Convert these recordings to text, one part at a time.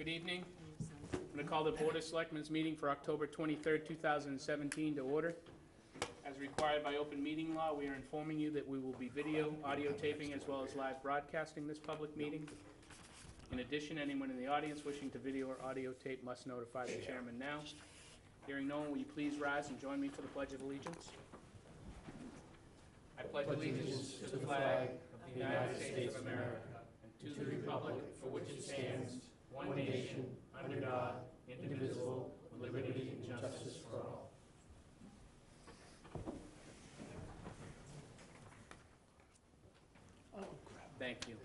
Good evening. I'm going to call the Board of Selectmen's meeting for October 23rd, 2017 to order. As required by open meeting law, we are informing you that we will be audio taping, as well as live broadcasting this public meeting. In addition, anyone in the audience wishing to video or audio tape must notify the chairman now. Hearing no one, will you please rise and join me for the Pledge of Allegiance? I pledge allegiance to the flag of the United States of America and to the republic for which it stands, one nation, under God, indivisible, with liberty and justice for all. Thank you.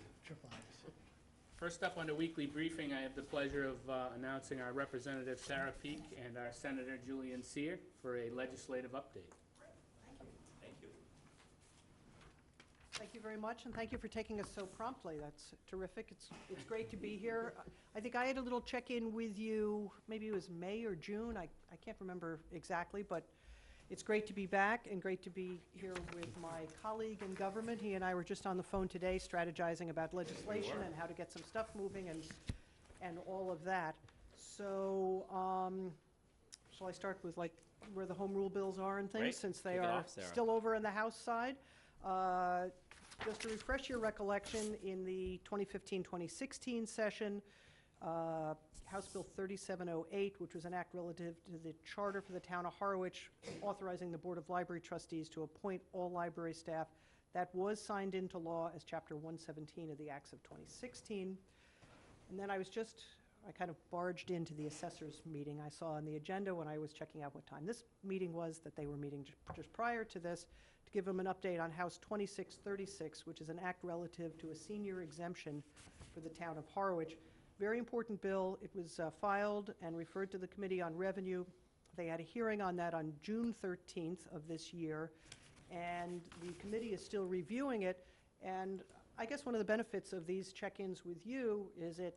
First up on the weekly briefing, I have the pleasure of announcing our Representative Sarah Peak and our Senator Julian Sear for a legislative update. Thank you. Thank you very much, and thank you for taking us so promptly. That's terrific. It's great to be here. I think I had a little check-in with you, maybe it was May or June. I can't remember exactly, but it's great to be back and great to be here with my colleague in government. He and I were just on the phone today strategizing about legislation and how to get some stuff moving and all of that. So shall I start with like where the home rule bills are and things, Great. since they Kick it are off, Sarah. still over in the House side? Just to refresh your recollection, in the 2015-2016 session, House Bill 3708, which was an act relative to the charter for the town of Harwich, authorizing the Board of Library Trustees to appoint all library staff, that was signed into law as Chapter 117 of the Acts of 2016. And then I kind of barged into the assessors meeting I saw on the agenda when I was checking out what time this meeting was, that they were meeting just prior to this, to give them an update on House 2636, which is an act relative to a senior exemption for the town of Harwich. Very important bill. It was filed and referred to the Committee on Revenue. They had a hearing on that on June 13th of this year, and the committee is still reviewing it. And I guess one of the benefits of these check-ins with you is it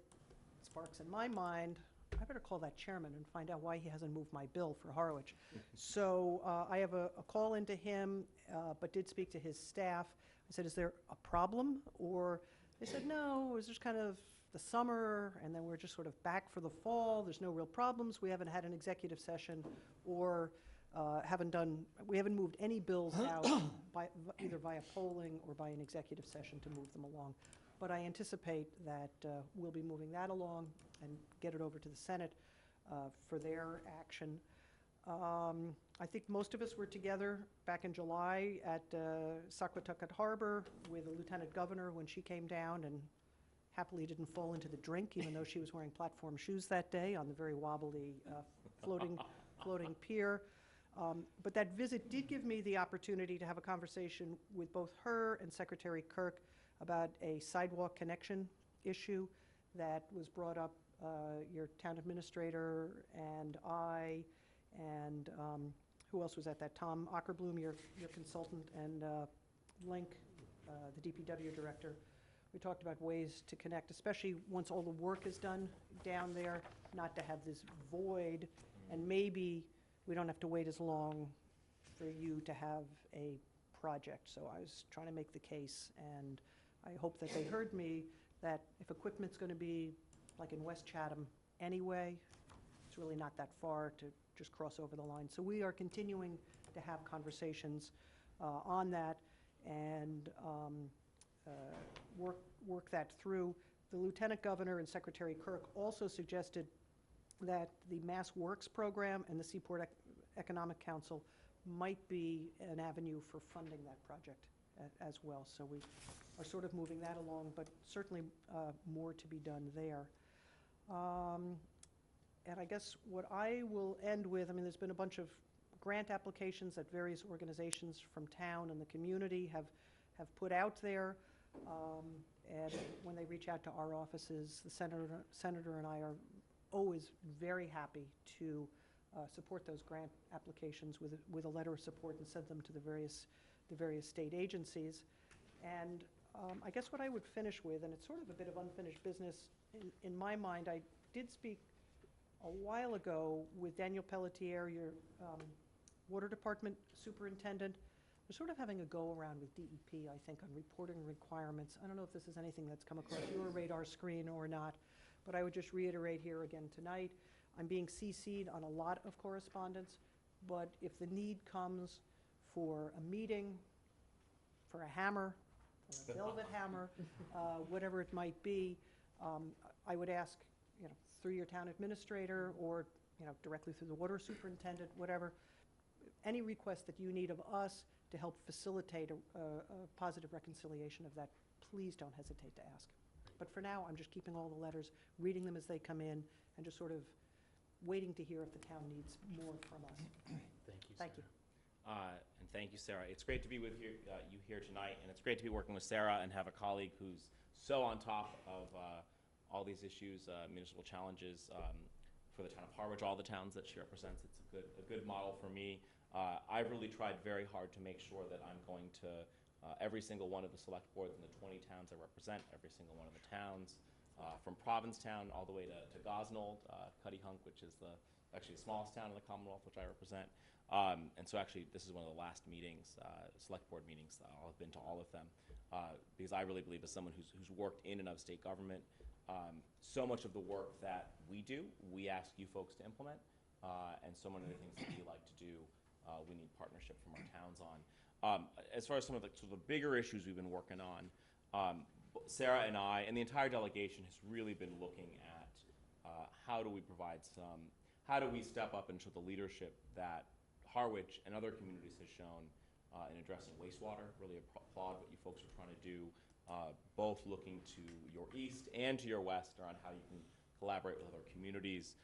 sparks in my mind, I better call that chairman and find out why he hasn't moved my bill for Harwich. So I have a call into him, but did speak to his staff. I said, is there a problem? Or they said, no, it was just kind of the summer, and then we're just sort of back for the fall. There's no real problems. We haven't had an executive session, or we haven't moved any bills out either via polling or by an executive session to move them along. But I anticipate that we'll be moving that along and get it over to the Senate for their action. I think most of us were together back in July at Saquatucket Harbor with the Lieutenant Governor when she came down and happily didn't fall into the drink, even though she was wearing platform shoes that day on the very wobbly floating pier. But that visit did give me the opportunity to have a conversation with both her and Secretary Kirk about a sidewalk connection issue that was brought up, your town administrator and I, and who else was at that? Tom Ackerblum, your consultant, and Link, the DPW director. We talked about ways to connect, especially once all the work is done down there, not to have this void, and maybe we don't have to wait as long for you to have a project. So I was trying to make the case, and I hope that they heard me, that if equipment's going to be like in West Chatham anyway, it's really not that far to just cross over the line. So we are continuing to have conversations on that and work that through. The Lieutenant Governor and Secretary Kirk also suggested that the Mass Works program and the Seaport Economic Council might be an avenue for funding that project as well. So we are sort of moving that along, but certainly more to be done there. And I guess what I will end with, I mean, there's been a bunch of grant applications that various organizations from town and the community have put out there. And when they reach out to our offices, the senator and I are always very happy to support those grant applications with a letter of support and send them to the various state agencies. And I guess what I would finish with, and it's sort of a bit of unfinished business in my mind, I did speak a while ago with Daniel Pelletier, your Water Department Superintendent. We're sort of having a go-around with DEP, I think, on reporting requirements. I don't know if this is anything that's come across your radar screen or not, but I would just reiterate here again tonight, I'm being CC'd on a lot of correspondence, but if the need comes for a meeting, for a hammer, for a velvet hammer, whatever it might be, I would ask, through your town administrator or, directly through the water superintendent, whatever, any request that you need of us to help facilitate a positive reconciliation of that, please don't hesitate to ask. But for now, I'm just keeping all the letters, reading them as they come in, and just sort of waiting to hear if the town needs more from us. Thank you, Thank you. And thank you, Sarah. It's great to be with you here tonight, and it's great to be working with Sarah and have a colleague who's so on top of all these issues, municipal challenges for the town of Harwich, all the towns that she represents. It's a good model for me. I've really tried very hard to make sure that I'm going to every single one of the select boards in the 20 towns I represent, every single one of the towns, from Provincetown all the way to Gosnold, Cuttyhunk, which is actually the smallest town in the Commonwealth, which I represent. And so actually, this is one of the last meetings, select board meetings. I'll have been to all of them because I really believe as someone who's worked in and of state government, so much of the work that we do, we ask you folks to implement, and so many of the things that we like to do, we need partnership from our towns on. As far as some of the sort of bigger issues we've been working on, Sarah and I, and the entire delegation has really been looking at how do we step up into the leadership that Harwich and other communities has shown in addressing wastewater. Really applaud what you folks are trying to do, both looking to your east and to your west around how you can collaborate with other communities.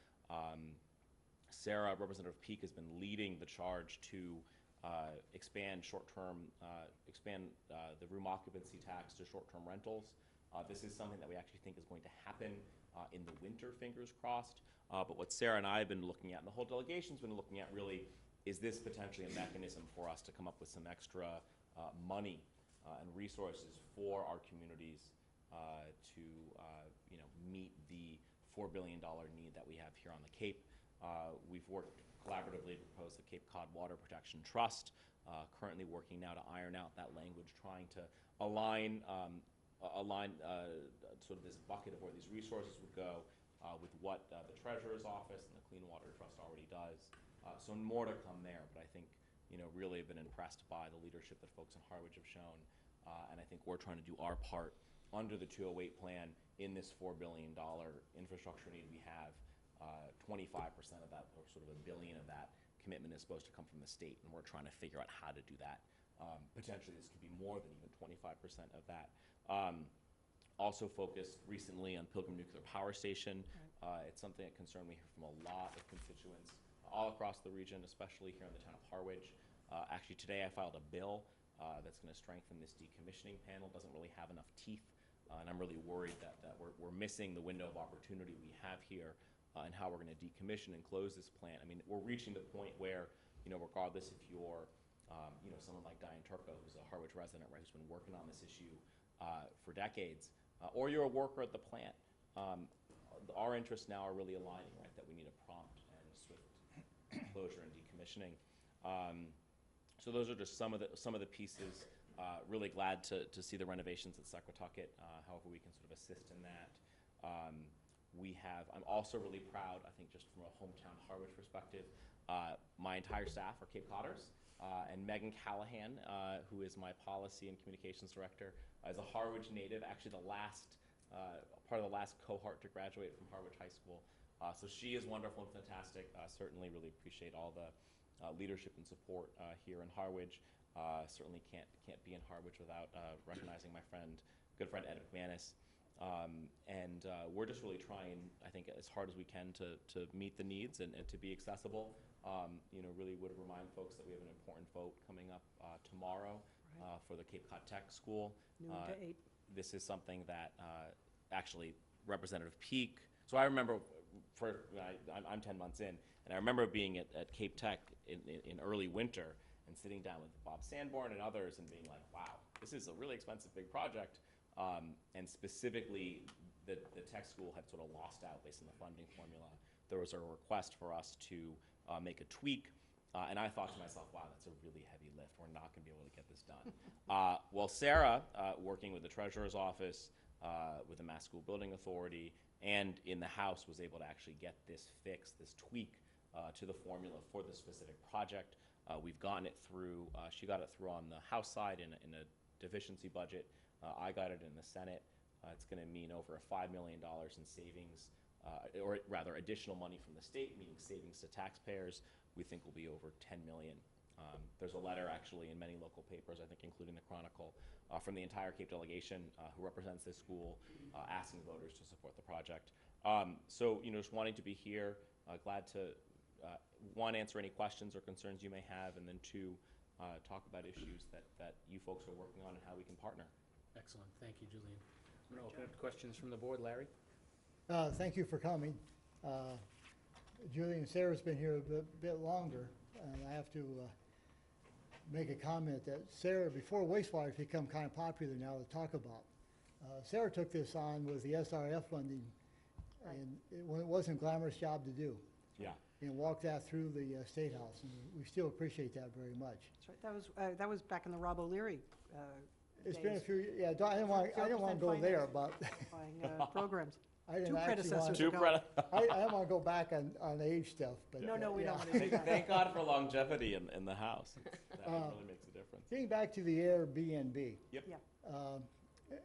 Sarah, Representative Peak, has been leading the charge to expand the room occupancy tax to short-term rentals. This is something that we actually think is going to happen in the winter, fingers crossed. But what Sarah and I have been looking at, and the whole delegation's been looking at really, is this potentially a mechanism for us to come up with some extra money and resources for our communities to meet the $4 billion need that we have here on the Cape. We've worked collaboratively to propose the Cape Cod Water Protection Trust, currently working now to iron out that language, trying to align sort of this bucket of where these resources would go with what the Treasurer's Office and the Clean Water Trust already does. So more to come there, but I think, really have been impressed by the leadership that folks in Harwich have shown, and I think we're trying to do our part under the 208 plan in this $4 billion infrastructure need we have. 25% of that, or sort of $1 billion of that commitment, is supposed to come from the state, and we're trying to figure out how to do that. Potentially, this could be more than even 25% of that. Also focused recently on Pilgrim Nuclear Power Station. It's something that concerned me from a lot of constituents all across the region, especially here in the town of Harwich. Actually, today I filed a bill that's going to strengthen this decommissioning panel. Doesn't really have enough teeth, and I'm really worried that we're missing the window of opportunity we have here and how we're going to decommission and close this plant. I mean, we're reaching the point where, regardless if you're, someone like Diane Turco, who's a Harwich resident, right, who's been working on this issue for decades, or you're a worker at the plant, our interests now are really aligning, right, that we need a prompt and swift closure and decommissioning. So those are just some of the pieces. Really glad to see the renovations at Secretariat, however we can sort of assist in that. I'm also really proud, I think, just from a hometown Harwich perspective, my entire staff are Cape Codders, and Megan Callahan, who is my policy and communications director, is a Harwich native, actually part of the last cohort to graduate from Harwich High School. So she is wonderful and fantastic. Certainly really appreciate all the leadership and support here in Harwich. Certainly can't be in Harwich without recognizing my good friend Ed McManus. And we're just really trying, I think, as hard as we can to meet the needs and to be accessible. Really would remind folks that we have an important vote coming up tomorrow for the Cape Cod Tech School. Noon to 8. This is something that actually Representative Peak, so I remember, I'm 10 months in, and I remember being at Cape Tech in early winter and sitting down with Bob Sanborn and others and being like, wow, this is a really expensive big project. And specifically, the tech school had sort of lost out based on the funding formula. There was a request for us to make a tweak, and I thought to myself, wow, that's a really heavy lift. We're not going to be able to get this done. Well, Sarah, working with the Treasurer's Office, with the Mass School Building Authority, and in the House was able to actually get this fix, this tweak to the formula for the specific project. We've gotten it through, she got it through on the House side in a deficiency budget. I got it in the Senate. It's going to mean over $5 million in savings, or rather additional money from the state, meaning savings to taxpayers. We think will be over $10 million. There's a letter actually in many local papers, I think including the Chronicle, from the entire Cape delegation who represents this school, asking voters to support the project. So, just wanting to be here, glad to, one, answer any questions or concerns you may have, and then two, talk about issues that you folks are working on and how we can partner. Excellent. Thank you, Julian. I'm going to open up to questions from the board. Larry? Thank you for coming. Julie and Sarah's been here a bit longer, and I have to make a comment that Sarah, before wastewater has become kind of popular now to talk about, Sarah took this on with the SRF funding, and it wasn't a glamorous job to do. Yeah. And walk that through the State House, and we still appreciate that very much. That's right. That was back in the Rob O'Leary It's days. been a few, yeah, I didn't want to go there, but Buying programs. I didn't Two actually predecessors want ago. I didn't want to go back on age stuff, but. No, we yeah. don't want to do that. Thank God for longevity in the House. That really makes a difference. Getting back to the Airbnb. Yep.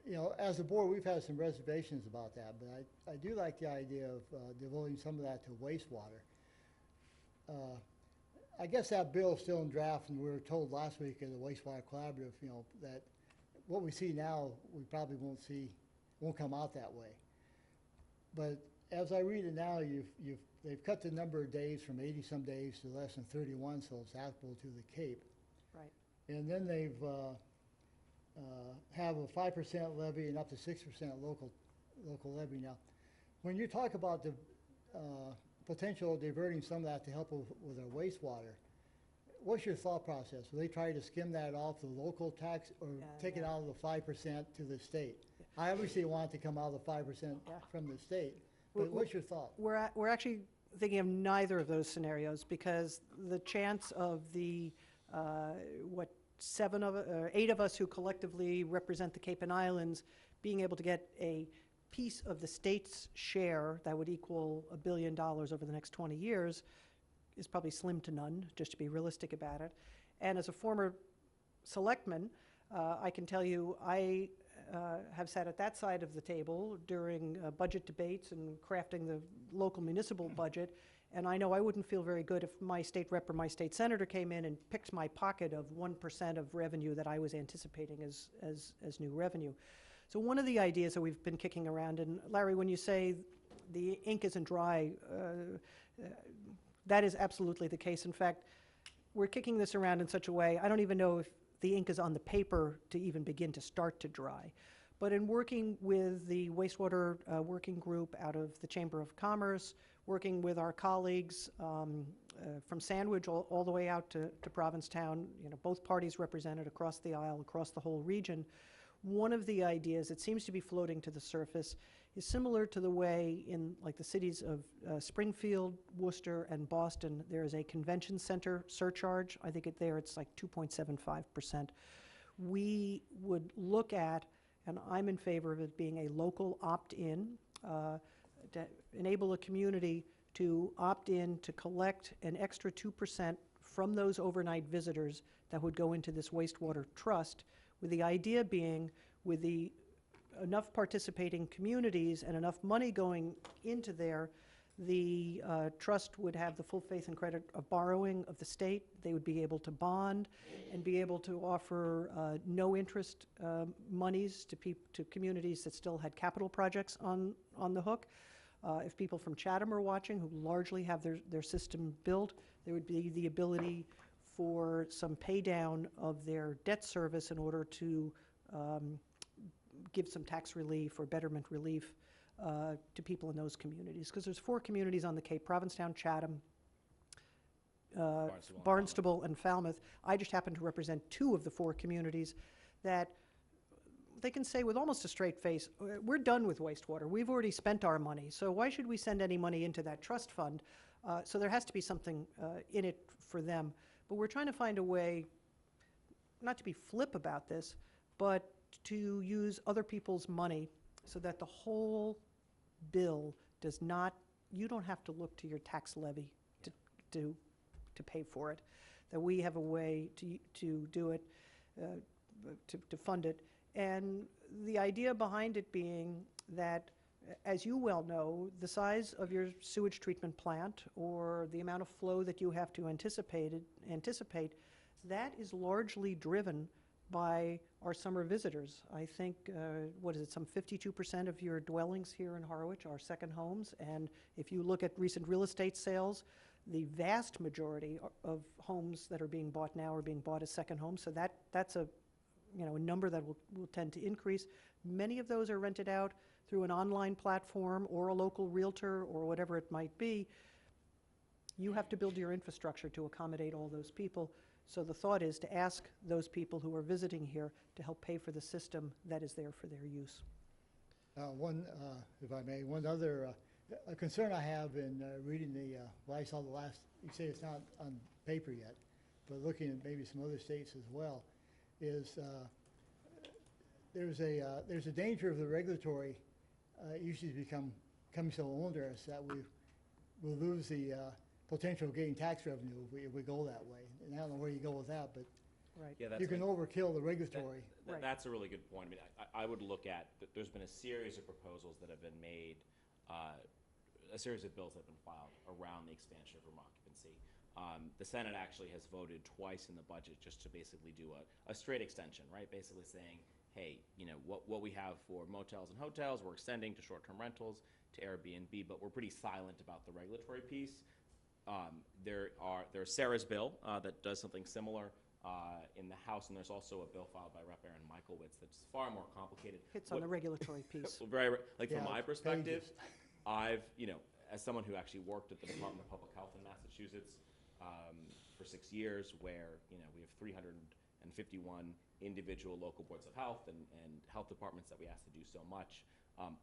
Yeah. As a board, we've had some reservations about that, but I do like the idea of devoting some of that to wastewater. I guess that bill is still in draft, and we were told last week at the wastewater collaborative, that what we see now, we probably won't come out that way. But as I read it now, they've cut the number of days from 80-some days to less than 31, so it's applicable to the Cape. Right. And then they've have a 5% levy and up to 6% local levy. Now, when you talk about the potential of diverting some of that to help with our wastewater, what's your thought process? Will they try to skim that off the local tax or take it out of the 5% to the state? I obviously want it to come out of the 5% from the state, but what's your thought? We're actually thinking of neither of those scenarios, because the chance of the, 8 of us who collectively represent the Cape and Islands being able to get a piece of the state's share that would equal $1 billion over the next 20 years is probably slim to none, just to be realistic about it. And as a former selectman, I can tell you I have sat at that side of the table during budget debates and crafting the local municipal budget, and I know I wouldn't feel very good if my state rep or my state senator came in and picked my pocket of 1% of revenue that I was anticipating as new revenue. So one of the ideas that we've been kicking around, and Larry, when you say the ink isn't dry, that is absolutely the case. In fact, we're kicking this around in such a way, I don't even know if the ink is on the paper to even begin to start to dry. But in working with the wastewater working group out of the Chamber of Commerce, working with our colleagues from Sandwich all the way out to Provincetown, both parties represented across the aisle, across the whole region, one of the ideas that seems to be floating to the surface is similar to the way in like the cities of Springfield, Worcester, and Boston, there is a convention center surcharge. I think it's like 2.75%. We would look at, and I'm in favor of it being a local opt-in, to enable a community to opt in to collect an extra 2% from those overnight visitors that would go into this wastewater trust, with the idea being, with the enough participating communities and enough money going into there, the trust would have the full faith and credit of borrowing of the state. They would be able to bond and be able to offer no interest monies to communities that still had capital projects on the hook. If people from Chatham are watching, who largely have their system built, there would be the ability for some pay down of their debt service in order to give some tax relief or betterment relief to people in those communities. Because there's 4 communities on the Cape: Provincetown, Chatham, Barnstable, and Falmouth. I just happen to represent 2 of the 4 communities that they can say with almost a straight face, we're done with wastewater. We've already spent our money, so why should we send any money into that trust fund? So there has to be something in it for them. But we're trying to find a way, not to be flip about this, but to use other people's money so that the whole bill does not, you don't have to look to your tax levy to pay for it, that we have a way to do it, to fund it. And the idea behind it being that, as you well know, the size of your sewage treatment plant or the amount of flow that you have to anticipate, that is largely driven by our summer visitors. I think, what is it, some 52% of your dwellings here in Harwich are second homes. And if you look at recent real estate sales, the vast majority of homes that are being bought now are being bought as second homes. So that's a, a number that will tend to increase. Many of those are rented out through an online platform or a local realtor or whatever it might be. You have to build your infrastructure to accommodate all those people. So the thought is to ask those people who are visiting here to help pay for the system that is there for their use. If I may, one other a concern I have in reading what I saw the last, you say it's not on paper yet, but looking at maybe some other states as well, is there's a danger of the regulatory issues becoming so onerous that we'll lose the potential of getting tax revenue if we go that way. And I don't know where you go with that, but Right. Yeah, you can overkill the regulatory. Right. That's a really good point. I mean, I would look at, there's been a series of proposals that have been made, a series of bills that have been filed around the expansion of room occupancy. The Senate actually has voted twice in the budget just to basically do a straight extension, right? Basically saying, hey, what we have for motels and hotels, we're extending to short-term rentals, to Airbnb, but we're pretty silent about the regulatory piece. There's Sarah's bill that does something similar in the House, and there's also a bill filed by Rep. Aaron Michaelwitz that's far more complicated. Hits on the regulatory piece. From my perspective, pages. I've, as someone who actually worked at the Department of Public Health in Massachusetts for 6 years, where we have 351 individual local boards of health and health departments that we ask to do so much.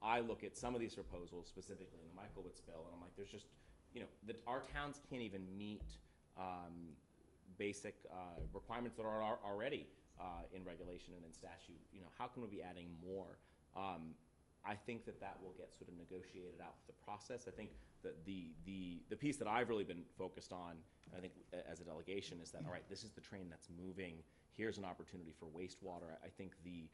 I look at some of these proposals, specifically in the Michaelwitz bill, and I'm like, there's just, our towns can't even meet basic requirements that are already in regulation and in statute. How can we be adding more? I think that will get sort of negotiated out with the process. I think that the piece that I've really been focused on, and I think as a delegation, is that, all right, this is the train that's moving. Here's an opportunity for wastewater. I think the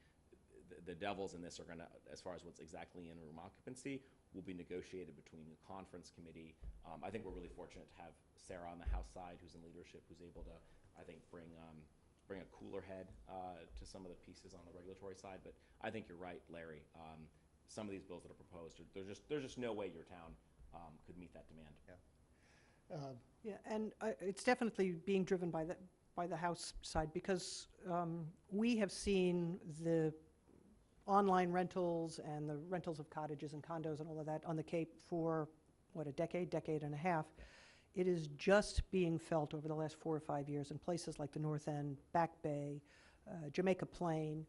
devils in this are going to, as far as what's exactly in room occupancy, will be negotiated between the conference committee. I think we're really fortunate to have Sarah on the House side, who's in leadership, who's able to, I think, bring a cooler head to some of the pieces on the regulatory side. But I think you're right, Larry. Some of these bills that are proposed, there's just no way your town could meet that demand. Yeah, and it's definitely being driven by the House side, because we have seen the online rentals and the rentals of cottages and condos and all of that on the Cape for, a decade and a half. It is just being felt over the last 4 or 5 years in places like the North End, Back Bay, Jamaica Plain,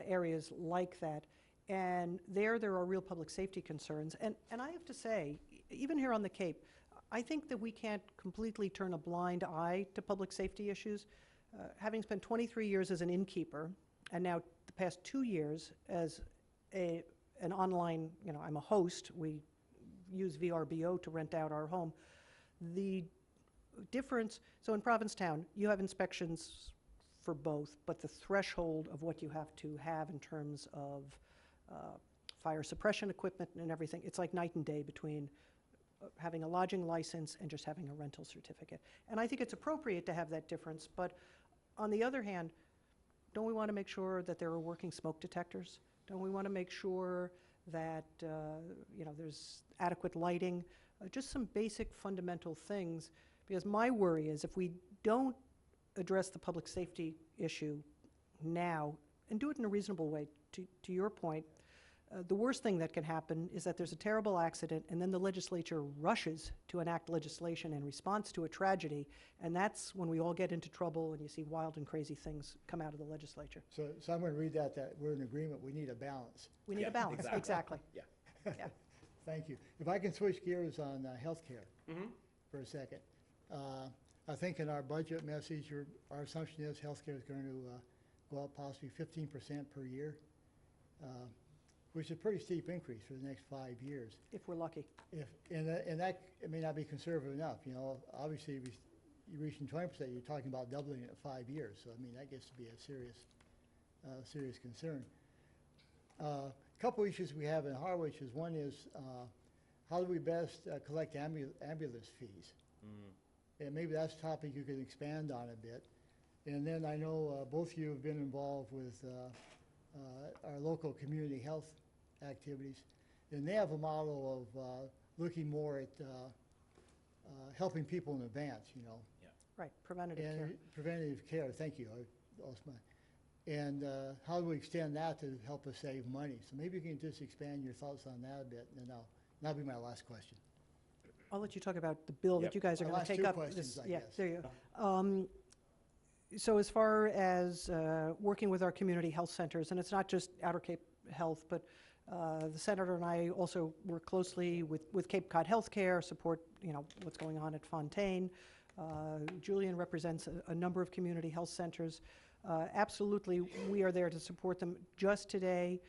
areas like that. And there are real public safety concerns. And I have to say, even here on the Cape, I think that we can't completely turn a blind eye to public safety issues. Having spent 23 years as an innkeeper, and now the past 2 years as an online, I'm a host. We use VRBO to rent out our home. The difference, so in Provincetown, you have inspections for both, but the threshold of what you have to have in terms of fire suppression equipment and everything, it's like night and day between having a lodging license and just having a rental certificate. And I think it's appropriate to have that difference, but on the other hand, don't we want to make sure that there are working smoke detectors? Don't we want to make sure that there's adequate lighting? Just some basic fundamental things, because my worry is if we don't address the public safety issue now and do it in a reasonable way, to your point, the worst thing that can happen is that there's a terrible accident and then the legislature rushes to enact legislation in response to a tragedy, and that's when we all get into trouble and you see wild and crazy things come out of the legislature. So I'm going to read that we're in agreement, we need a balance. We need a balance, exactly. Yeah. Yeah. Thank you. If I can switch gears on healthcare for a second. I think in our budget message, our assumption is healthcare is going to go up possibly 15% per year. which is a pretty steep increase for the next 5 years. If we're lucky. And that it may not be conservative enough, you know. Obviously, you're reaching 20%, you're talking about doubling it in 5 years. So, I mean, that gets to be a serious concern. Couple issues we have in Harwich is one is how do we best collect ambulance fees? And maybe that's a topic you could expand on a bit. And then I know both of you have been involved with our local community health activities. And they have a model of looking more at helping people in advance, you know. Right, preventative care. And preventative care, thank you. I lost my. And how do we extend that to help us save money? So maybe you can just expand your thoughts on that a bit, and then that'll be my last question. I'll let you talk about the bill that you guys are My going last to take two up. questions, I Yeah, guess. there you go. So as far as working with our community health centers, and it's not just Outer Cape Health, but the senator and I also work closely with Cape Cod Healthcare, support, you know, what's going on at Fontaine. Julian represents a number of community health centers. Absolutely, we are there to support them. Just today,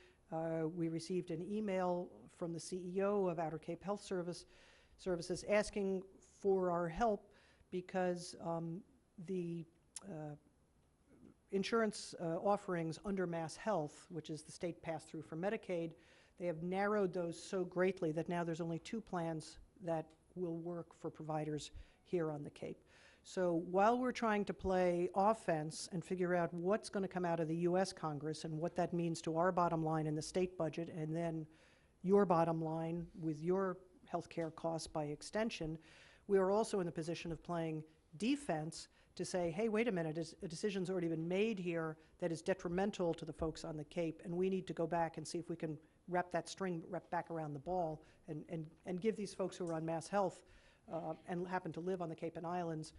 we received an email from the CEO of Outer Cape Health Services asking for our help because the insurance offerings under Mass Health, which is the state pass-through for Medicaid, they have narrowed those so greatly that now there's only 2 plans that will work for providers here on the Cape. So while we're trying to play offense and figure out what's going to come out of the U.S. Congress and what that means to our bottom line in the state budget and then your bottom line with your health care costs by extension, we are also in the position of playing defense to say, hey, wait a minute, a decision's already been made here that is detrimental to the folks on the Cape, and we need to go back and see if we can wrap back around the ball and give these folks who are on Mass Health and happen to live on the Cape and Islands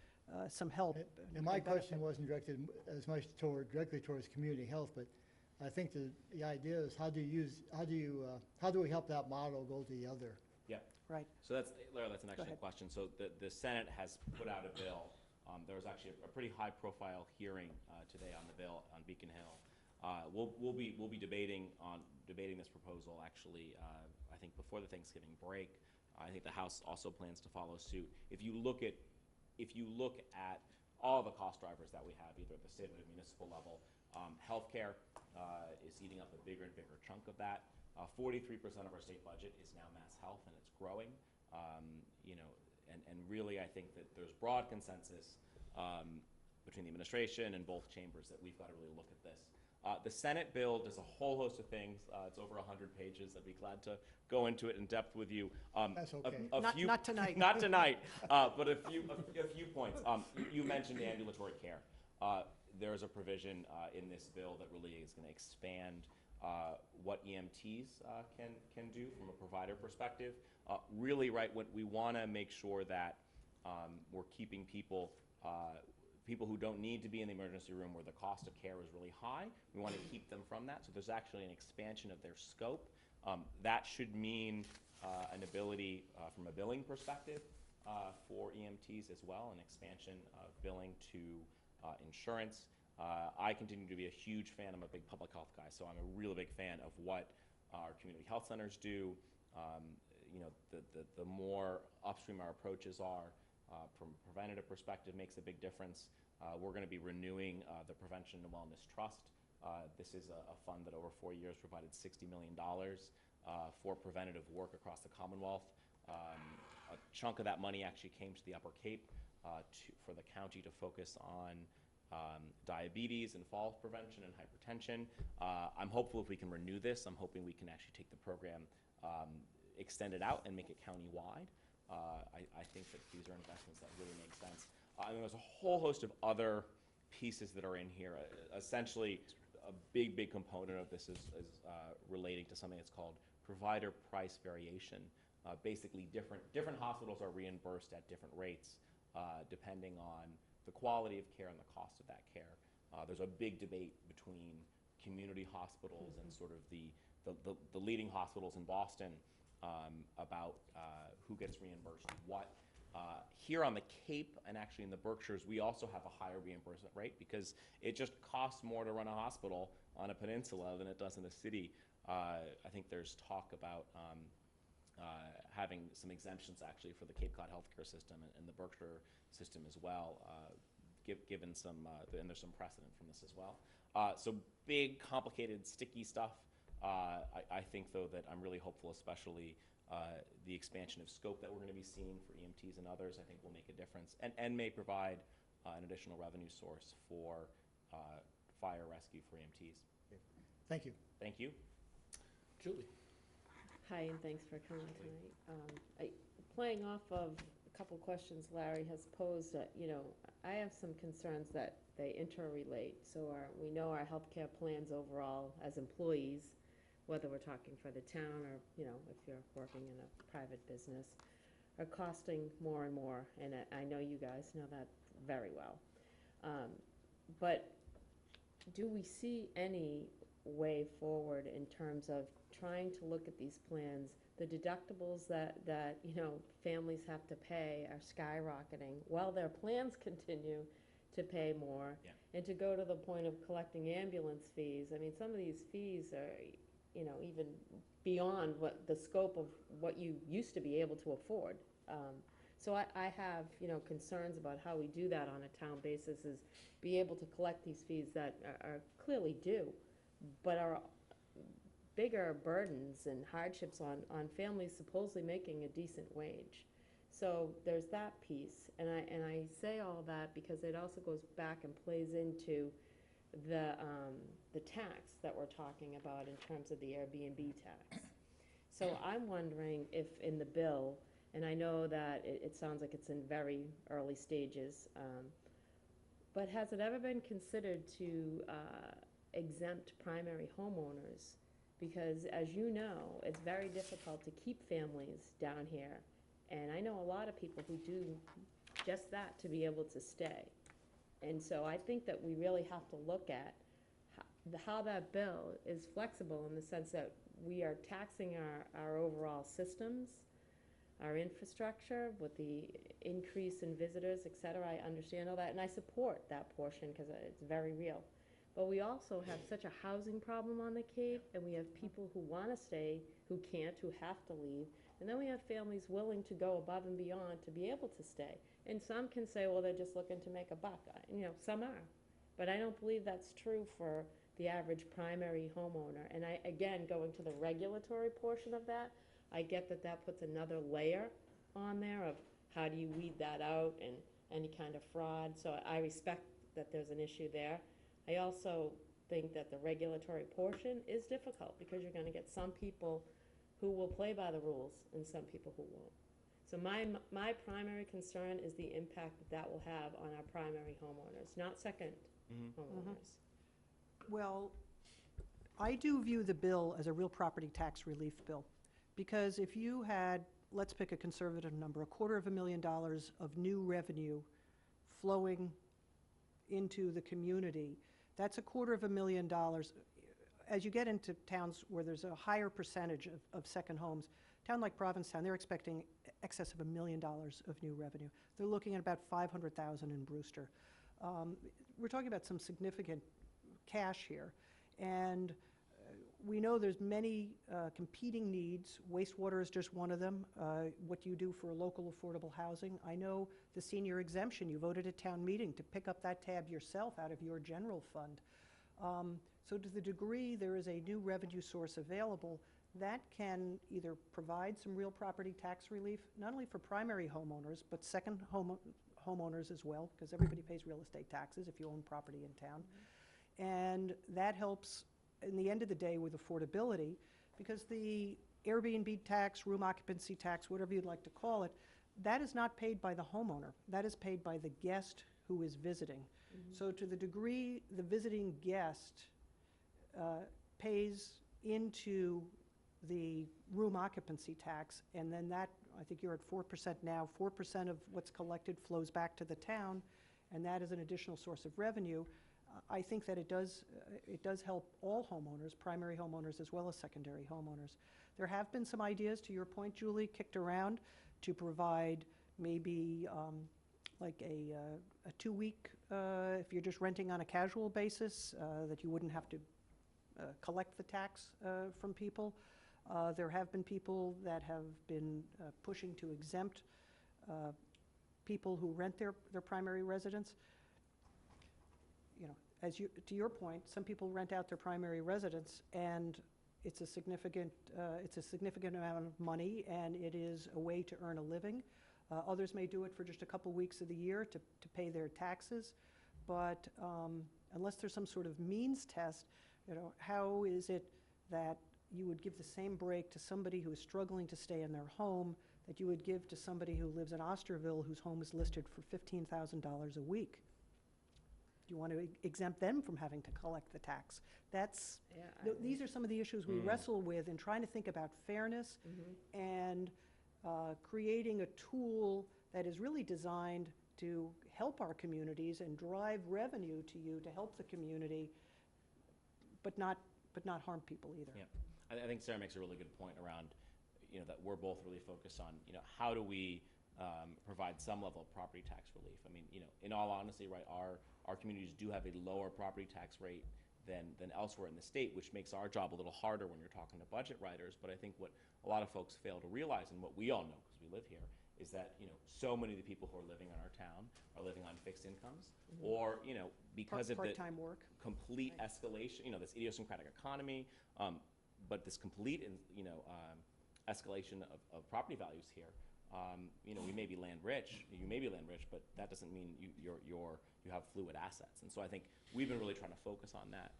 some help. And my question wasn't directed as much directly towards community health, but I think the idea is how do we help that model go to the other? Yeah. Right. So Lara, that's an excellent ahead. question. So the Senate has put out a bill. There was actually a pretty high-profile hearing today on the bill on Beacon Hill. We'll be debating this proposal actually. I think before the Thanksgiving break. I think the House also plans to follow suit. If you look at all the cost drivers that we have, either at the state or the municipal level, healthcare is eating up a bigger and bigger chunk of that. 43% of our state budget is now Mass Health, and it's growing. You know, and really, I think that there's broad consensus between the administration and both chambers that we've got to really look at this. The Senate bill does a whole host of things. It's over 100 pages. I'd be glad to go into it in depth with you. That's okay. Not tonight. Not tonight, but a few points. You mentioned ambulatory care. There's a provision in this bill that really is going to expand what EMTs can do from a provider perspective. Really, right, we want to make sure that we're keeping people who don't need to be in the emergency room where the cost of care is really high. We want to keep them from that. So there's actually an expansion of their scope. That should mean an ability from a billing perspective for EMTs as well, an expansion of billing to insurance. I continue to be a huge fan. I'm a big public health guy, so I'm a really big fan of what our community health centers do. You know, the more upstream our approaches are, from a preventative perspective, makes a big difference. We're going to be renewing the Prevention and Wellness Trust. This is a fund that over 4 years provided $60 million for preventative work across the Commonwealth. A chunk of that money actually came to the Upper Cape for the county to focus on diabetes and fall prevention and hypertension. I'm hopeful if we can renew this, I'm hoping we can actually take the program, extend it out and make it county-wide. I think that these are investments that really make sense. And there's a whole host of other pieces that are in here. Essentially, a big component of this is relating to something that's called provider price variation. Basically, different hospitals are reimbursed at different rates depending on the quality of care and the cost of that care. There's a big debate between community hospitals and sort of the leading hospitals in Boston about who gets reimbursed what. Here on the Cape and actually in the Berkshires, we also have a higher reimbursement rate because it just costs more to run a hospital on a peninsula than it does in the city. I think there's talk about having some exemptions actually for the Cape Cod healthcare system and the Berkshire system as well, given some, and there's some precedent from this as well. So big, complicated, sticky stuff. I think, though, that I'm really hopeful, especially the expansion of scope that we're going to be seeing for EMTs and others, I think will make a difference and may provide an additional revenue source for fire rescue for EMTs. Thank you. Thank you. Julie? Hi, and thanks for coming tonight. Playing off of a couple questions Larry has posed, I have some concerns that they interrelate. So we know our healthcare plans overall as employees, whether we're talking for the town or, if you're working in a private business, are costing more and more, and I know you guys know that very well. But do we see any way forward in terms of trying to look at these plans? The deductibles that families have to pay are skyrocketing while their plans continue to pay more. Yeah. And to go to the point of collecting ambulance fees, I mean, some of these fees are, even beyond what the scope of what you used to be able to afford. So I have, concerns about how we do that on a town basis, is be able to collect these fees that are clearly due, but are bigger burdens and hardships on families supposedly making a decent wage. So there's that piece, and I say all that because it also goes back and plays into the tax that we're talking about in terms of the Airbnb tax. So I'm wondering if in the bill, and I know that it sounds like it's in very early stages, but has it ever been considered to exempt primary homeowners? Because as you know, it's very difficult to keep families down here. And I know a lot of people who do just that to be able to stay. And so I think that we really have to look at how that bill is flexible in the sense that we are taxing our overall systems, our infrastructure with the increase in visitors, et cetera. I understand all that, and I support that portion because it's very real. But we also have such a housing problem on the Cape, and we have people who want to stay, who can't, who have to leave. And then we have families willing to go above and beyond to be able to stay. And some can say, well, they're just looking to make a buck. Some are. But I don't believe that's true for the average primary homeowner. And again, going to the regulatory portion of that, I get that puts another layer on there of how do you weed that out and any kind of fraud. So I respect that there's an issue there. I also think that the regulatory portion is difficult because you're going to get some people who will play by the rules and some people who won't. So my primary concern is the impact that will have on our primary homeowners, not second homeowners. Well, I do view the bill as a real property tax relief bill, because if you had, let's pick a conservative number, $250,000 of new revenue flowing into the community, that's $250,000. As you get into towns where there's a higher percentage of second homes, a town like Provincetown, they're expecting excess of $1 million of new revenue. They're looking at about $500,000 in Brewster. We're talking about some significant cash here, and we know there's many competing needs. Wastewater is just one of them. What do you do for local affordable housing? I know the senior exemption, you voted at town meeting to pick up that tab yourself out of your general fund. So to the degree there is a new revenue source available, that can either provide some real property tax relief, not only for primary homeowners, but second homeowners as well, because everybody pays real estate taxes if you own property in town. And that helps in the end of the day with affordability, because the Airbnb tax, room occupancy tax, whatever you'd like to call it, that is not paid by the homeowner. That is paid by the guest who is visiting. So to the degree the visiting guest pays into the room occupancy tax, and then that, I think you're at 4% now, 4% of what's collected flows back to the town, and that is an additional source of revenue. I think that it does help all homeowners, primary homeowners as well as secondary homeowners. There have been some ideas, to your point, Julie, kicked around to provide maybe like a 2-week, if you're just renting on a casual basis, that you wouldn't have to collect the tax from people. There have been people that have been pushing to exempt people who rent their primary residence. You know, to your point, some people rent out their primary residence, and it's a significant amount of money, and it is a way to earn a living. Others may do it for just a couple weeks of the year to pay their taxes, but unless there's some sort of means test, you know, how is it that you would give the same break to somebody who is struggling to stay in their home that you would give to somebody who lives in Osterville whose home is listed for $15,000 a week? Do you want to exempt them from having to collect the tax? That's, these are some of the issues we wrestle with in trying to think about fairness and creating a tool that is really designed to help our communities and drive revenue to you to help the community, but not harm people either. Yeah. I think Sarah makes a really good point around, you know, that we're both really focused on, you know, how do we provide some level of property tax relief. I mean, you know, in all honesty, right, our communities do have a lower property tax rate than elsewhere in the state, which makes our job a little harder when you're talking to budget writers. But I think what a lot of folks fail to realize, and what we all know because we live here, is that, you know, so many of the people who are living in our town are living on fixed incomes, or, you know, because of the part-time work. Complete escalation, you know, this idiosyncratic economy, but this complete, you know, escalation of property values here. You know, we may be land rich, you may be land rich, but that doesn't mean you have fluid assets. And so I think we've been really trying to focus on that.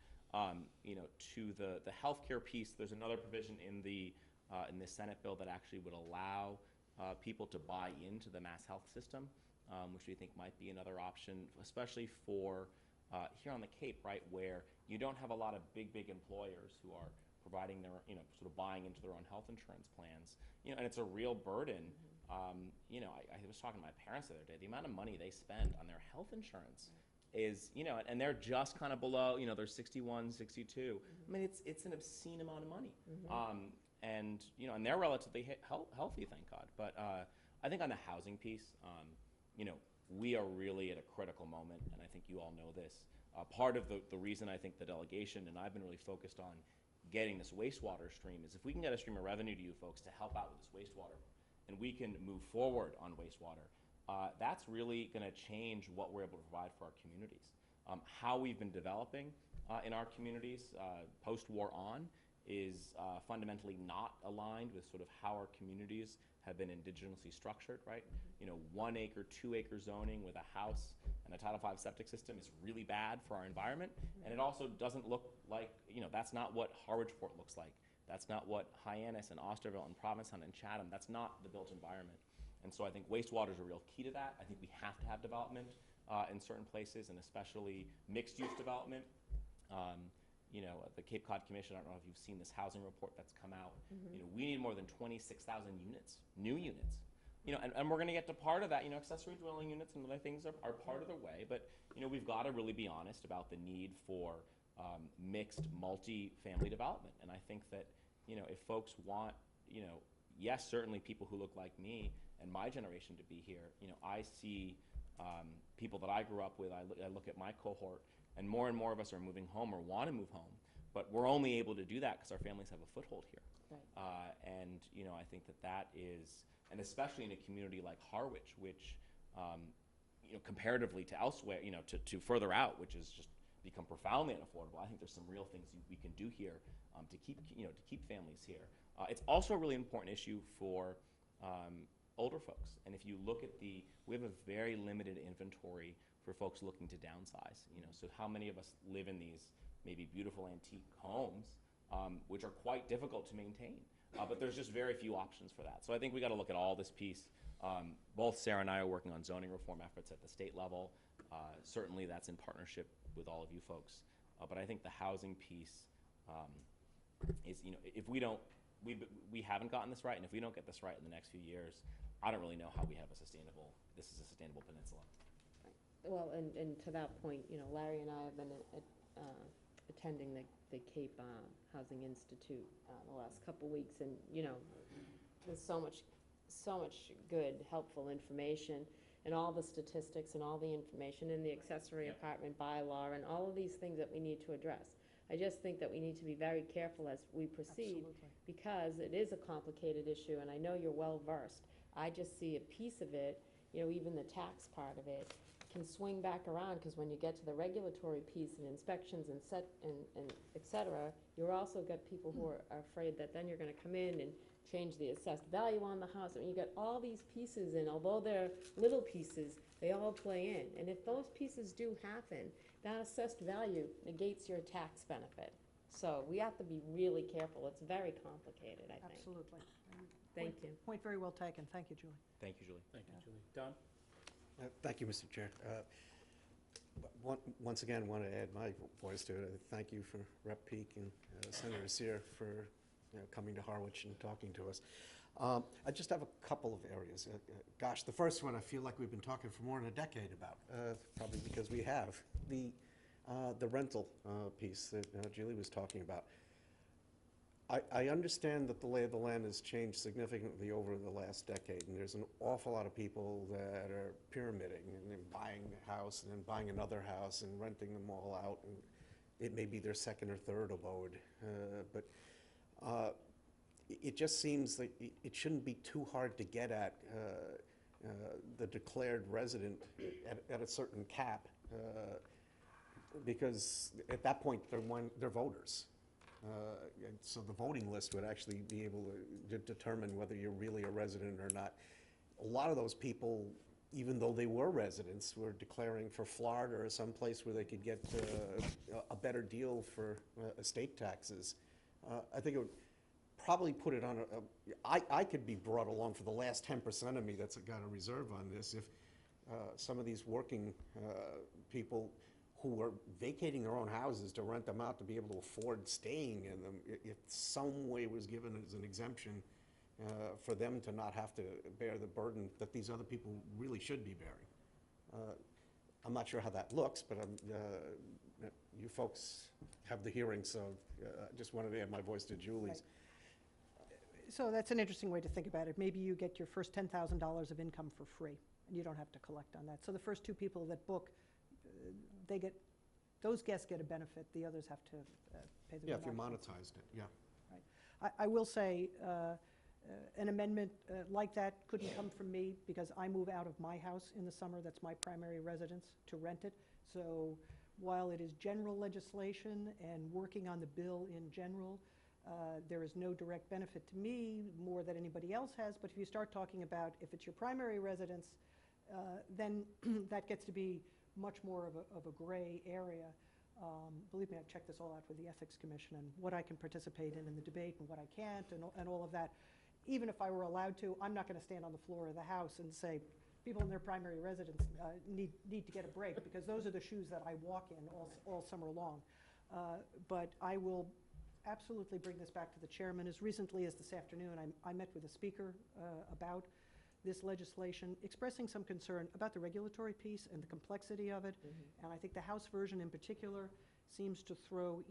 You know, to the healthcare piece, there's another provision in the Senate bill that actually would allow people to buy into the mass health system, which we think might be another option, especially for here on the Cape, right, where you don't have a lot of big employers who are providing their, you know, sort of buying into their own health insurance plans, you know, and it's a real burden. You know, I was talking to my parents the other day. The amount of money they spend on their health insurance is, you know, and they're just kind of below, you know, they're 61, 62. I mean, it's an obscene amount of money. And, you know, and they're relatively healthy, thank God. But I think on the housing piece, you know, we are really at a critical moment, and I think you all know this. Part of the reason I think the delegation and I've been really focused on getting this wastewater stream is if we can get a stream of revenue to you folks to help out with this wastewater, and we can move forward on wastewater, that's really going to change what we're able to provide for our communities. How we've been developing in our communities post-war on is fundamentally not aligned with sort of how our communities have been indigenously structured, right? You know, 1 acre, 2 acre zoning with a house and a Title V septic system is really bad for our environment, and it also doesn't look like, you know, that's not what Harwich Port looks like. That's not what Hyannis and Osterville and Provincetown and Chatham, that's not the built environment. And so I think wastewater is a real key to that. I think we have to have development in certain places, and especially mixed-use development. You know, the Cape Cod Commission, I don't know if you've seen this housing report that's come out. You know, we need more than 26,000 units, new units. You know, and we're going to get to part of that. You know, accessory dwelling units and other things are part of the way. But, you know, we've got to really be honest about the need for mixed multi-family development. And I think that, you know, if folks want, you know, yes, certainly people who look like me and my generation to be here, you know, I see people that I grew up with, I look at my cohort, and more of us are moving home or want to move home, but we're only able to do that because our families have a foothold here. Right. And, you know, I think that is, and especially in a community like Harwich, which, you know, comparatively to elsewhere, you know, to further out, which has just become profoundly unaffordable, I think there's some real things we can do here to keep, you know, to keep families here. It's also a really important issue for older folks. And if you look at we have a very limited inventory for folks looking to downsize. You know, so how many of us live in these maybe beautiful antique homes, which are quite difficult to maintain? But there's just very few options for that. So I think we got to look at all this piece. Both Sarah and I are working on zoning reform efforts at the state level. Certainly that's in partnership with all of you folks. But I think the housing piece is, you know, if we don't, we haven't gotten this right, and if we don't get this right in the next few years, I don't really know how we have this is a sustainable peninsula. Well, and to that point, you know, Larry and I have been attending the Cape Housing Institute the last couple weeks, and, you know, there's so much good, helpful information, and all the statistics and all the information in the accessory apartment bylaw and all of these things that we need to address. I just think that we need to be very careful as we proceed, Absolutely. because it is a complicated issue, and I know you're well-versed. I just see a piece of it, even the tax part of it, can swing back around, because when you get to the regulatory piece and inspections and et cetera, you're also got people who are afraid that then you're gonna come in and change the assessed value on the house. I mean, you got all these pieces, and although they're little pieces, they all play in. And if those pieces do happen, that assessed value negates your tax benefit. So we have to be really careful. It's very complicated, I think. Absolutely. Thank you. Point very well taken. Thank you, Julie. Thank you, Julie. Thank you, Julie. Don? Thank you, Mr. Chair. Once again, want to add my voice to it. Thank you for Rep. Peak and Senator Sear for coming to Harwich and talking to us. I just have a couple of areas. Gosh, the first one I feel like we've been talking for more than a decade about, probably because we have. The rental piece that Julie was talking about. I understand that the lay of the land has changed significantly over the last decade, and there's an awful lot of people that are pyramiding and then buying a house and then buying another house and renting them all out, and it may be their second or third abode. But it just seems like it shouldn't be too hard to get at the declared resident at a certain cap, because at that point they're voters. And so the voting list would actually be able to determine whether you're really a resident or not. A lot of those people, even though they were residents, were declaring for Florida or someplace where they could get a better deal for estate taxes. I think it would probably put it on I could be brought along for the last 10% of me that's got a reserve on this if some of these working people who are vacating their own houses to rent them out to be able to afford staying in them, if some way was given as an exemption for them to not have to bear the burden that these other people really should be bearing. I'm not sure how that looks, but you folks have the hearing, so I just wanted to add my voice to Julie's. So that's an interesting way to think about it. Maybe you get your first $10,000 of income for free, and you don't have to collect on that. So the first two people that book, those guests get a benefit, the others have to pay the. Yeah, if you monetized it, yeah. Right. I will say, an amendment like that couldn't come from me, because I move out of my house in the summer, that's my primary residence, to rent it. So while it is general legislation and working on the bill in general, there is no direct benefit to me more than anybody else has. But if you start talking about if it's your primary residence, then that gets to be much more of a gray area. Believe me, I've checked this all out with the Ethics Commission and what I can participate in the debate and what I can't and all of that. Even if I were allowed to, I'm not going to stand on the floor of the House and say people in their primary residence need to get a break, because those are the shoes that I walk in all summer long. But I will absolutely bring this back to the chairman. As recently as this afternoon, I met with the speaker about this legislation, expressing some concern about the regulatory piece and the complexity of it. And I think the House version in particular seems to throw,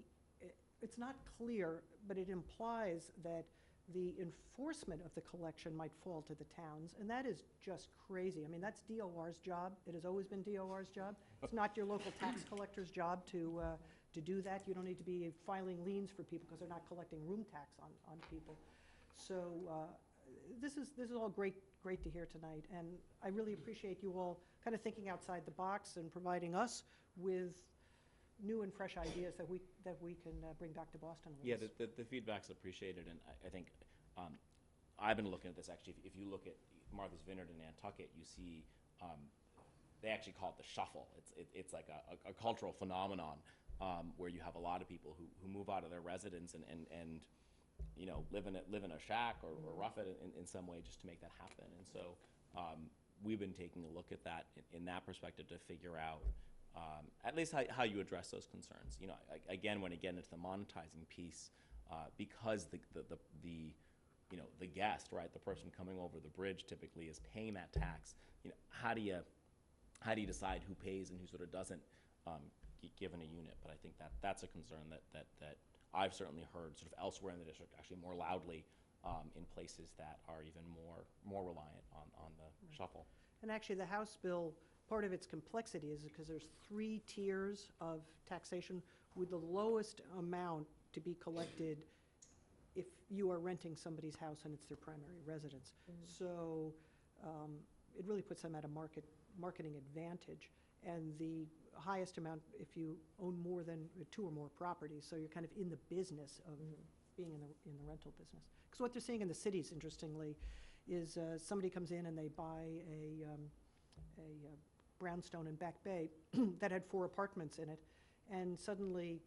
it's not clear, but it implies that the enforcement of the collection might fall to the towns, and that is just crazy. I mean, that's DOR's job. It has always been DOR's job. It's not your local tax collector's job to do that. You don't need to be filing liens for people because they're not collecting room tax on people. So this is all great to hear tonight, and I really appreciate you all kind of thinking outside the box and providing us with new and fresh ideas that we can bring back to Boston with Yeah, us. the feedback's appreciated, and I think I've been looking at this actually. If you look at Martha's Vineyard in Nantucket, you see they actually call it the shuffle. It's like a cultural phenomenon where you have a lot of people who move out of their residence and live in a shack or rough it in some way just to make that happen. And so we've been taking a look at that in that perspective to figure out at least how you address those concerns. Again, when you get into the monetizing piece, because the guest, right, the person coming over the bridge typically is paying that tax. How do you decide who pays and who sort of doesn't, given a unit? But I think that's a concern that I've certainly heard sort of elsewhere in the district, actually more loudly in places that are even more reliant on the shuffle. And actually, the House bill, part of its complexity is because there's 3 tiers of taxation. with the lowest amount to be collected if you are renting somebody's house and it's their primary residence. So it really puts them at a marketing advantage. And the highest amount if you own more than 2 or more properties, so you're kind of in the business of being in the rental business. Because what they're seeing in the cities, interestingly, is somebody comes in and they buy a brownstone in Back Bay that had 4 apartments in it, and suddenly,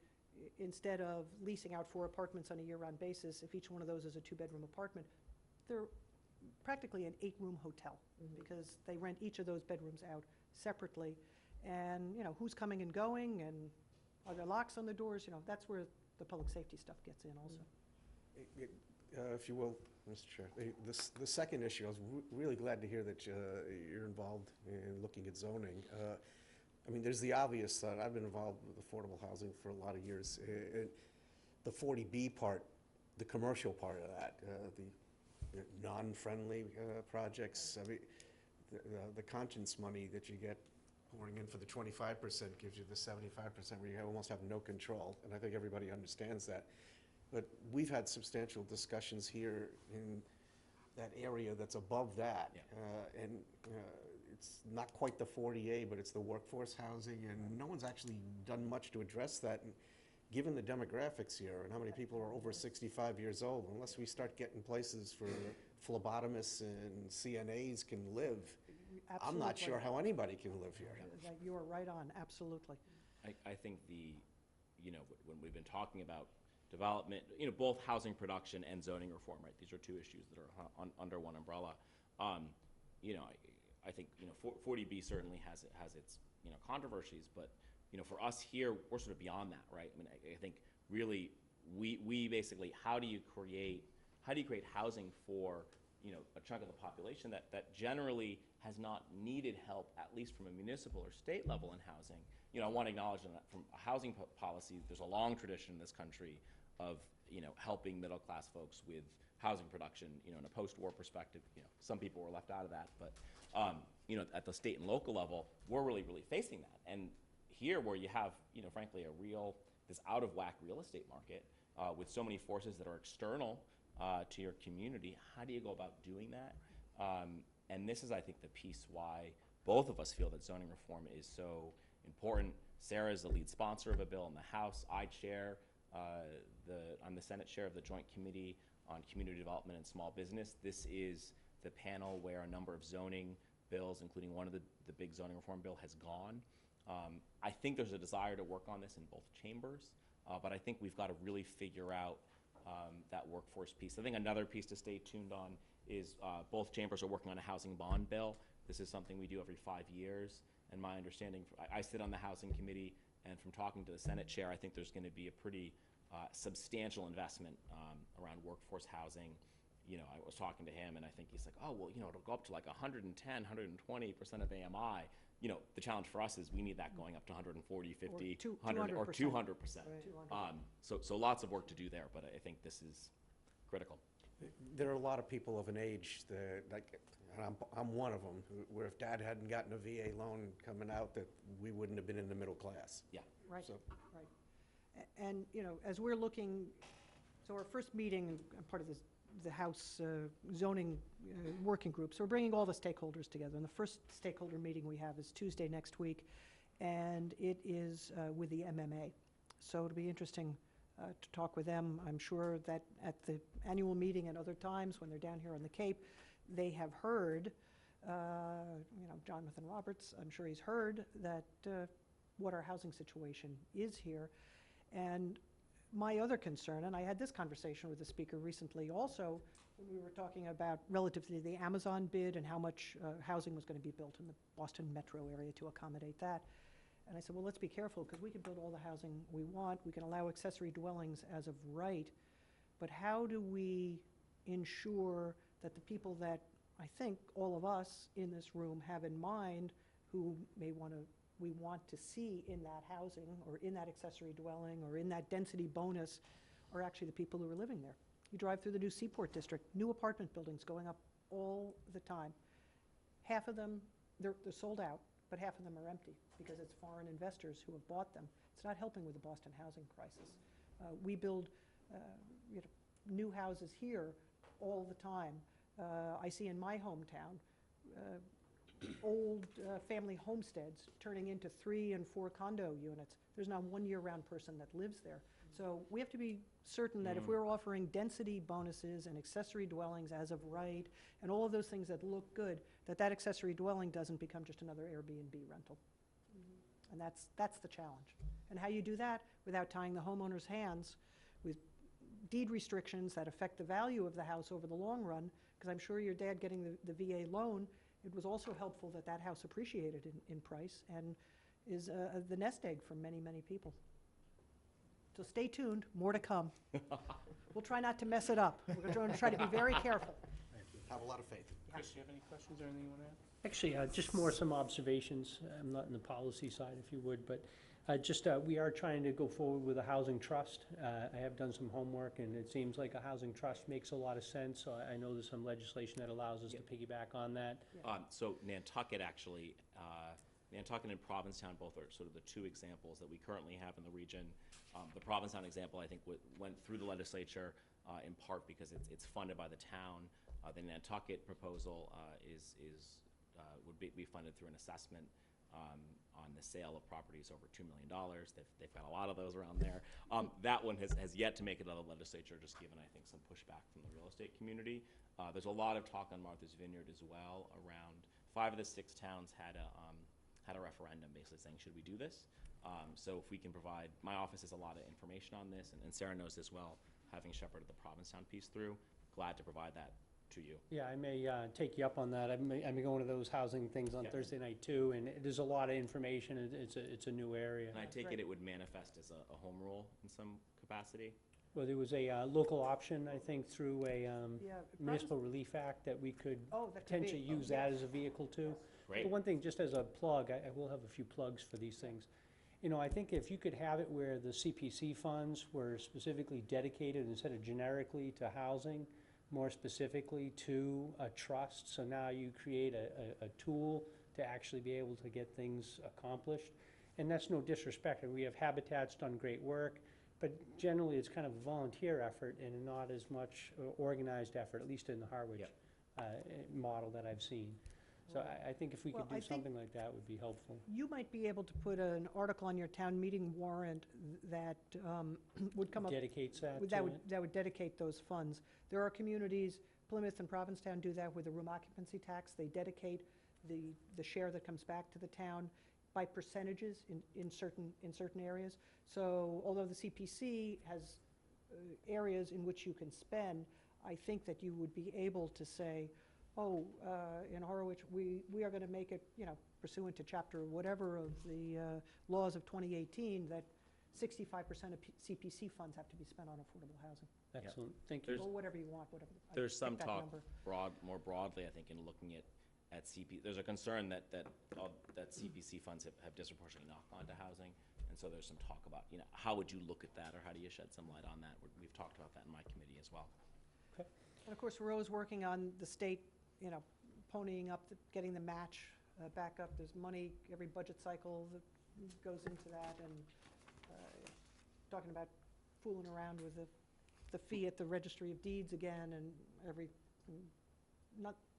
instead of leasing out 4 apartments on a year-round basis, if each one of those is a 2-bedroom apartment, they're practically an 8-room hotel, because they rent each of those bedrooms out separately. And, you know, who's coming and going, and are there locks on the doors? You know, that's where the public safety stuff gets in also. If you will, Mr. Chair, the second issue, I was really glad to hear that you're involved in looking at zoning. I mean, there's the obvious, I've been involved with affordable housing for a lot of years. The 40B part, the commercial part of that, the non-friendly projects, I mean, the conscience money that you get pouring in for the 25% gives you the 75% where you almost have no control, and I think everybody understands that. But we've had substantial discussions here in that area that's above that. Yeah. And it's not quite the 40A, but it's the workforce housing, and no one's actually done much to address that. And given the demographics here and how many people are over 65 years old, unless we start getting places for phlebotomists and CNAs can live, I'm not sure how anybody can live here. You are right on, absolutely. I think when we've been talking about development, both housing production and zoning reform, right? These are 2 issues that are under one umbrella. I think 40B certainly has its controversies, but for us here, we're sort of beyond that, right? I mean, I think really we basically, how do you create housing for a chunk of the population that generally has not needed help, at least from a municipal or state level in housing. I want to acknowledge that from a housing policy, there's a long tradition in this country of helping middle class folks with housing production, in a post-war perspective. Some people were left out of that, but at the state and local level, we're really facing that. And here, where you have frankly this out of whack real estate market with so many forces that are external to your community, how do you go about doing that? And this is, I think, the piece why both of us feel that zoning reform is so important. Sarah is the lead sponsor of a bill in the House. I'm the Senate chair of the Joint Committee on Community Development and Small Business. This is the panel where a number of zoning bills, including one of the big zoning reform bill, has gone. I think there's a desire to work on this in both chambers, but I think we've got to really figure out that workforce piece. I think another piece to stay tuned on is both chambers are working on a housing bond bill. This is something we do every 5 years, and my understanding, I sit on the housing committee, and from talking to the Senate chair, I think there's going to be a pretty substantial investment around workforce housing. I was talking to him, and I think he's like, oh, well, it'll go up to like 110, 120% of AMI. The challenge for us is we need that going up to 140, 50, 100, or 200%. Right. So lots of work to do there, but I think this is critical. There are a lot of people of an age that, like, and I'm one of them, where if Dad hadn't gotten a VA loan coming out, that we wouldn't have been in the middle class. Yeah. Right, So- right. And, as we're looking, so our first meeting, I'm part of the House zoning working group, so we're bringing all the stakeholders together. And the first stakeholder meeting we have is Tuesday next week, and it is with the MMA. So it'll be interesting to talk with them. I'm sure that at the annual meeting and other times when they're down here on the Cape, they have heard, Jonathan Roberts, I'm sure he's heard that what our housing situation is here. And my other concern, and I had this conversation with the speaker recently also, when we were talking about relative to the Amazon bid and how much housing was going to be built in the Boston metro area to accommodate that. And I said, well, let's be careful, because we can build all the housing we want. We can allow accessory dwellings as of right. But how do we ensure that the people that I think all of us in this room have in mind who we want to see in that housing or in that accessory dwelling or in that density bonus are actually the people who are living there? You drive through the new Seaport District, new apartment buildings going up all the time. Half of them, they're sold out. but half of them are empty because it's foreign investors who have bought them. It's not helping with the Boston housing crisis. We build you know, new houses here all the time. I see in my hometown old family homesteads turning into 3 and 4 condo units. There's not one year-round person that lives there. So we have to be certain that if we're offering density bonuses and accessory dwellings as of right, and all of those things that look good, that that accessory dwelling doesn't become just another Airbnb rental. And that's the challenge. And how you do that without tying the homeowner's hands with deed restrictions that affect the value of the house over the long run, because I'm sure your dad getting the VA loan, it was also helpful that that house appreciated in price and is the nest egg for many, many people. So stay tuned, more to come. We'll try not to mess it up. We're going to try to be very careful. Have a lot of faith. Chris, do you have any questions or anything you want to add? Actually, just more some observations. I'm not in the policy side, if you would, but we are trying to go forward with a housing trust. I have done some homework, and it seems like a housing trust makes a lot of sense. So I know there's some legislation that allows us to piggyback on that. So Nantucket actually, Nantucket and Provincetown both are sort of the 2 examples that we currently have in the region. The Provincetown example, I think, went through the legislature in part because it's funded by the town. The Nantucket proposal would be funded through an assessment on the sale of properties over $2 million. They've got a lot of those around there. That one has yet to make it out of the legislature, just given, I think, some pushback from the real estate community. There's a lot of talk on Martha's Vineyard as well around 5 of the 6 towns had a referendum basically saying, should we do this? So if we can provide, my office has a lot of information on this, and Sarah knows as well, having shepherded the Provincetown piece through, glad to provide that to you. Yeah, I may take you up on that. I'm going to those housing things on Thursday night too, and there's a lot of information. It's a new area. And I take it would manifest as a home rule in some capacity? Well, there was a local option, I think, through a Municipal Relief Act that we could potentially use that as a vehicle too. Great. But one thing, just as a plug, I will have a few plugs for these things. You know, I think if you could have it where the CPC funds were specifically dedicated instead of generically to housing, more specifically to a trust, so now you create a tool to actually be able to get things accomplished. And that's no disrespect. We have Habitat's done great work, but generally it's kind of a volunteer effort and not as much organized effort, at least in the Harwich model that I've seen. So I think if we could do something like that would be helpful. You might be able to put an article on your town meeting warrant that would come up. Dedicates that to it? That would dedicate those funds. There are communities, Plymouth and Provincetown do that with the room occupancy tax. They dedicate the share that comes back to the town by percentages in certain areas. So although the CPC has areas in which you can spend, I think that you would be able to say, in Harwich, we are going to make it, pursuant to chapter whatever of the laws of 2018, that 65% of CPC funds have to be spent on affordable housing. Excellent, thank you. Or whatever you want, whatever. There's some pick that talk number. more broadly, I think, in looking at CP. There's a concern that CPC funds have disproportionately knocked onto housing, and so there's some talk about, how would you look at that, or how do you shed some light on that? We've talked about that in my committee as well. Okay. And of course, we're always working on the state, ponying up, getting the match back up. There's money every budget cycle that goes into that, and talking about fooling around with the fee at the Registry of Deeds again, and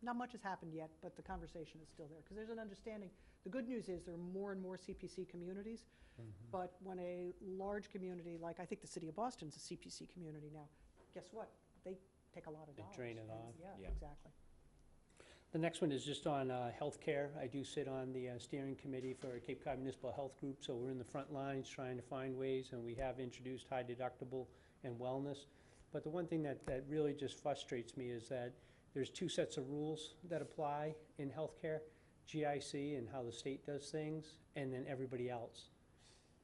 not much has happened yet, but the conversation is still there, because there's an understanding. The good news is there are more and more CPC communities, but when a large community, like I think the city of Boston's a CPC community now, guess what? They take a lot of They dollars. drain it off. Yeah. Exactly. The next one is just on healthcare. I do sit on the steering committee for Cape Cod Municipal Health Group, so we're in the front lines trying to find ways, and we have introduced high deductible and wellness. But the one thing that really just frustrates me is that there's 2 sets of rules that apply in healthcare, GIC and how the state does things, and then everybody else.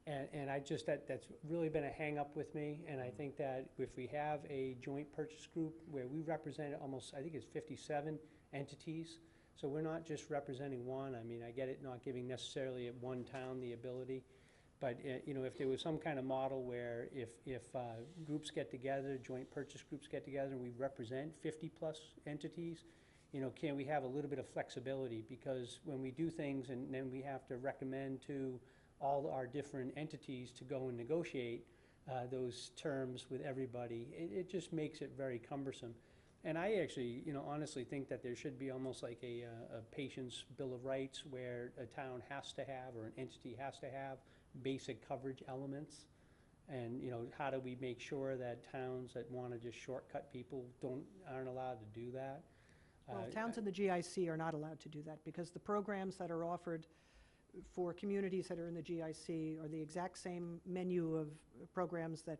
And I just, that's really been a hang-up with me, and I think that if we have a joint purchase group where we represent almost, I think it's 57 entities, so we're not just representing one. I mean, I get it not giving necessarily at one town the ability, but if there was some kind of model where if groups get together, joint purchase groups get together, and we represent 50+ entities, can we have a little bit of flexibility? Because when we do things and then we have to recommend to all our different entities to go and negotiate those terms with everybody, it just makes it very cumbersome. And I actually, honestly think that there should be almost like a patient's bill of rights where a town has to have, or an entity has to have, basic coverage elements. And, how do we make sure that towns that want to just shortcut people aren't allowed to do that? Well, towns in the GIC are not allowed to do that, because the programs that are offered for communities that are in the GIC are the exact same menu of programs that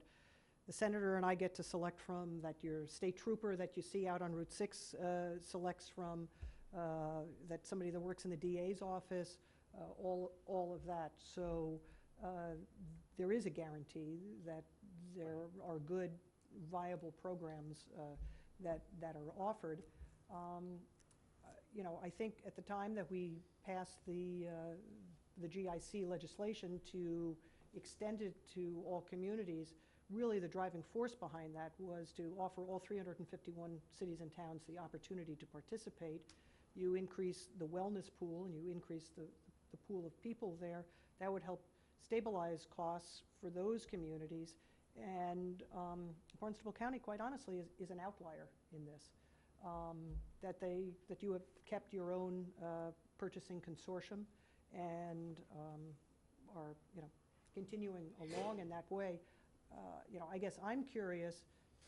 the senator and I get to select from, that your state trooper that you see out on Route 6 selects from, that somebody that works in the DA's office, all of that. So there is a guarantee that there are good, viable programs that are offered. I think at the time that we passed the GIC legislation to extend it to all communities, really the driving force behind that was to offer all 351 cities and towns the opportunity to participate. You increase the wellness pool and you increase the pool of people there. That would help stabilize costs for those communities. And Barnstable County, quite honestly, is an outlier in this. That you have kept your own purchasing consortium and are continuing along in that way. I guess I'm curious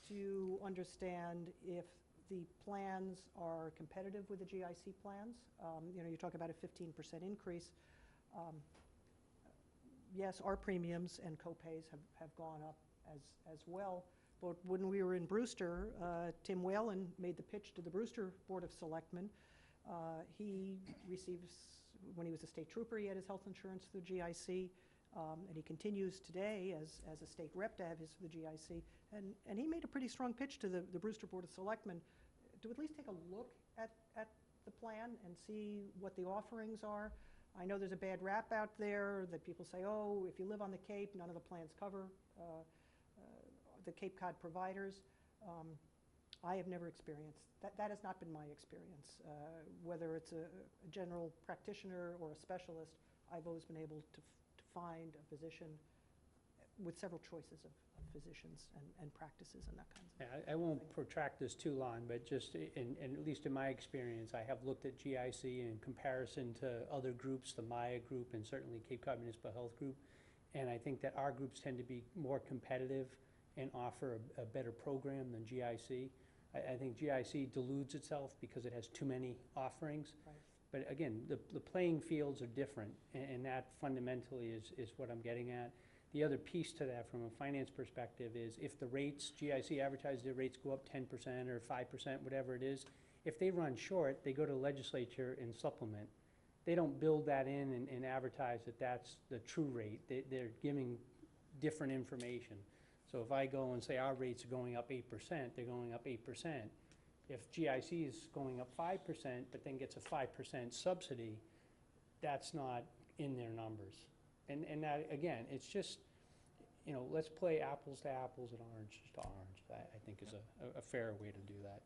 to understand if the plans are competitive with the GIC plans. You talk about a 15% increase. Yes, our premiums and co-pays have gone up as well. But when we were in Brewster, Tim Whalen made the pitch to the Brewster Board of Selectmen. He receives, when he was a state trooper, he had his health insurance through GIC. And he continues today as a state rep to have his for the GIC. And he made a pretty strong pitch to the Brewster Board of Selectmen to at least take a look at the plan and see what the offerings are. I know there's a bad rap out there that people say, oh, if you live on the Cape, none of the plans cover the Cape Cod providers. I have never experienced that. That has not been my experience. Whether it's a general practitioner or a specialist, I've always been able to find a physician with several choices of physicians and practices and that kind of thing. I won't protract this too long, but just at least in my experience, I have looked at GIC in comparison to other groups, the Maya group and certainly Cape Cod Municipal Health Group, and I think that our groups tend to be more competitive and offer a better program than GIC. I think GIC deludes itself because it has too many offerings. Right. But again, the playing fields are different, and that fundamentally is what I'm getting at. The other piece to that from a finance perspective is if the rates, GIC advertise their rates go up 10% or 5%, whatever it is, if they run short, they go to the legislature and supplement. They don't build that in and advertise that that's the true rate. They're giving different information. So if I go and say our rates are going up 8%, they're going up 8%. If GIC is going up 5%, but then gets a 5% subsidy, that's not in their numbers. And that, again, it's just, let's play apples to apples and oranges to orange. I think is a fair way to do that.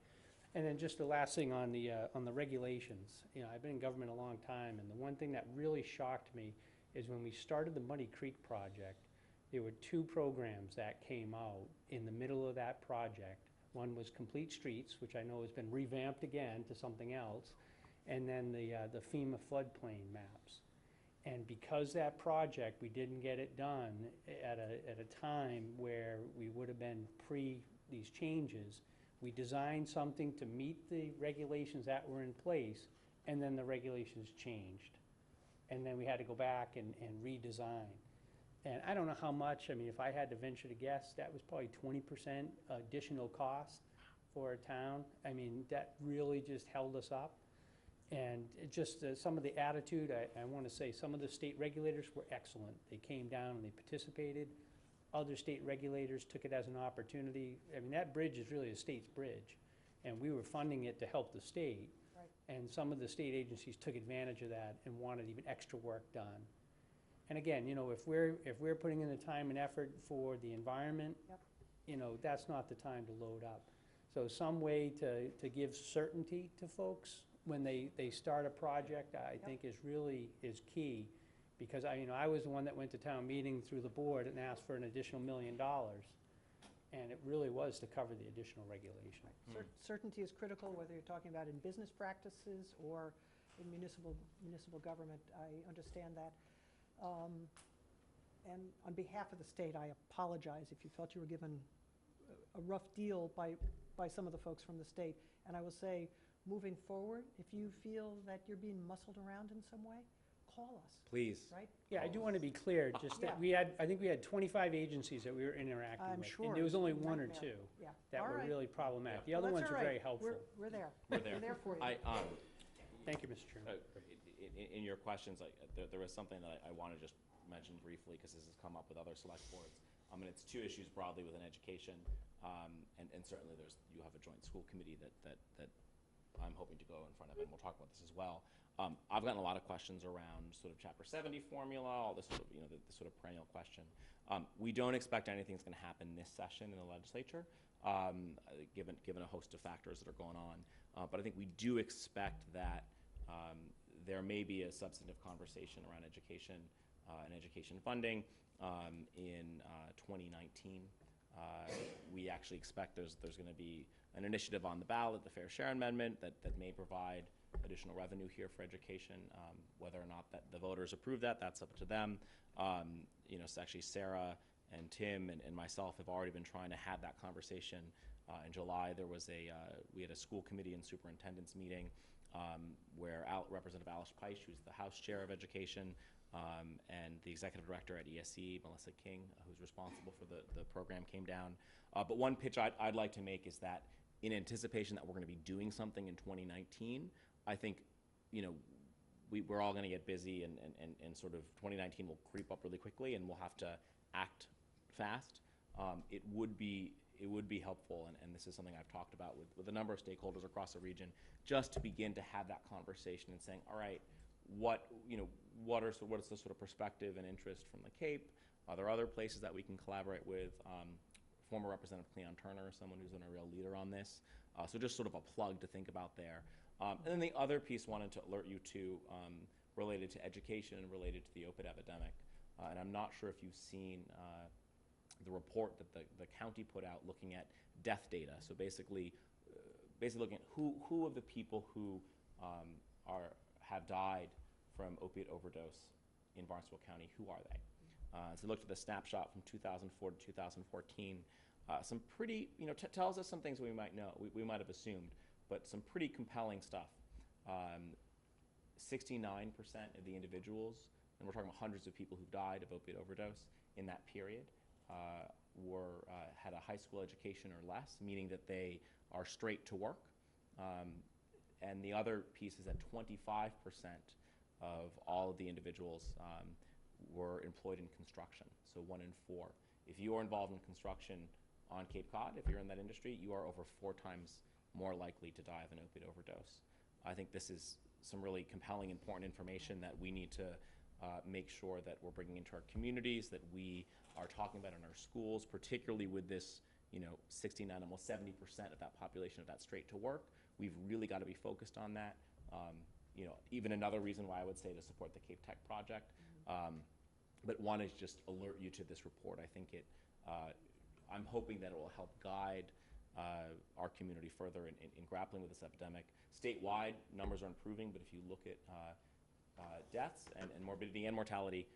And then just the last thing on the regulations. I've been in government a long time, and the one thing that really shocked me is when we started the Muddy Creek project, there were two programs that came out in the middle of that project. One was Complete Streets, which I know has been revamped again to something else, and then the FEMA floodplain maps. And because that project, we didn't get it done at a time where we would have been pre these changes, we designed something to meet the regulations that were in place, and then the regulations changed. And then we had to go back and redesign. And I don't know how much, if I had to venture to guess, that was probably 20% additional cost for a town. That really just held us up. And it just some of the attitude, I want to say some of the state regulators were excellent. They came down and they participated. Other state regulators took it as an opportunity. That bridge is really a state's bridge, and we were funding it to help the state. Right. And some of the state agencies took advantage of that and wanted even extra work done. And again, if we're putting in the time and effort for the environment, Yep. That's not the time to load up. So some way to give certainty to folks when they start a project, I think is key. Because I was the one that went to town meeting through the board and asked for an additional $1 million. And it really was to cover the additional regulation. Certainty is critical, whether you're talking about in business practices or in municipal government. I understand that. And on behalf of the state, I apologize if you felt you were given a rough deal by some of the folks from the state. And I will say, moving forward, if you feel that you're being muscled around in some way, call us, Please. right? Yeah, I do want to be clear, just that I think we had 25 agencies that we were interacting with. I'm sure. And there was only one or Nightmare. two Yeah. that All were right. really problematic. The Well, other that's ones all were right. very helpful. We're there. We're there. We're there for you. Thank you, Mr. Chairman. In your questions, there was something that I want to just mention briefly, because this has come up with other select boards. And it's two issues broadly within education, and certainly you have a joint school committee that I'm hoping to go in front of, and we'll talk about this as well. I've gotten a lot of questions around sort of Chapter 70 formula, all this sort of, the sort of perennial question. We don't expect anything's going to happen this session in the legislature, given a host of factors that are going on. But I think we do expect that there may be a substantive conversation around education and education funding in 2019. We actually expect there's going to be an initiative on the ballot, the Fair Share Amendment, that may provide additional revenue here for education. Whether or not that the voters approve that, that's up to them. So actually Sarah and Tim and myself have already been trying to have that conversation. In July, there was we had a school committee and superintendent's meeting where Representative Alice Peisch, who's the House Chair of Education, and the executive director at ESE, Melissa King, who's responsible for the program, came down. But one pitch I'd like to make is that in anticipation that we're going to be doing something in 2019, I think, we're all going to get busy, and sort of 2019 will creep up really quickly, and we'll have to act fast. It would be helpful, and this is something I've talked about with a number of stakeholders across the region, just to begin to have that conversation and saying, all right, what is the sort of perspective and interest from the Cape? Are there other places that we can collaborate with? Former Representative Cleon Turner, someone who's been a real leader on this. So just sort of a plug to think about there. And then the other piece wanted to alert you to, related to education and related to the opioid epidemic. And I'm not sure if you've seen the report that the county put out looking at death data. So basically looking at who of the people who have died from opiate overdose in Barnstable County, who are they? So looked at the snapshot from 2004 to 2014. Some pretty, tells us some things we might know, we might have assumed, but some pretty compelling stuff. 69% of the individuals, and we're talking about hundreds of people who died of opiate overdose in that period, had a high school education or less, meaning that they are straight to work. And the other piece is that 25% of all of the individuals were employed in construction, so 1 in 4. If you are involved in construction on Cape Cod, if you're in that industry, you are over 4 times more likely to die of an opiate overdose. I think this is some really compelling, important information that we need to make sure that we're bringing into our communities, that we are talking about in our schools, particularly with this, 69, almost 70% of that population of that straight to work. We've really got to be focused on that. Even another reason why I would say to support the Cape Tech project. But one is just alert you to this report. I think I'm hoping that it will help guide our community further in grappling with this epidemic. Statewide, numbers are improving, but if you look at deaths and morbidity and mortality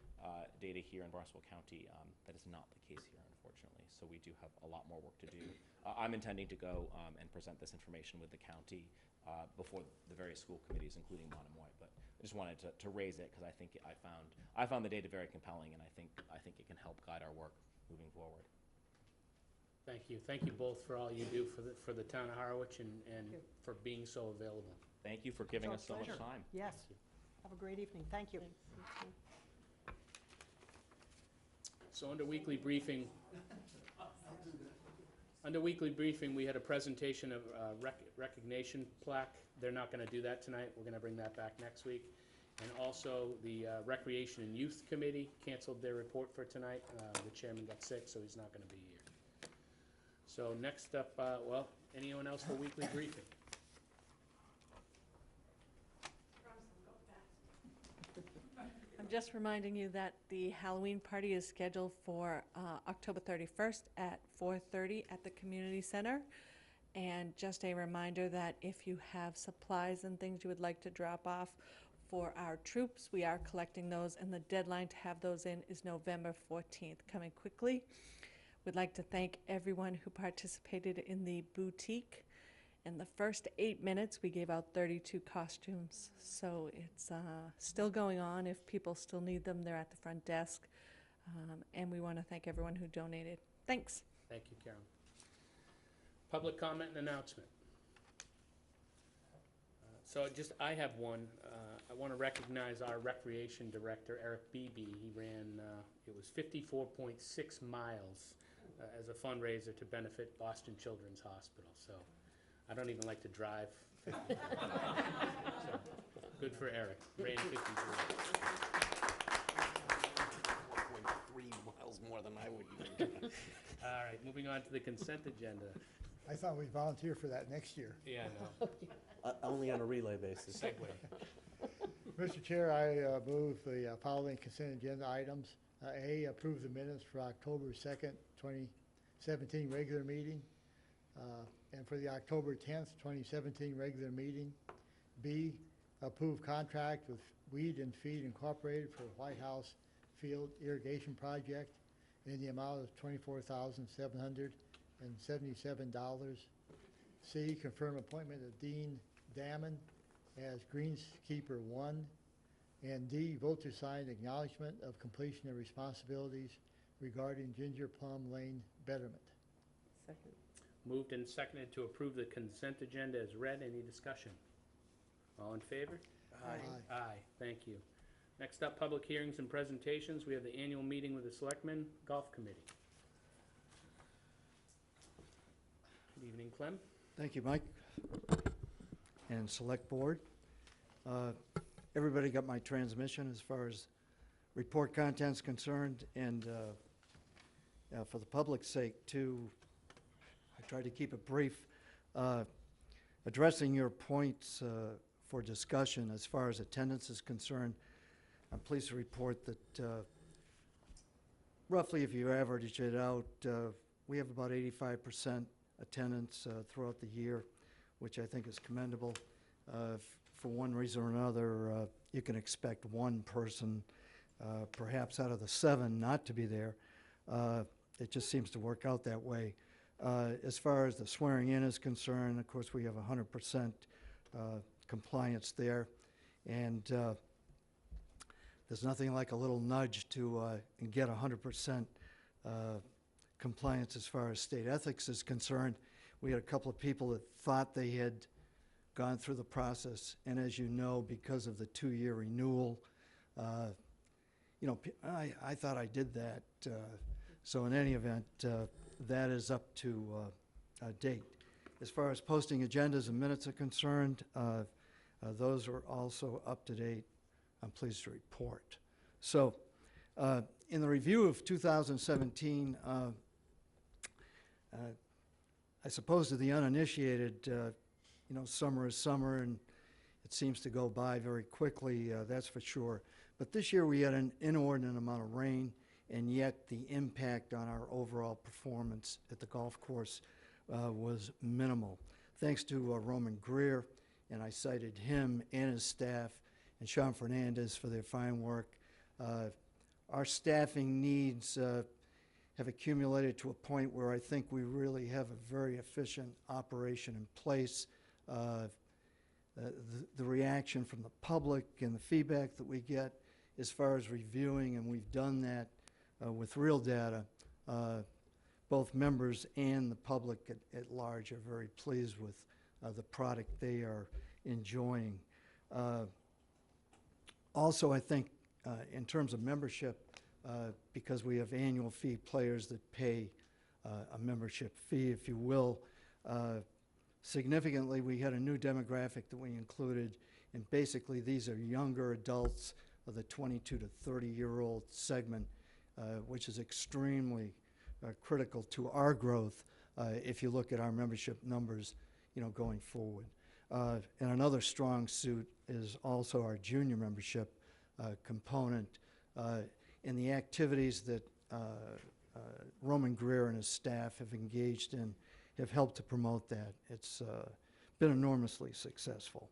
data here in Barnstable County, that is not the case here, unfortunately. So we do have a lot more work to do. I'm intending to go and present this information with the county before the various school committees, including Monomoy. But I just wanted to raise it because I think I found the data very compelling, and I think it can help guide our work moving forward. Thank you. Thank you both for all you do for the town of Harwich and for being so available. Thank you for giving It's us our so much pleasure. time. Yes. Have a great evening. Thank you. So under weekly briefing, we had a presentation of recognition plaque. They're not going to do that tonight. We're going to bring that back next week. And also, the Recreation and Youth Committee canceled their report for tonight. The chairman got sick, so he's not going to be here. So next up, Anyone else for weekly briefing? I'm just reminding you that the Halloween party is scheduled for October 31st at 4:30 at the community center. And just a reminder that if you have supplies and things you would like to drop off for our troops, we are collecting those, and the deadline to have those in is November 14th, coming quickly. We'd like to thank everyone who participated in the boutique. In the first 8 minutes, we gave out 32 costumes, so it's still going on. If people still need them, they're at the front desk, and we want to thank everyone who donated. Thanks. Thank you, Carol. Public comment and announcement. I have one. I want to recognize our recreation director, Eric Beebe. He ran, it was 54.6 miles as a fundraiser to benefit Boston Children's Hospital. So I don't even like to drive 50. So, good for Eric. Ran 54. 4.3 miles more than I would even. All right, moving on to the consent agenda. I thought we'd volunteer for that next year. Yeah, no. Only on a relay basis. Segue. Mr. Chair, I move the following consent agenda items. A, approve the minutes for October 2nd, 2017 regular meeting, and for the October 10th, 2017 regular meeting. B, approve contract with Weed and Feed Incorporated for White House Field Irrigation Project in the amount of $24,777. C, confirm appointment of Dean Damon as Greenskeeper 1. And D, vote to sign acknowledgement of completion of responsibilities regarding Ginger Plum Lane betterment. Second. Moved and seconded to approve the consent agenda as read. Any discussion? All in favor? Aye. Aye, thank you. Next up, public hearings and presentations. We have the annual meeting with the Selectmen Golf Committee. Good evening, Clem. Thank you, Mike, and Select Board. Everybody got my transmission as far as report content's concerned, and for the public's sake, too, I tried to keep it brief. Addressing your points for discussion as far as attendance is concerned, I'm pleased to report that roughly, if you average it out, we have about 85% attendance throughout the year, which I think is commendable. For one reason or another, you can expect one person, perhaps out of the 7, not to be there. It just seems to work out that way. As far as the swearing in is concerned, of course, we have 100% compliance there. And there's nothing like a little nudge to get 100% compliance as far as state ethics is concerned. We had a couple of people that thought they had gone through the process, and as you know, because of the 2-year renewal, I thought I did that. So in any event, that is up to date. As far as posting agendas and minutes are concerned, those are also up to date, I'm pleased to report. So in the review of 2017, I suppose to the uninitiated, summer is summer, and it seems to go by very quickly, that's for sure. But this year we had an inordinate amount of rain, and yet the impact on our overall performance at the golf course was minimal. Thanks to Roman Greer, and I cited him and his staff, and Sean Fernandez for their fine work. Our staffing needs have accumulated to a point where I think we really have a very efficient operation in place. The reaction from the public and the feedback that we get as far as reviewing, and we've done that with real data, both members and the public at large are very pleased with the product they are enjoying. Also, I think in terms of membership, because we have annual fee players that pay a membership fee, if you will, significantly, we had a new demographic that we included, and basically these are younger adults of the 22 to 30-year-old segment, which is extremely critical to our growth. if you look at our membership numbers, going forward. And another strong suit is also our junior membership component, and the activities that Roman Greer and his staff have engaged in have helped to promote that. It's been enormously successful.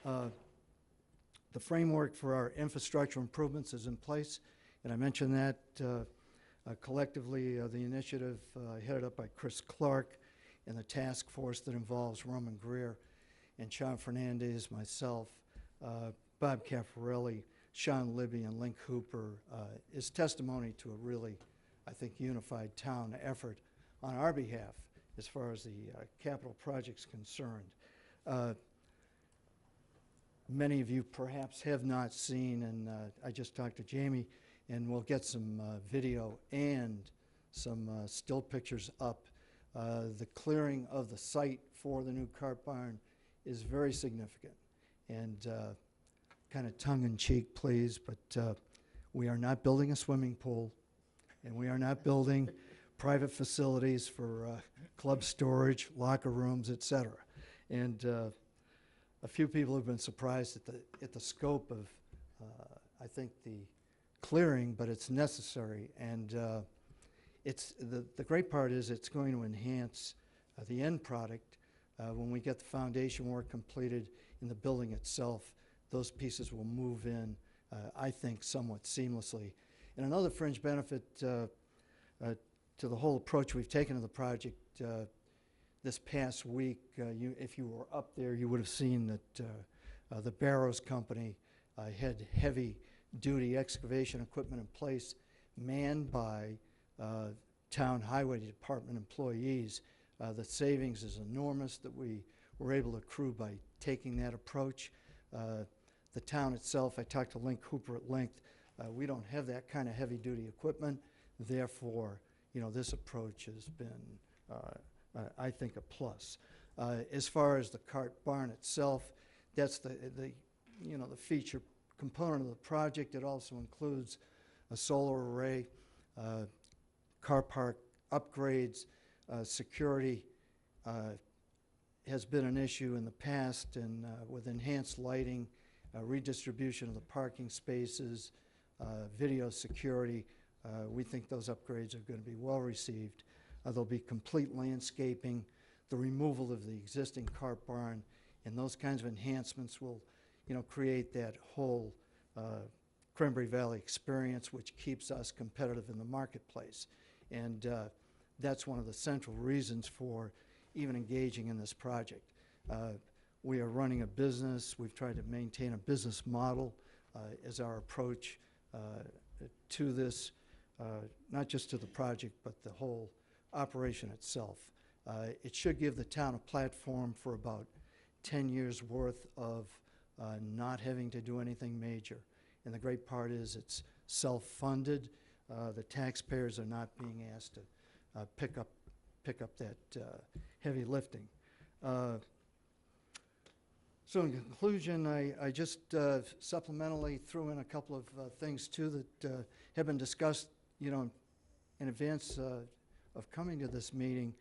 The framework for our infrastructure improvements is in place, and I mentioned that collectively the initiative headed up by Chris Clark and the task force that involves Roman Greer and Sean Fernandez, myself, Bob Caffarelli, Sean Libby, and Link Hooper is testimony to a really, I think, unified town effort on our behalf as far as the capital project's concerned. Many of you perhaps have not seen, and I just talked to Jamie, and we'll get some video and some still pictures up. The clearing of the site for the new cart barn is very significant, and kind of tongue-in-cheek, please, but we are not building a swimming pool, and we are not building private facilities for club storage, locker rooms, etc. And a few people have been surprised at the scope of, I think, the clearing, but it's necessary. And it's the great part is it's going to enhance the end product when we get the foundation work completed in the building itself. Those pieces will move in, I think, somewhat seamlessly. And another fringe benefit to the whole approach we've taken to the project this past week, if you were up there, you would have seen that the Barrows Company had heavy-duty excavation equipment in place, manned by town highway department employees. The savings is enormous that we were able to accrue by taking that approach. The town itself, I talked to Link Hooper at length, we don't have that kind of heavy-duty equipment. Therefore, this approach has been, I think, a plus. As far as the cart barn itself, that's the feature component of the project. It also includes a solar array, car park upgrades, security has been an issue in the past, and with enhanced lighting, redistribution of the parking spaces, video security, we think those upgrades are going to be well received. There'll be complete landscaping, the removal of the existing cart barn, and those kinds of enhancements will, create that whole Cranberry Valley experience, which keeps us competitive in the marketplace. And that's one of the central reasons for even engaging in this project. We are running a business. We've tried to maintain a business model as our approach to this, not just to the project, but the whole operation itself. It should give the town a platform for about 10 years worth of not having to do anything major. And the great part is it's self-funded. The taxpayers are not being asked to pick up that heavy lifting. So in conclusion, I just supplementally threw in a couple of things too that have been discussed, in advance of coming to this meeting.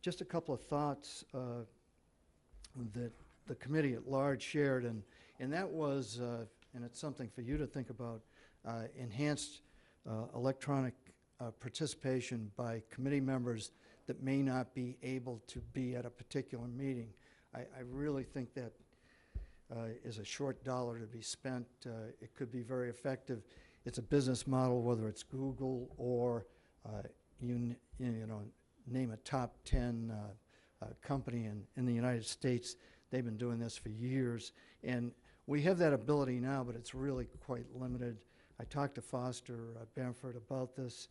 Just a couple of thoughts that the committee at large shared, and that was, and it's something for you to think about, enhanced electronic participation by committee members that may not be able to be at a particular meeting. I really think that is a short dollar to be spent. It could be very effective. It's a business model, whether it's Google or name a top 10 company in the United States. They've been doing this for years, and we have that ability now, but it's really quite limited. I talked to Foster Bamford about this.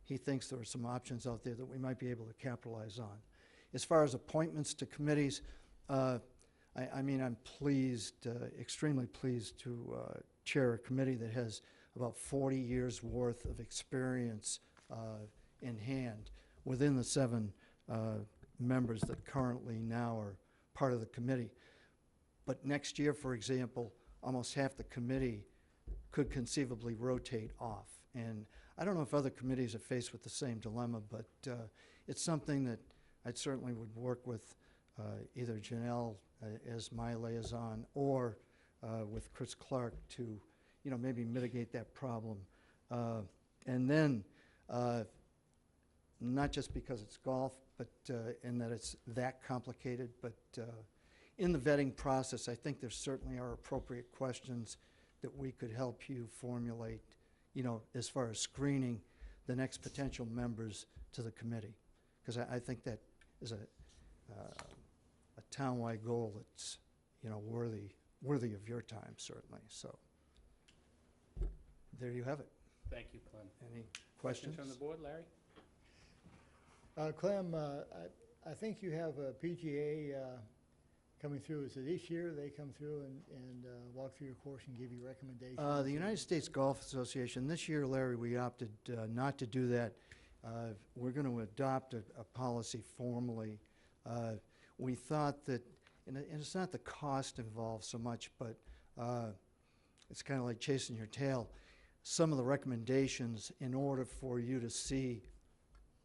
He thinks there are some options out there that we might be able to capitalize on. As far as appointments to committees, I'm pleased, extremely pleased to chair a committee that has about 40 years worth of experience in hand within the 7 members that currently now are part of the committee. But next year, for example, almost half the committee could conceivably rotate off. And I don't know if other committees are faced with the same dilemma, but it's something that I certainly would work with either Janelle as my liaison or with Chris Clark to, maybe mitigate that problem. And then, not just because it's golf, but in that it's that complicated, but in the vetting process, I think there certainly are appropriate questions that we could help you formulate, as far as screening the next potential members to the committee. Because I think that is a townwide goal that's, worthy of your time, certainly. So there you have it. Thank you, Clem. Any questions? From the board, Larry? Clem, I think you have a PGA coming through. Is it each year they come through and walk through your course and give you recommendations? The United States Golf Association, this year, Larry, we opted not to do that. We're going to adopt a policy formally. We thought that, and it's not the cost involved so much, but it's kind of like chasing your tail. Some of the recommendations, in order for you to see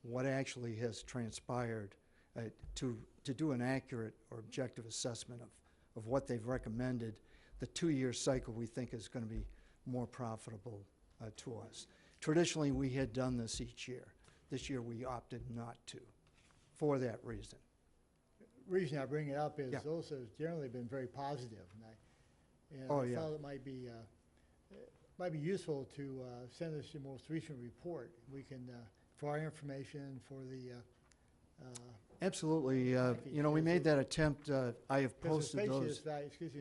what actually has transpired, to do an accurate or objective assessment of what they've recommended, the 2-year cycle we think is going to be more profitable to us. Traditionally, we had done this each year. This year, we opted not to, for that reason. The reason I bring it up is Yeah. those have generally been very positive, and Oh, I yeah. thought it might be useful to send us your most recent report. We can, for our information, for the Absolutely. We made that attempt. I have posted those.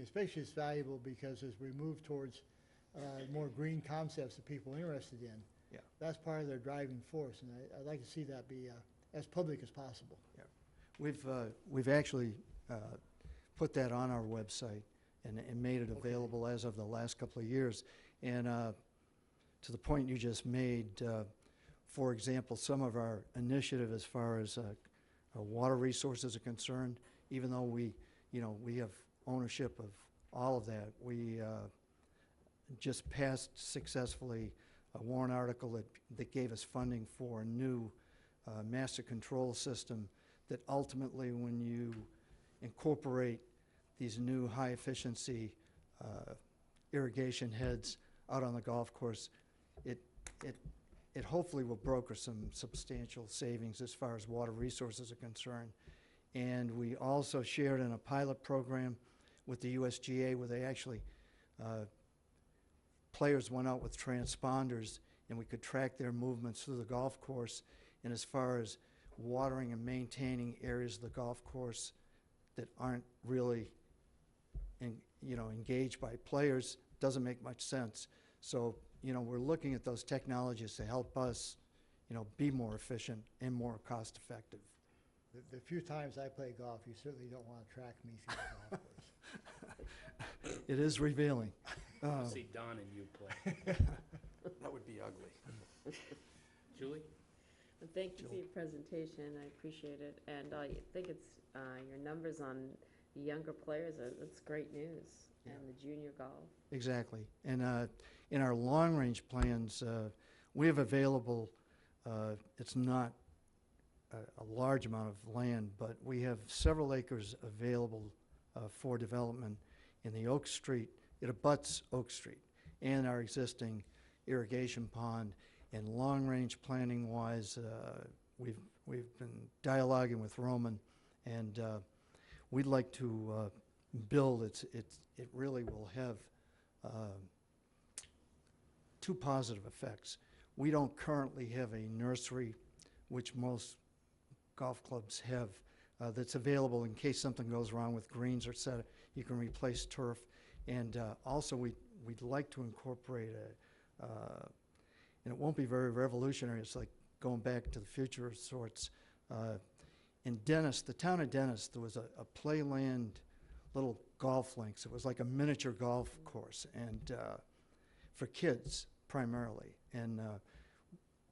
especially it's valuable because as we move towards more green concepts that people are interested in, Yeah. that's part of their driving force, and I'd like to see that be as public as possible. We've actually put that on our website and made it available as of the last couple of years. And to the point you just made, for example, some of our initiative as far as our water resources are concerned, even though we have ownership of all of that, we just passed successfully a warrant article that gave us funding for a new master control system that ultimately, when you incorporate these new high-efficiency irrigation heads out on the golf course, it hopefully will broker some substantial savings as far as water resources are concerned. And we also shared in a pilot program with the USGA where they actually, players went out with transponders and we could track their movements through the golf course. And as far as watering and maintaining areas of the golf course that aren't really engaged by players, doesn't make much sense. So, we're looking at those technologies to help us, be more efficient and more cost effective. The few times I play golf, you certainly don't want to track me through the golf course. It is revealing. I'll see Don and you play. That would be ugly. Julie? And thank you for your presentation, I appreciate it. And I think it's, your numbers on the younger players, that's great news. Yeah. And the junior golf. Exactly. And in our long-range plans, we have available, it's not a large amount of land, but we have several acres available for development in the Oak Street. It abuts Oak Street and our existing irrigation pond. And long-range planning-wise, we've been dialoguing with Roman, and we'd like to build. It really will have two positive effects. We don't currently have a nursery, which most golf clubs have, that's available in case something goes wrong with greens or set. You can replace turf, and also we'd like to incorporate and it won't be very revolutionary. It's like going back to the future of sorts. In Dennis, the town of Dennis, there was a playland little golf links. It was like a miniature golf course, and for kids primarily. And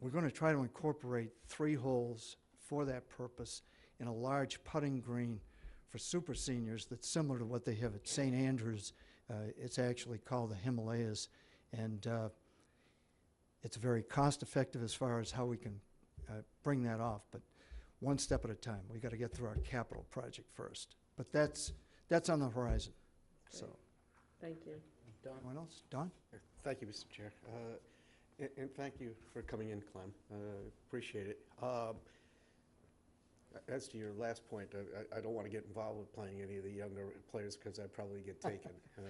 we're going to try to incorporate 3 holes for that purpose in a large putting green for super seniors that's similar to what they have at St. Andrews. It's actually called the Himalayas, and it's very cost effective as far as how we can bring that off. But one step at a time. We got to get through our capital project first. But that's on the horizon, so. Thank you. Don? Anyone else? Don? Thank you, Mr. Chair. And thank you for coming in, Clem. Appreciate it. As to your last point, I don't want to get involved with playing any of the younger players because I'd probably get taken in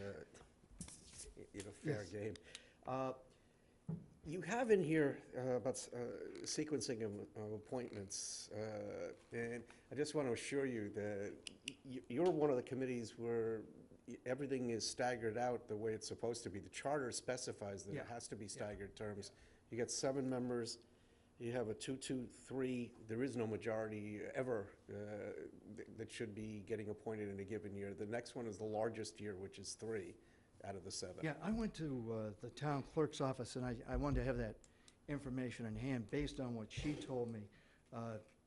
a fair Yes. game. You have in here about sequencing of appointments, and I just want to assure you that you're one of the committees where everything is staggered out the way it's supposed to be. The charter specifies that it Yeah. has to be staggered terms. You get 7 members, you have a 2-2-3, there is no majority ever that should be getting appointed in a given year. The next one is the largest year, which is 3 out of the 7. Yeah, I went to the town clerk's office, and I wanted to have that information in hand based on what she told me.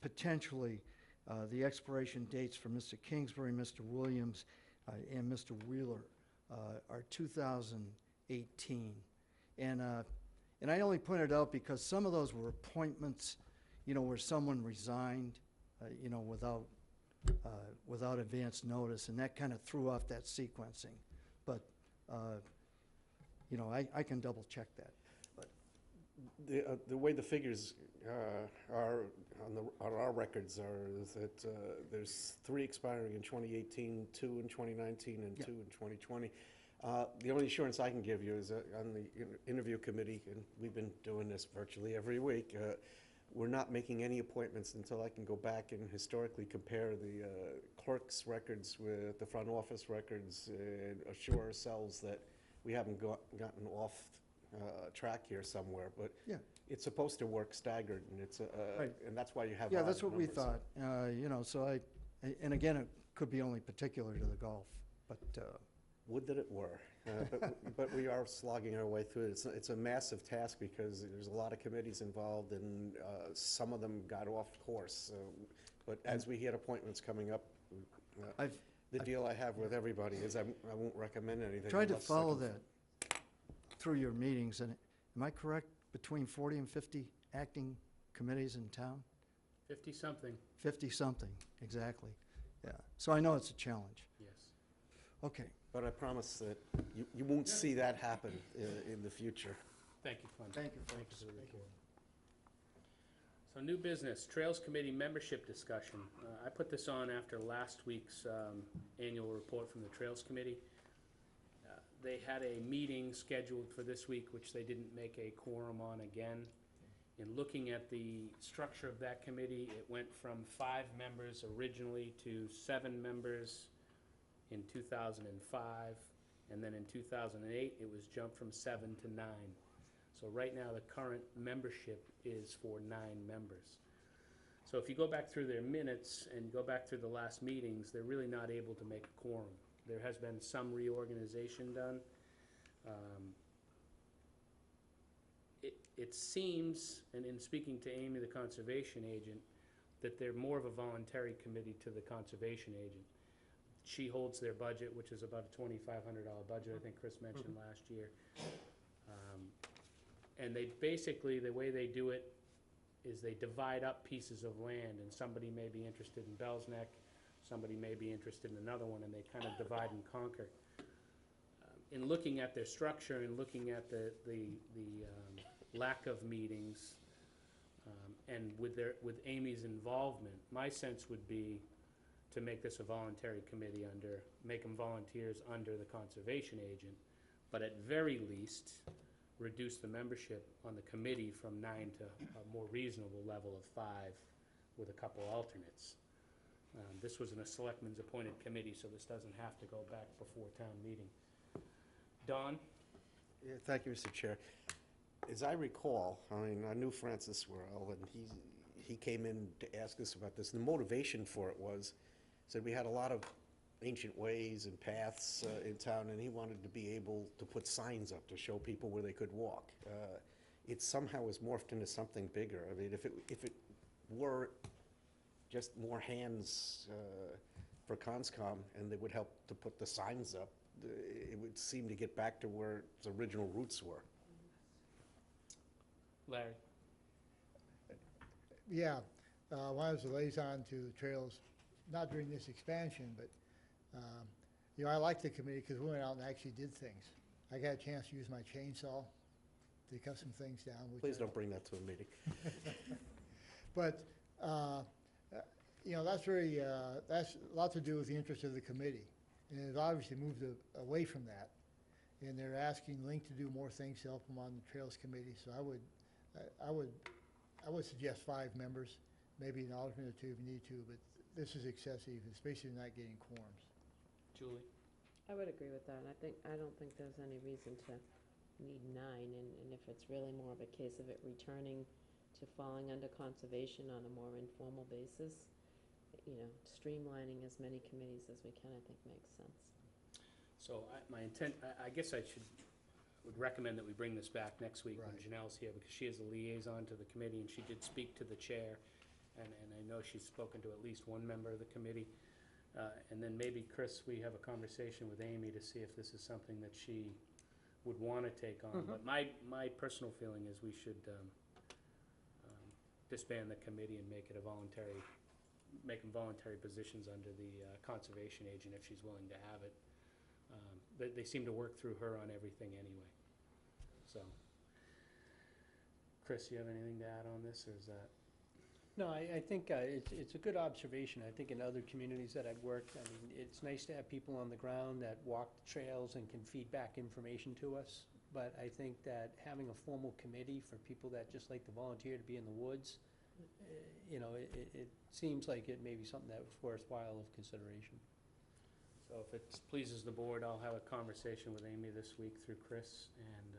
Potentially, the expiration dates for Mr. Kingsbury, Mr. Williams, and Mr. Wheeler are 2018. And I only pointed out because some of those were appointments, where someone resigned, without advance notice, and that kind of threw off that sequencing. But, I can double check that. The way the figures are on our records is that there's 3 expiring in 2018, 2 in 2019, and Yeah. 2 in 2020. The only assurance I can give you is that on the interview committee, and we've been doing this virtually every week, we're not making any appointments until I can go back and historically compare the clerk's records with the front office records and assure ourselves that we haven't gotten off track here somewhere. But Yeah. it's supposed to work staggered, and Right. and that's why you have Yeah, odd that's what we numbers. thought, so and again, it could be only particular to the golf, but, Would that it were. But we are slogging our way through it. It's a massive task because there's a lot of committees involved, and some of them got off course. But as we get appointments coming up, the deal I have with everybody is I won't recommend anything. tried to unless I follow can- that through your meetings, and am I correct, between 40 and 50 acting committees in town? 50-something, 50-something, exactly, yeah. So I know it's a challenge. yes. Okay. But I promise that you won't see that happen in the future. Thank you, Clem. Thank you, Thank you folks. for the report. So new business, Trails Committee membership discussion. I put this on after last week's annual report from the Trails Committee. They had a meeting scheduled for this week, which they didn't make a quorum on again. In looking at the structure of that committee, it went from 5 members originally to 7 members in 2005, and then in 2008, it was jumped from 7 to 9. So right now, the current membership is for 9 members. So if you go back through their minutes and go back through the last meetings, they're really not able to make a quorum. There has been some reorganization done. It seems, and in speaking to Amy, the conservation agent, that they're more of a voluntary committee to the conservation agent. She holds their budget, which is about a $2,500 budget, I think Chris mentioned last year. And they basically, the way they do it is they divide up pieces of land, and somebody may be interested in Bell's Neck, somebody may be interested in another one, and they kind of divide and conquer. In looking at their structure and looking at the lack of meetings, and with Amy's involvement, my sense would be to make this a voluntary committee make them volunteers under the conservation agent, but at very least, reduce the membership on the committee from 9 to a more reasonable level of 5 with a couple alternates. This was in a selectmen's appointed committee, so this doesn't have to go back before town meeting. Don? Yeah, thank you, Mr. Chair. As I recall, I knew Francis well, and he came in to ask us about this. The motivation for it was, said we had a lot of ancient ways and paths in town, and he wanted to be able to put signs up to show people where they could walk. It somehow has morphed into something bigger. I mean, if it were just more hands for Conscom, and they would help to put the signs up, it would seem to get back to where its original roots were. Larry? Yeah, when I was a liaison to the trails, not during this expansion, but, you know, I liked the committee because we went out and actually did things. I got a chance to use my chainsaw to cut some things down. which Please I- don't bring that to a meeting. But, you know, that's a lot to do with the interest of the committee. And it's obviously moved away from that. And they're asking Link to do more things to help them on the Trails Committee. So I would suggest 5 members, maybe an alternate or 2 if you need to, but this is excessive, especially not getting quorums. Julie? I would agree with that. I don't think there's any reason to need 9, and if it's really more of a case of it returning to falling under conservation on a more informal basis, you know, streamlining as many committees as we can, I think makes sense. So my intent, I guess would recommend that we bring this back next week when Right. Janelle's here, because she is a liaison to the committee, and she did speak to the chair, and I know she's spoken to at least one member of the committee. And then maybe, Chris, we have a conversation with Amy to see if this is something that she would want to take on. But my personal feeling is we should disband the committee and make it make them voluntary positions under the conservation agent if she's willing to have it. They seem to work through her on everything anyway. So, Chris, you have anything to add on this, or is that? No, I think it's a good observation. I think in other communities that I've worked, I mean, it's nice to have people on the ground that walk the trails and can feed back information to us. But I think that having a formal committee for people that just like to volunteer to be in the woods, you know, it seems like it may be something that was worthwhile of consideration. So if it pleases the board, I'll have a conversation with Amy this week through Chris, and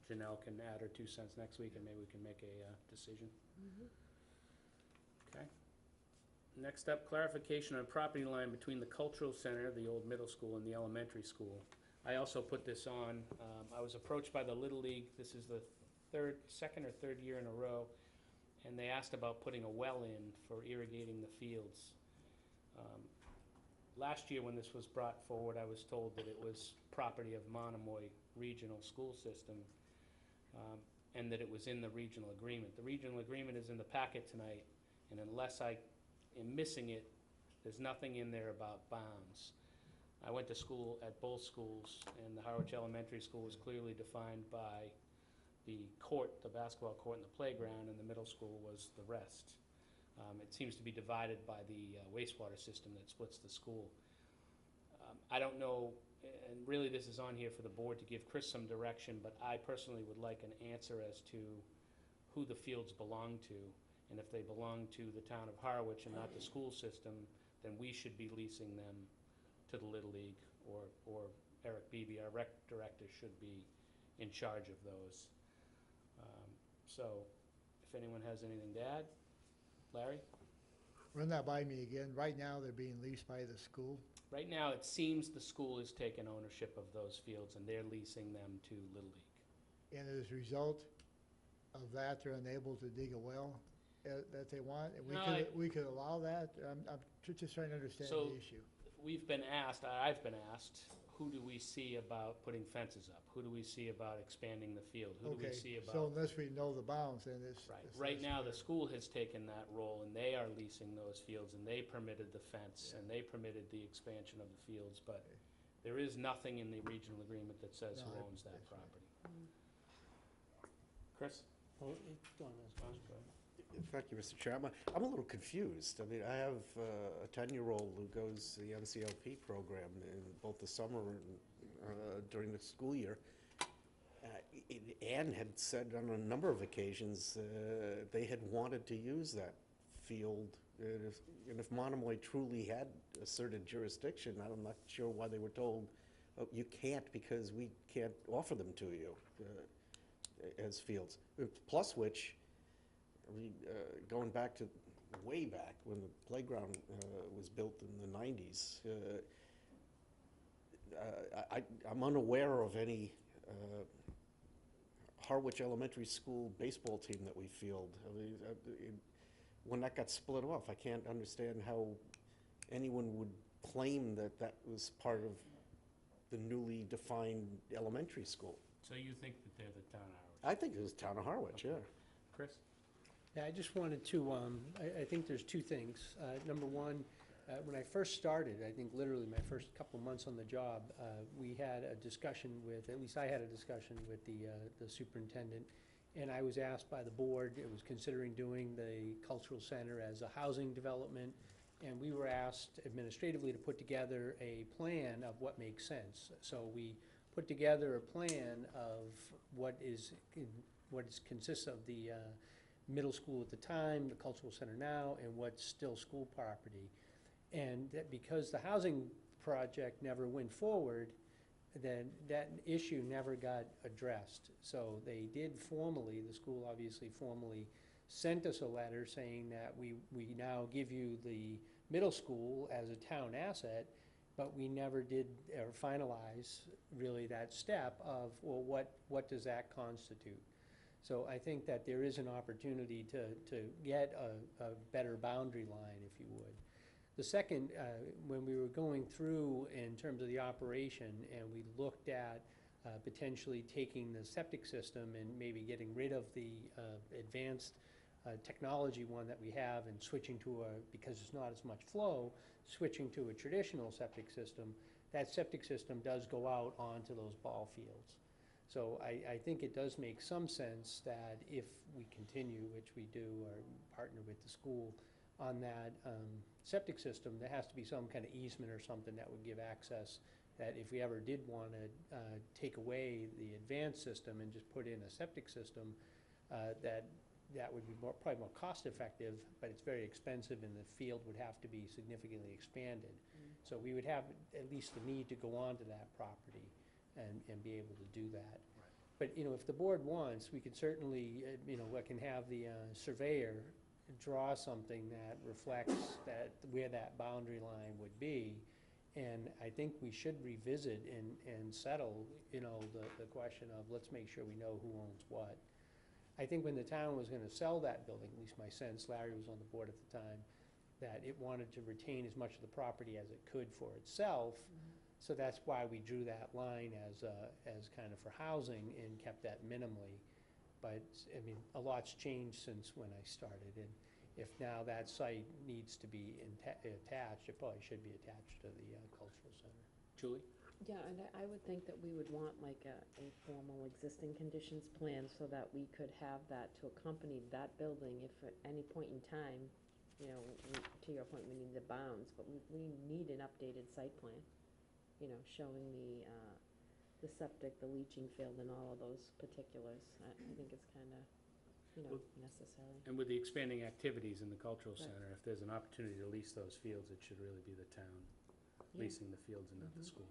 Janelle can add her 2 cents next week, and maybe we can make a decision. Okay. Next up, clarification on property line between the cultural center, the old middle school, and the elementary school. I also put this on. I was approached by the Little League. This is the second or third year in a row, and they asked about putting a well in for irrigating the fields. Last year, when this was brought forward, I was told that it was property of Monomoy Regional School System, and that it was in the regional agreement. The regional agreement is in the packet tonight, and unless I am missing it, there's nothing in there about bounds. I went to school at both schools, and the Harwich Elementary School was clearly defined by the court, the basketball court and the playground, and the middle school was the rest. It seems to be divided by the wastewater system that splits the school. I don't know, and really this is on here for the board to give Chris some direction, but I personally would like an answer as to who the fields belong to, and if they belong to the town of Harwich and not the school system, then we should be leasing them to the Little League, or Eric Beebe, our rec director, should be in charge of those. So, if anyone has anything to add, Larry? Run that by me again. Right now, they're being leased by the school. Right now, it seems the school has taken ownership of those fields, and they're leasing them to Little League. And as a result of that, they're unable to dig a well that they want. And we could allow that. I'm just trying to understand So- the issue. I've been asked, who do we see about putting fences up? Who do we see about expanding the field? Who do we Okay, see about? so unless we know the bounds, then it's. Right, it's right less now, the clear. school has taken that role, and they are leasing those fields, and they permitted the fence, and they permitted the expansion of the fields, but there is nothing in the regional agreement that says who No, owns that that's right. property. Chris? Well, go on, Liz. Go ahead. Thank you, Mr. Chairman. I'm a little confused. I mean, I have a 10-year-old who goes to the NCLP program in both the summer and during the school year. Ann had said on a number of occasions they had wanted to use that field. And if Monomoy truly had asserted jurisdiction, I'm not sure why they were told, oh, you can't because we can't offer them to you as fields. Plus which, I mean, going back to way back when the playground was built in the 90s, I'm unaware of any Harwich Elementary School baseball team that we field. I mean, when that got split off, I can't understand how anyone would claim that that was part of the newly defined elementary school. So you think that they're the town of Harwich? I think it was town of Harwich, yeah. Chris? Yeah, I just wanted to, I think there's two things. Number one, when I first started, I think literally my first couple months on the job, we had a discussion with, at least I had a discussion with the superintendent, and I was asked by the board, it was considering doing the cultural center as a housing development, and we were asked administratively to put together a plan of what makes sense. So we put together a plan of what consists of the middle school at the time, the cultural center now, and what's still school property. And that because the housing project never went forward, then that issue never got addressed. So they did formally, the school obviously formally sent us a letter saying that we now give you the middle school as a town asset, but we never did ever finalize really that step of, well, what does that constitute? So I think that there is an opportunity to get a better boundary line, if you would. The second, when we were going through in terms of the operation and we looked at potentially taking the septic system and maybe getting rid of the advanced technology one that we have and switching to because it's not as much flow, switching to a traditional septic system, that septic system does go out onto those ball fields. So I think it does make some sense that if we continue, which we do, or partner with the school on that septic system, there has to be some kind of easement or something that would give access, that if we ever did want to take away the advanced system and just put in a septic system, that would be probably more cost effective, but it's very expensive and the field would have to be significantly expanded. So we would have at least the need to go onto that property and be able to do that. But, if the board wants, we could certainly, we can have the surveyor draw something that reflects where that boundary line would be. And I think we should revisit and settle, the question of, let's make sure we know who owns what. I think when the town was gonna sell that building, at least my sense, Larry was on the board at the time, that it wanted to retain as much of the property as it could for itself. So that's why we drew that line as kind of for housing and kept that minimally. But, a lot's changed since when I started, and if now that site needs to be attached, it probably should be attached to the cultural center. Julie? Yeah, and I would think that we would want like a formal existing conditions plan so that we could have that to accompany that building if at any point in time, to your point, we need the bounds, but we need an updated site plan, showing the septic, the leaching field, and all of those particulars. I think it's kind of, necessary. And with the expanding activities in the cultural Right. center, if there's an opportunity to lease those fields, it should really be the town leasing the fields and not the school.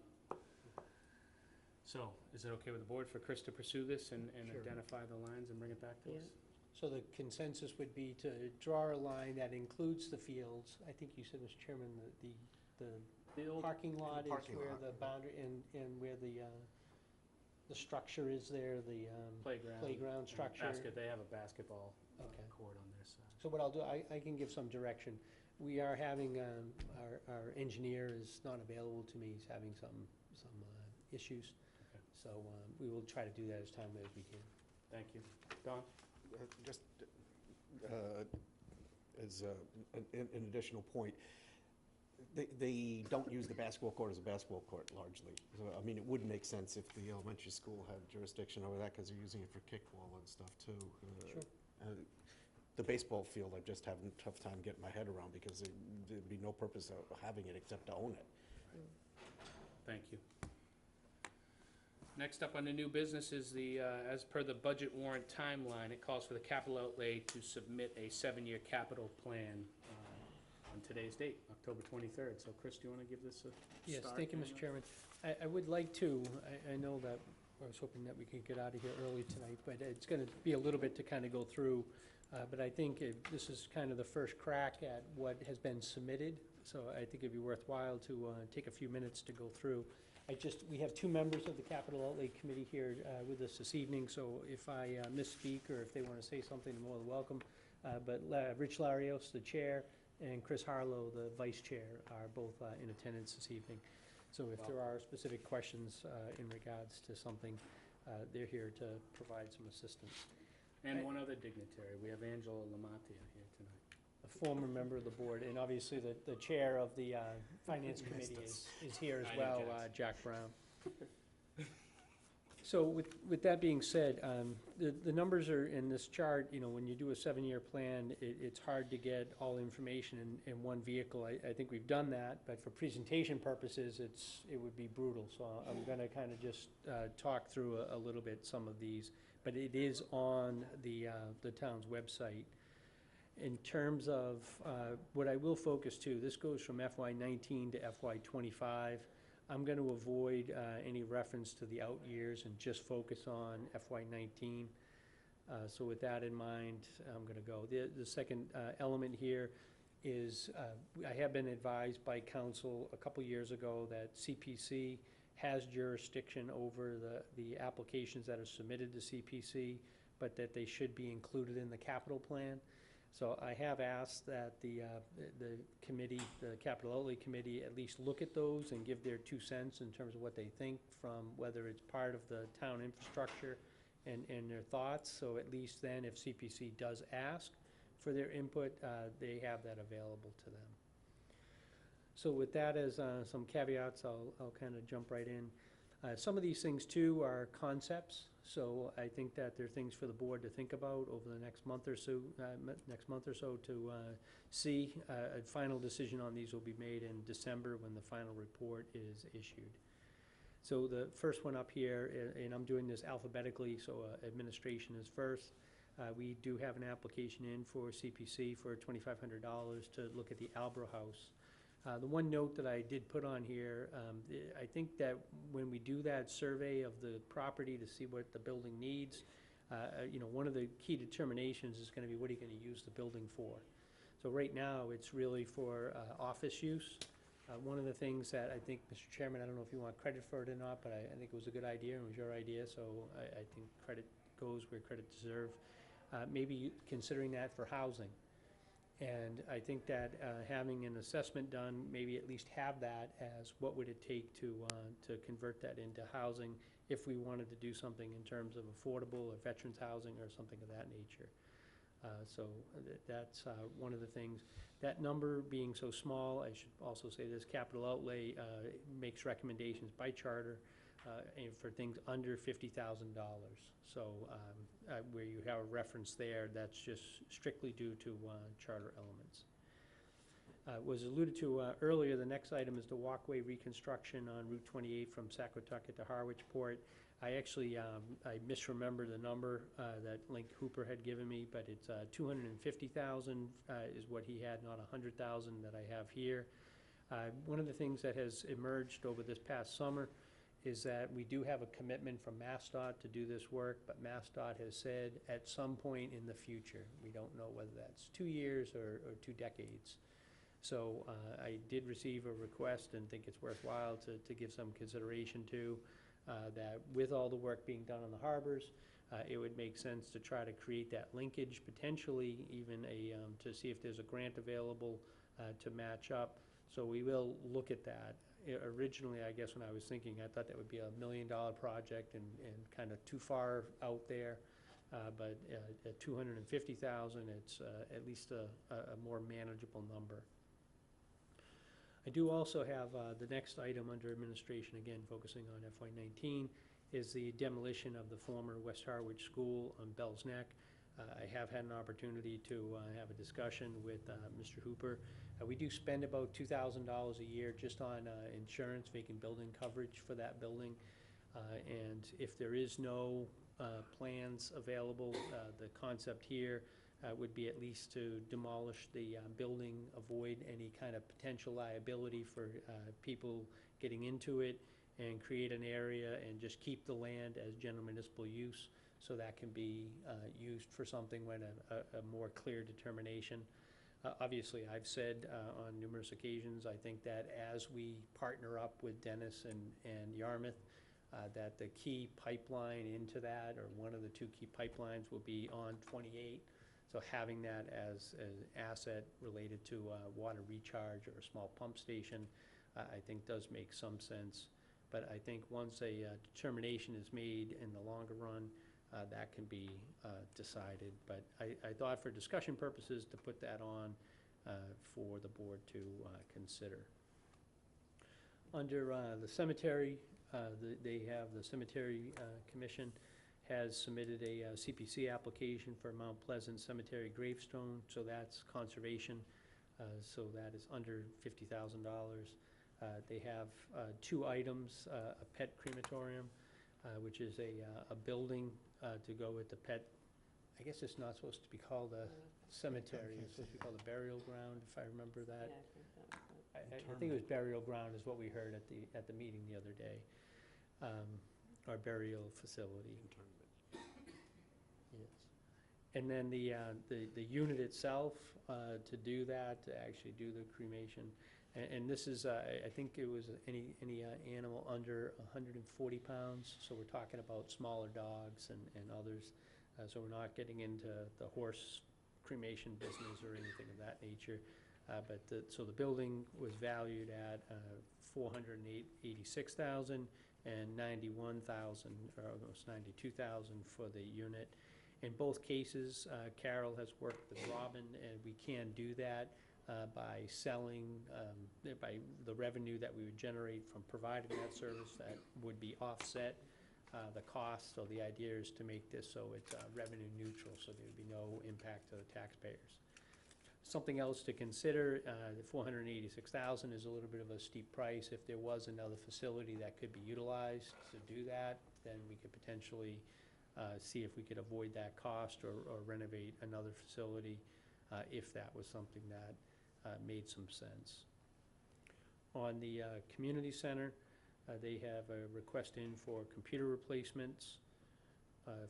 So, is it okay with the board for Chris to pursue this and Sure. identify the lines and bring it back to Yeah. us? So the consensus would be to draw a line that includes the fields. I think you said, Mr. Chairman, The old parking lot is parking where lot. the boundary, and where the structure is there, the playground structure. They have a basketball Okay. court on their side. So what I'll do, I can give some direction. We are having, our engineer is not available to me, he's having some issues. Okay. So we will try to do that as timely as we can. Thank you. Don? Just as an additional point, they don't use the basketball court as a basketball court largely. So, it would make sense if the elementary school had jurisdiction over that because they're using it for kickball and stuff too. Sure. The baseball field, I'm just having a tough time getting my head around because there'd be no purpose of having it except to own it. Thank you. Next up on the new business is as per the budget warrant timeline, it calls for the capital outlay to submit a 7-year capital plan on today's date, October 23rd. So Chris, do you want to give this a start? Yes, thank you, Mr. Chairman. I would like to, I know that I was hoping that we could get out of here early tonight, but it's going to be a little bit to kind of go through. But I think this is kind of the first crack at what has been submitted, so I think it'd be worthwhile to take a few minutes to go through. We have 2 members of the Capital Outlay Committee here with us this evening, so if I misspeak or if they want to say something, more than welcome. But Rich Larios, the chair, and Chris Harlow, the vice chair, are both in attendance this evening. So if there are specific questions in regards to something, they're here to provide some assistance. And one other dignitary, we have Angela Lamatia here tonight. A former member of the board, and obviously the chair of the Finance Committee is here as I know well, Jack's. Jack Brown. So with that being said, the numbers are in this chart. You know, when you do a 7-year plan, it's hard to get all information in one vehicle. I think we've done that, but for presentation purposes, it would be brutal. So I'm gonna kind of just talk through a little bit some of these, but it is on the town's website. In terms of what I will focus to, this goes from FY19 to FY25. I'm going to avoid any reference to the out years and just focus on FY19. So with that in mind, I'm going to go. The second element here is I have been advised by council a couple years ago that CPC has jurisdiction over the applications that are submitted to CPC, but that they should be included in the capital plan. So I have asked that the committee, the Capital Outlay Committee, at least look at those and give their 2 cents in terms of what they think from whether it's part of the town infrastructure and their thoughts. So at least then if CPC does ask for their input, they have that available to them. So with that as some caveats, I'll kind of jump right in. Some of these things too are concepts. So I think that there are things for the board to think about over the next month or so. To see a final decision on these will be made in December when the final report is issued. So the first one up here, and I'm doing this alphabetically, so administration is first. We do have an application in for CPC for $2,500 to look at the Albro House. The one note that I did put on here, I think that when we do that survey of the property to see what the building needs, you know, one of the key determinations is going to be what are you going to use the building for. So right now, it's really for office use. One of the things that I think, Mr. Chairman, I don't know if you want credit for it or not, but I think it was a good idea and it was your idea, so I think credit goes where credit deserves. Maybe considering that for housing. And I think that having an assessment done, maybe at least have that as what would it take to convert that into housing if we wanted to do something in terms of affordable or veterans housing or something of that nature. So that's one of the things. That number being so small, I should also say this, capital outlay makes recommendations by charter and for things under $50,000. So where you have a reference there, that's just strictly due to charter elements. Was alluded to earlier, the next item is the Walkway reconstruction on Route 28 from Saquatucket to Harwich Port. I actually, I misremembered the number that Link Hooper had given me, but it's 250,000 is what he had, not 100,000 that I have here. One of the things that has emerged over this past summer is that we do have a commitment from MassDOT to do this work, but MassDOT has said at some point in the future, we don't know whether that's 2 years or 2 decades. So I did receive a request and think it's worthwhile to give some consideration to that with all the work being done on the harbors, it would make sense to try to create that linkage, potentially even to see if there's a grant available to match up. So we will look at that. Originally, I guess when I was thinking, I thought that would be $1 million project and kind of too far out there. But at 250,000, it's at least a more manageable number. I do also have the next item under administration, again focusing on FY19, is the demolition of the former West Harwich School on Bell's Neck. I have had an opportunity to have a discussion with Mr. Hooper. We do spend about $2,000 a year just on insurance, vacant building coverage for that building. And if there is no plans available, the concept here would be at least to demolish the building, avoid any kind of potential liability for people getting into it, and create an area and just keep the land as general municipal use, so that can be used for something when a more clear determination. Obviously, I've said on numerous occasions, I think that as we partner up with Dennis and Yarmouth, that the key pipeline into that, or one of the 2 key pipelines, will be on 28. So having that as an asset related to water recharge or a small pump station, I think does make some sense. But I think once a determination is made in the longer run, that can be decided. But I thought for discussion purposes to put that on for the board to consider. Under the cemetery, they have the Cemetery Commission has submitted a CPC application for Mount Pleasant Cemetery Gravestone, so that's conservation, so that is under $50,000. They have two items, a pet crematorium, which is a building to go with the pet. I guess it's not supposed to be called a cemetery, it's supposed to be called a burial ground, if I remember that. Yeah, I think that was right. I think it was burial ground is what we heard at the meeting the other day, our burial facility. Yes. And then the unit itself, to do that, to actually do the cremation, and this is, I think it was any animal under 140 pounds, so we're talking about smaller dogs and others, so we're not getting into the horse cremation business or anything of that nature. So the building was valued at $486,000 and $91,000, or almost $92,000 for the unit. In both cases, Carol has worked with Robin, and we can do that by selling, by the revenue that we would generate from providing that service that would be offset the cost. So the idea is to make this so it's revenue neutral, so there would be no impact to the taxpayers. Something else to consider, the $486,000 is a little bit of a steep price. If there was another facility that could be utilized to do that, then we could potentially see if we could avoid that cost or renovate another facility if that was something that made some sense. On the community center, they have a request in for computer replacements,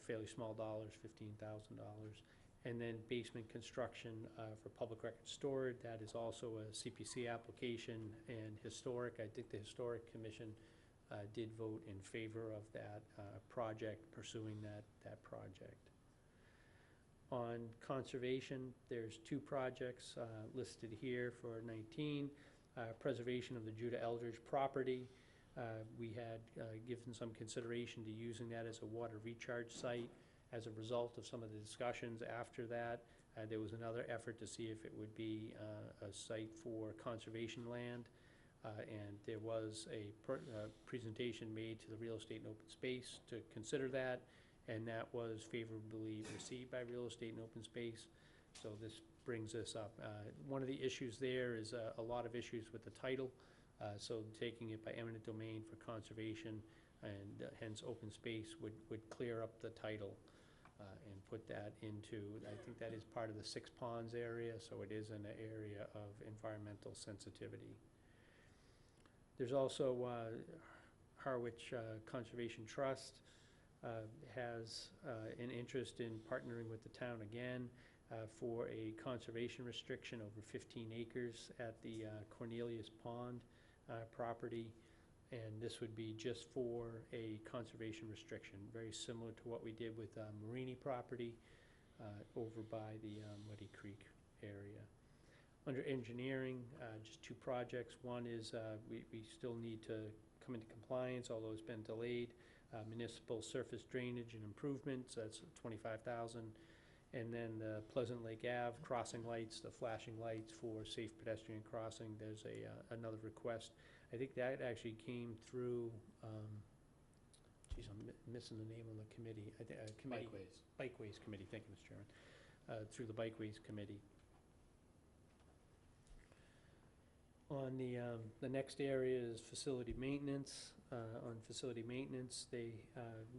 fairly small dollars, $15,000. And then basement construction for public record storage, that is also a CPC application. And historic, I think the Historic Commission did vote in favor of that project, pursuing that project. On conservation, there's two projects listed here for 19. Preservation of the Judah Eldridge property. We had given some consideration to using that as a water recharge site. As a result of some of the discussions after that, there was another effort to see if it would be a site for conservation land. And there was a presentation made to the Real Estate and Open Space to consider that, and that was favorably received by Real Estate and Open Space. So this brings us up. One of the issues there is a lot of issues with the title. So taking it by eminent domain for conservation and hence open space would clear up the title and put that into, I think that is part of the Six Ponds area, so it is an area of environmental sensitivity. There's also Harwich Conservation Trust has an interest in partnering with the town again for a conservation restriction over 15 acres at the Cornelius Pond property. And this would be just for a conservation restriction, very similar to what we did with Marini property over by the Muddy Creek area. Under engineering, just two projects. One is we still need to come into compliance, although it's been delayed. Municipal surface drainage and improvements, that's $25,000. And then the Pleasant Lake Ave crossing lights, the flashing lights for safe pedestrian crossing, there's another request. I think that actually came through, geez, I'm missing the name of the committee. Committee. Bikeways Committee, thank you, Mr. Chairman. Through the Bikeways Committee. On the next area is facility maintenance. On facility maintenance,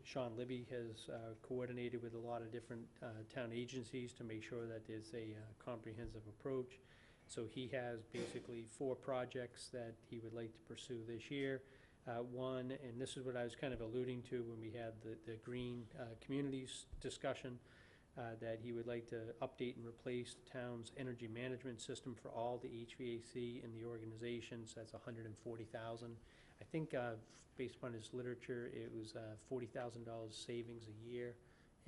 Sean Libby has coordinated with a lot of different town agencies to make sure that there's a comprehensive approach. So he has basically 4 projects that he would like to pursue this year. One, and this is what I was kind of alluding to when we had the green communities discussion, that he would like to update and replace the town's energy management system for all the HVAC in the organizations. That's $140,000. I think based upon his literature, it was $40,000 savings a year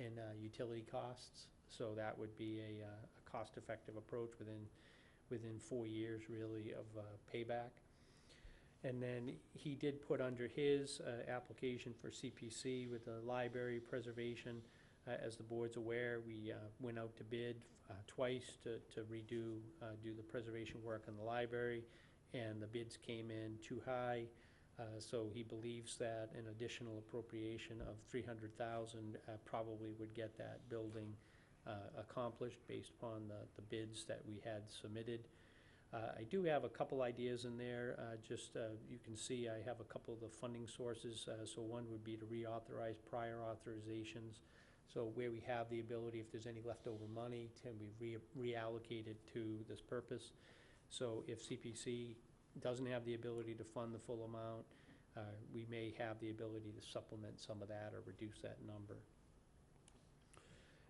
in utility costs. So that would be a cost-effective approach within 4 years, really, of payback. And then he did put under his application for CPC with the library preservation, As the board's aware, we went out to bid twice to redo, do the preservation work in the library, and the bids came in too high. So he believes that an additional appropriation of $300,000 probably would get that building accomplished based upon the bids that we had submitted. I do have a couple ideas in there. You can see I have a couple of the funding sources. So one would be to reauthorize prior authorizations. So where we have the ability, if there's any leftover money, can we reallocate it to this purpose? So if CPC doesn't have the ability to fund the full amount, we may have the ability to supplement some of that or reduce that number.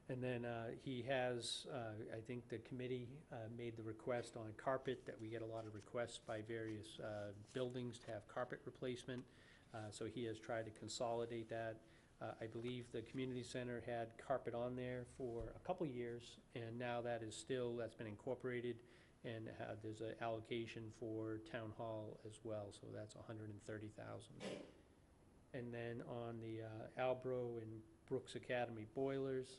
And then he has, I think the committee made the request on carpet, that we get a lot of requests by various buildings to have carpet replacement. So he has tried to consolidate that. I believe the community center had carpet on there for a couple years, and now that's been incorporated, and there's an allocation for town hall as well, so that's $130,000. And then on the Albro and Brooks Academy boilers,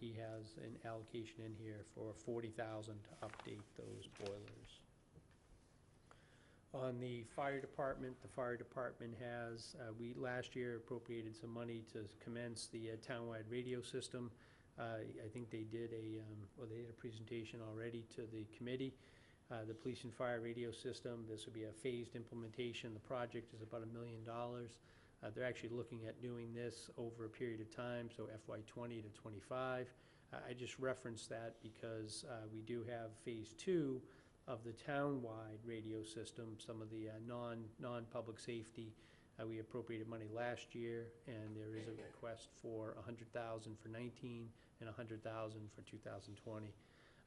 he has an allocation in here for $40,000 to update those boilers. On the fire department has, we last year appropriated some money to commence the townwide radio system. I think they did they did a presentation already to the committee. The police and fire radio system, this would be a phased implementation. The project is about $1 million. They're actually looking at doing this over a period of time, so FY20 to 25. I just referenced that because we do have phase 2 of the town-wide radio system, some of the non-public safety. We appropriated money last year, and there is a request for $100,000 for 19 and $100,000 for 2020.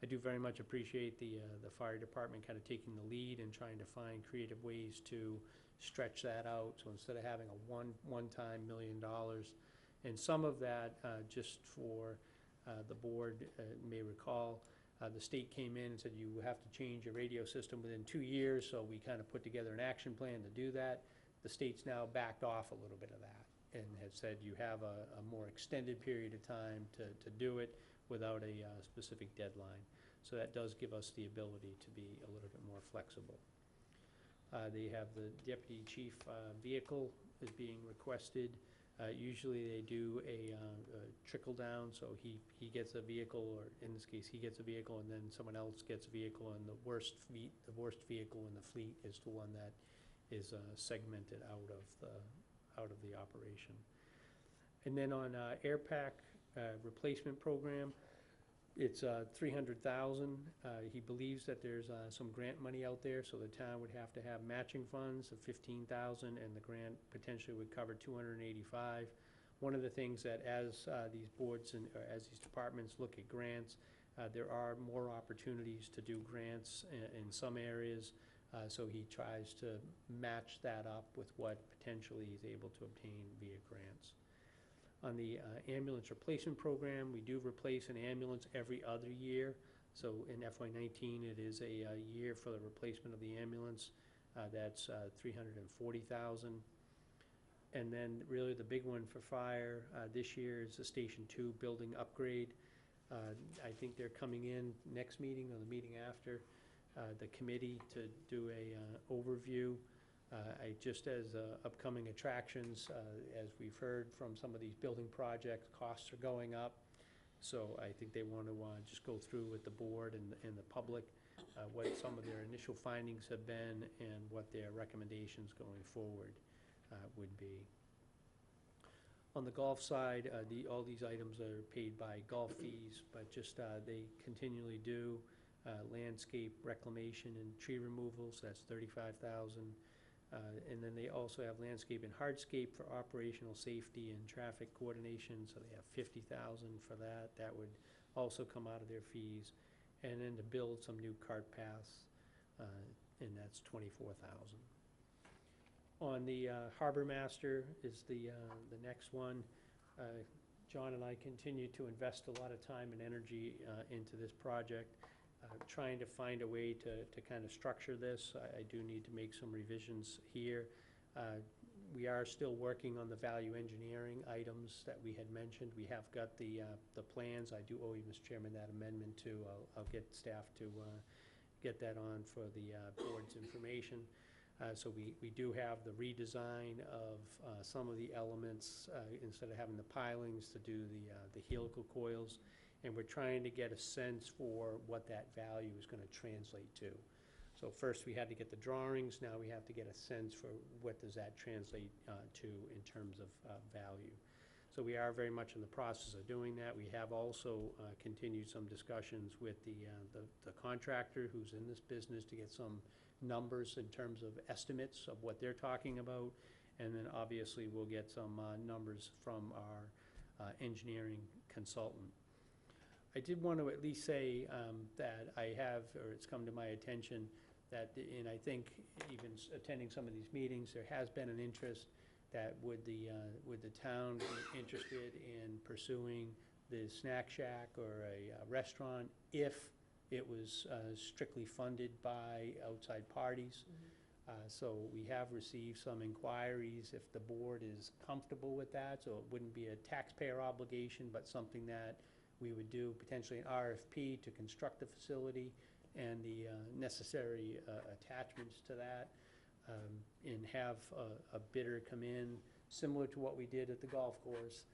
I do very much appreciate the fire department kind of taking the lead and trying to find creative ways to stretch that out. So instead of having a one-time $1 million, and some of that, just for the board may recall, the state came in and said you have to change your radio system within 2 years, so we kind of put together an action plan to do that. The state's now backed off a little bit of that and has said you have a more extended period of time to do it without a specific deadline. So that does give us the ability to be a little bit more flexible. They have the deputy chief vehicle is being requested. Usually they do a trickle down, so he gets a vehicle, or in this case he gets a vehicle and then someone else gets a vehicle, and the worst vehicle in the fleet is the one that is segmented out of the operation. And then on air pack replacement program, it's $300,000. He believes that there's some grant money out there, so the town would have to have matching funds of $15,000, and the grant potentially would cover $285,000. One of the things that as these boards and as these departments look at grants, there are more opportunities to do grants in some areas, so he tries to match that up with what potentially he's able to obtain via grants. On the ambulance replacement program, we do replace an ambulance every other year. So in FY19, it is a year for the replacement of the ambulance. That's $340,000. And then really the big one for fire this year is the Station 2 building upgrade. I think they're coming in next meeting or the meeting after the committee to do a overview. Just as upcoming attractions, as we've heard from some of these building projects, costs are going up. So I think they want to just go through with the board and the public what some of their initial findings have been and what their recommendations going forward would be. On the golf side, all these items are paid by golf fees, but just they continually do landscape reclamation and tree removal, so that's $35,000. And then they also have landscape and hardscape for operational safety and traffic coordination, so they have $50,000 for that. That would also come out of their fees. And then to build some new cart paths, and that's $24,000. On the Harbor Master is the next one. John and I continue to invest a lot of time and energy into this project. Trying to find a way to kind of structure this. I do need to make some revisions here. we are still working on the value engineering items that we had mentioned. We have got the plans. I do owe you, Mr. Chairman, that amendment too. I'll get staff to get that on for the board's information. So we do have the redesign of some of the elements, instead of having the pilings, to do the helical coils. And we're trying to get a sense for what that value is going to translate to. So first we had to get the drawings, now we have to get a sense for what does that translate to in terms of value. So we are very much in the process of doing that. We have also continued some discussions with the contractor who's in this business to get some numbers in terms of estimates of what they're talking about. And then obviously we'll get some numbers from our engineering consultant. I did want to at least say that I have, or it's come to my attention, that, and I think even attending some of these meetings, there has been an interest that would the town be interested in pursuing the snack shack or a restaurant if it was strictly funded by outside parties. So we have received some inquiries if the board is comfortable with that, so it wouldn't be a taxpayer obligation, but something that we would do potentially an RFP to construct the facility and the necessary attachments to that, and have a bidder come in, similar to what we did at the golf course.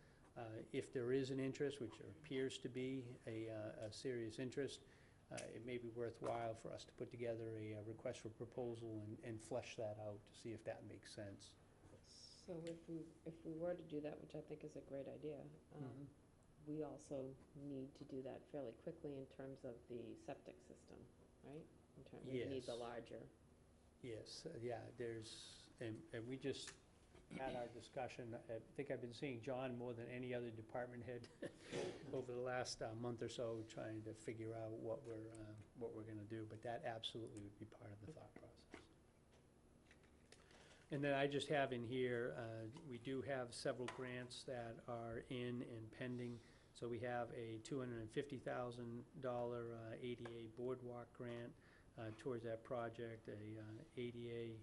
If there is an interest, which there appears to be a serious interest, it may be worthwhile for us to put together a request for proposal and flesh that out to see if that makes sense. So if we were to do that, which I think is a great idea, we also need to do that fairly quickly in terms of the septic system, right? In terms, we need the Yes. larger. Yes, yeah, and we just had our discussion. I think I've been seeing John more than any other department head over the last month or so, trying to figure out what we're gonna do, but that absolutely would be part of the thought process. And then I just have in here, we do have several grants that are in and pending. So we have a $250,000 ADA boardwalk grant towards that project, a ADA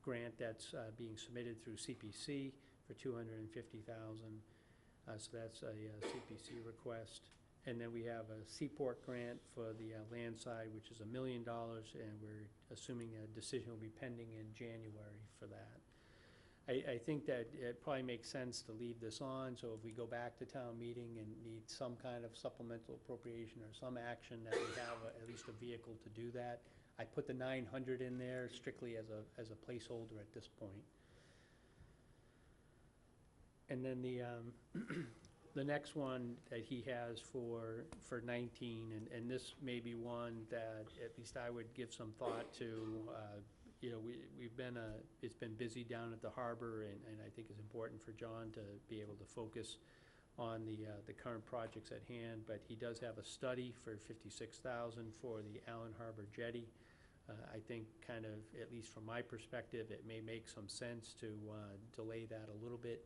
grant that's being submitted through CPC for $250,000. So that's a CPC request. And then we have a Seaport grant for the land side, which is $1 million, and we're assuming a decision will be pending in January for that. I think that it probably makes sense to leave this on, so if we go back to town meeting and need some kind of supplemental appropriation or some action, that we have at least a vehicle to do that. I put the 900 in there strictly as a placeholder at this point. And then the next one that he has for 19, and this may be one that at least I would give some thought to. You know, it's been busy down at the harbor, and I think it's important for John to be able to focus on the current projects at hand, but he does have a study for $56,000 for the Allen Harbor Jetty. I think kind of, at least from my perspective, it may make some sense to delay that a little bit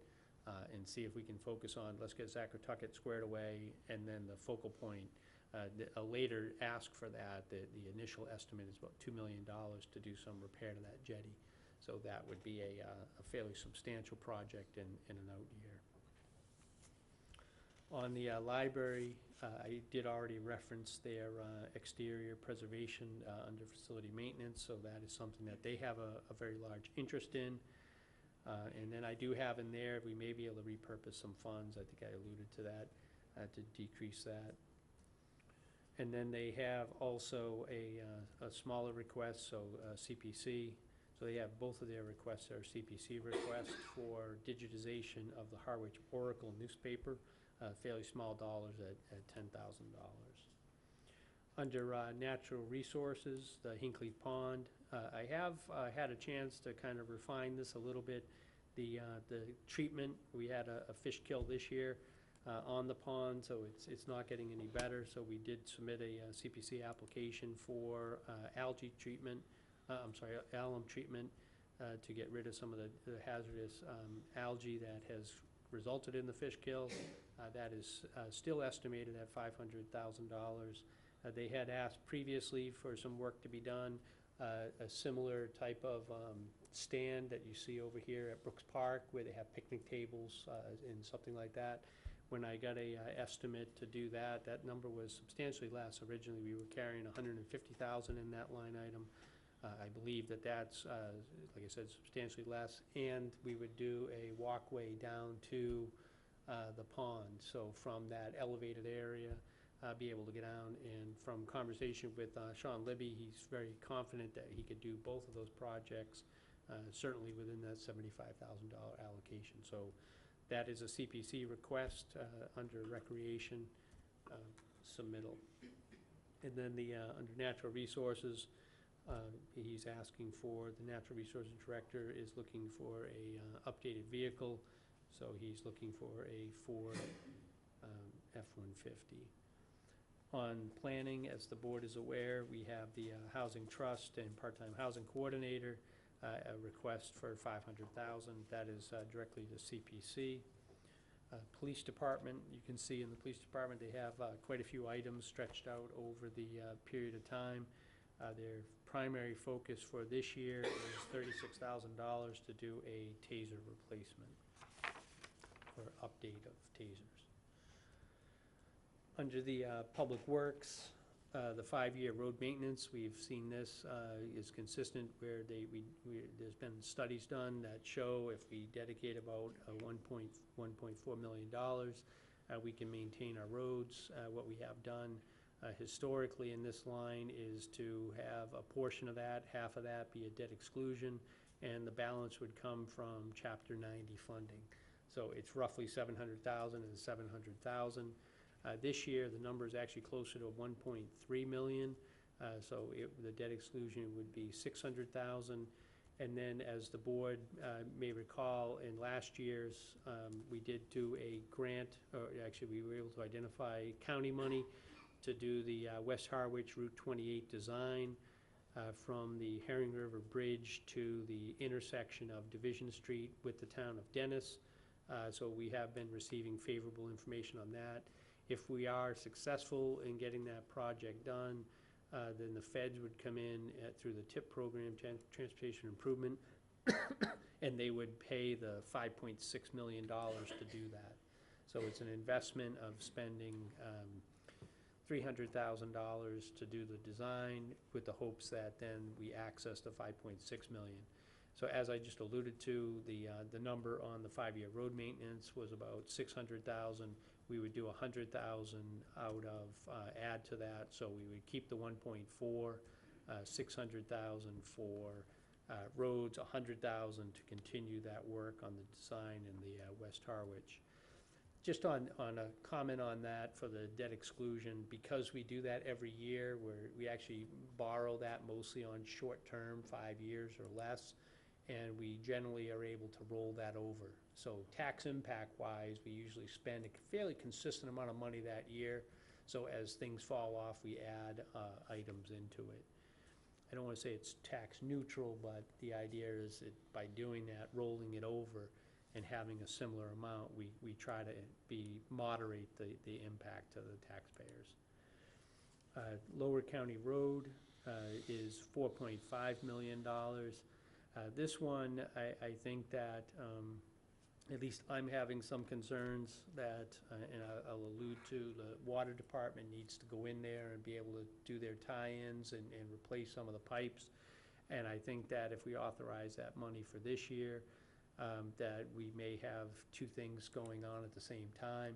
and see if we can focus on, let's get Zacatucket squared away, and then the focal point. A later ask for that, the initial estimate is about $2 million to do some repair to that jetty. So that would be a fairly substantial project in an out year. On the library, I did already reference their exterior preservation under facility maintenance, so that is something that they have a very large interest in. And then I do have in there, we may be able to repurpose some funds, I think I alluded to that, to decrease that. And then they have also a smaller request, so CPC. So they have both of their requests are CPC requests for digitization of the Harwich Oracle newspaper, fairly small dollars at $10,000. Under natural resources, the Hinkley Pond, I have had a chance to kind of refine this a little bit. The treatment, we had a fish kill this year on the pond, so it's not getting any better. So we did submit a CPC application for algae treatment, alum treatment to get rid of some of the hazardous algae that has resulted in the fish kill. That is still estimated at $500,000. They had asked previously for some work to be done, a similar type of stand that you see over here at Brooks Park, where they have picnic tables and something like that. When I got a estimate to do that, that number was substantially less. Originally, we were carrying $150,000 in that line item. I believe that that's, like I said, substantially less, and we would do a walkway down to the pond. So from that elevated area, be able to get down, and from conversation with Sean Libby, he's very confident that he could do both of those projects, certainly within that $75,000 allocation. So that is a CPC request under recreation submittal. And then the under natural resources, he's asking for, the natural resources director is looking for a updated vehicle, so he's looking for a Ford F-150. On planning, as the board is aware, we have the Housing Trust and Part-Time Housing Coordinator, a request for $500,000. That is directly to CPC. Police Department, you can see in the Police Department, they have quite a few items stretched out over the period of time. Their primary focus for this year is $36,000 to do a taser replacement or update of tasers. Under the Public Works, the 5-year road maintenance, we've seen this is consistent where there's been studies done that show if we dedicate about $1.4 million, we can maintain our roads. What we have done historically in this line is to have a portion of that, half of that be a debt exclusion, and the balance would come from Chapter 90 funding. So it's roughly $700,000 and $700,000. This year, the number is actually closer to $1.3 million. So the debt exclusion would be $600,000. And then, as the board may recall, in last year's, we did do a grant, or actually we were able to identify county money to do the West Harwich Route 28 design from the Herring River Bridge to the intersection of Division Street with the town of Dennis. So we have been receiving favorable information on that. If we are successful in getting that project done, then the feds would come in through the TIP program, Transportation Improvement, and they would pay the $5.6 million to do that. So it's an investment of spending $300,000 to do the design with the hopes that then we access the $5.6 million. So as I just alluded to, the number on the 5-year road maintenance was about $600,000. We would do $100,000 out of add to that, so we would keep the 1.4, $600,000 for roads, $100,000 to continue that work on the design in the West Harwich. Just on a comment on that for the debt exclusion, because we do that every year, where we actually borrow that mostly on short term, 5 years or less, and we generally are able to roll that over. So tax impact wise, we usually spend a fairly consistent amount of money that year. So as things fall off, we add items into it. I don't want to say it's tax neutral, but the idea is that by doing that, rolling it over and having a similar amount, we try to moderate the impact to the taxpayers. Lower County Road is $4.5 million. This one, I think that at least I'm having some concerns that, and I'll allude to, the water department needs to go in there and be able to do their tie-ins and replace some of the pipes. And I think that if we authorize that money for this year, that we may have two things going on at the same time.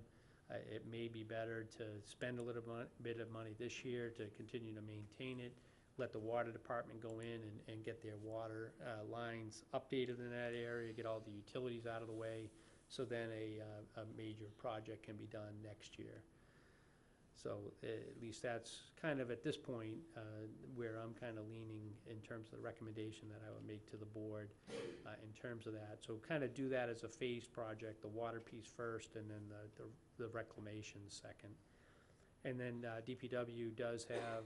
It may be better to spend a little bit of money this year to continue to maintain it, let the water department go in and get their water lines updated in that area, get all the utilities out of the way, so then a major project can be done next year. So at least that's kind of at this point where I'm kind of leaning in terms of the recommendation that I would make to the board in terms of that. So kind of do that as a phased project, the water piece first and then the reclamation second. And then DPW does have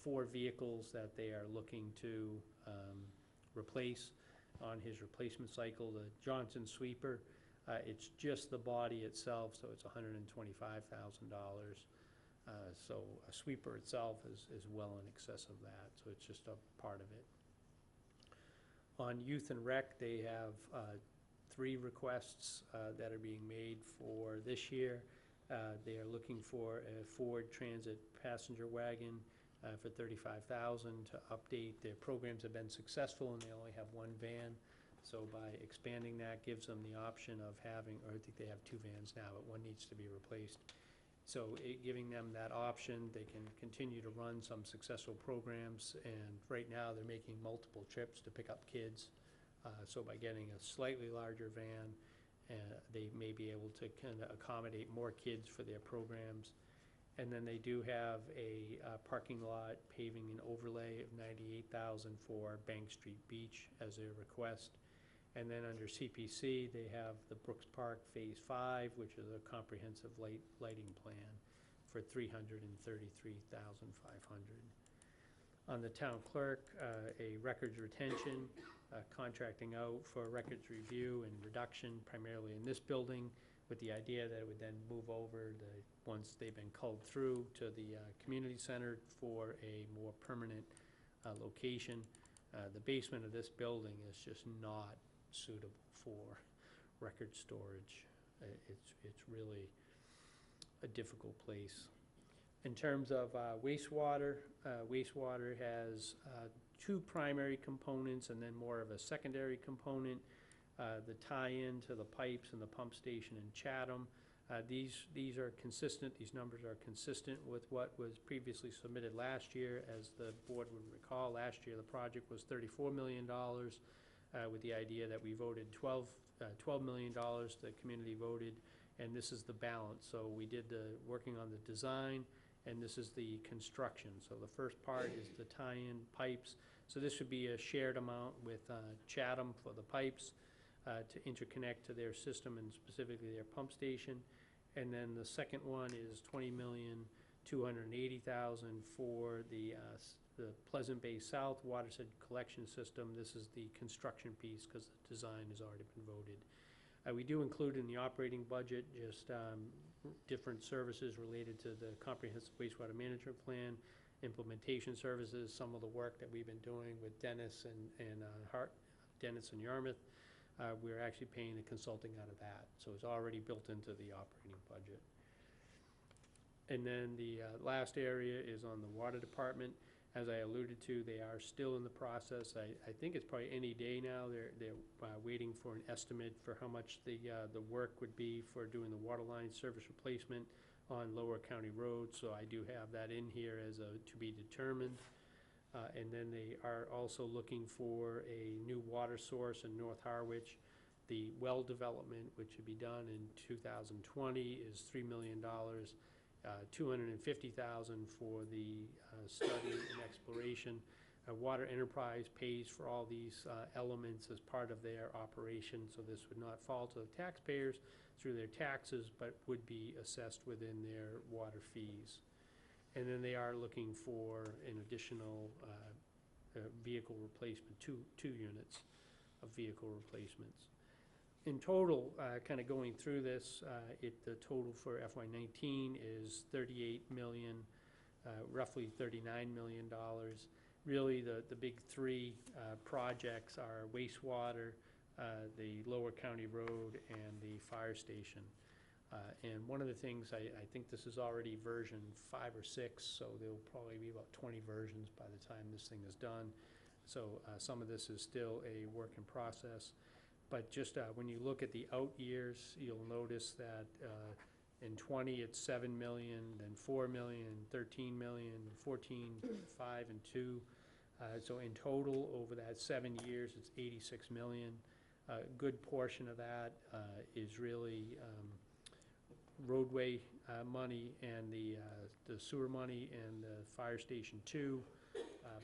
4 vehicles that they are looking to replace on his replacement cycle. The Johnson sweeper, it's just the body itself, so it's $125,000. So a sweeper itself is well in excess of that, so it's just a part of it. On Youth and Rec, they have 3 requests that are being made for this year. They are looking for a Ford Transit passenger wagon for $35,000 to update. Their programs have been successful and they only have 1 van. So by expanding that gives them the option of having, or I think they have 2 vans now, but 1 needs to be replaced. So giving them that option, they can continue to run some successful programs, and right now they're making multiple trips to pick up kids. So by getting a slightly larger van, they may be able to kind of accommodate more kids for their programs. And then they do have a parking lot paving and overlay of $98,000 for Bank Street Beach as their request. And then under CPC, they have the Brooks Park Phase 5, which is a comprehensive lighting plan for $333,500. On the town clerk, a records retention, contracting out for records review and reduction, primarily in this building, with the idea that it would then move over, once they've been culled through, to the community center for a more permanent location. The basement of this building is just not suitable for record storage. It's really a difficult place. In terms of wastewater, wastewater has 2 primary components and then more of a secondary component. The tie-in to the pipes and the pump station in Chatham. These are consistent, these numbers are consistent with what was previously submitted last year. As the board would recall, last year the project was $34 million with the idea that we voted $12 million, the community voted, and this is the balance. So we did the working on the design, and this is the construction. So the first part is the tie-in pipes. So this would be a shared amount with Chatham for the pipes to interconnect to their system and specifically their pump station. And then the second one is $20,280,000 for the Pleasant Bay South Watershed Collection System. This is the construction piece because the design has already been voted. We do include in the operating budget just different services related to the Comprehensive Wastewater Management Plan, implementation services, some of the work that we've been doing with Dennis and Yarmouth. We're actually paying the consulting out of that, so it's already built into the operating budget. And then the last area is on the water department. As I alluded to, they are still in the process. I think it's probably any day now. They're waiting for an estimate for how much the work would be for doing the water line service replacement on Lower County Road. So I do have that in here as to be determined. And then they are also looking for a new water source in North Harwich. The well development, which should be done in 2020, is $3 million. $250,000 for the study and exploration. Water Enterprise pays for all these elements as part of their operation, so this would not fall to the taxpayers through their taxes, but would be assessed within their water fees. And then they are looking for an additional vehicle replacement, two units of vehicle replacements. In total, kind of going through this, the total for FY19 is $38 million, roughly $39 million. Really, the big 3 projects are wastewater, the Lower County Road, and the fire station. And one of the things, I think this is already version 5 or 6, so there'll probably be about 20 versions by the time this thing is done. So some of this is still a work in process. But just when you look at the out years, you'll notice that in 20 it's 7 million, then 4 million, 13 million, 14, 5, and 2. So in total, over that 7 years, it's 86 million. A good portion of that is really roadway money and the sewer money and the fire station 2.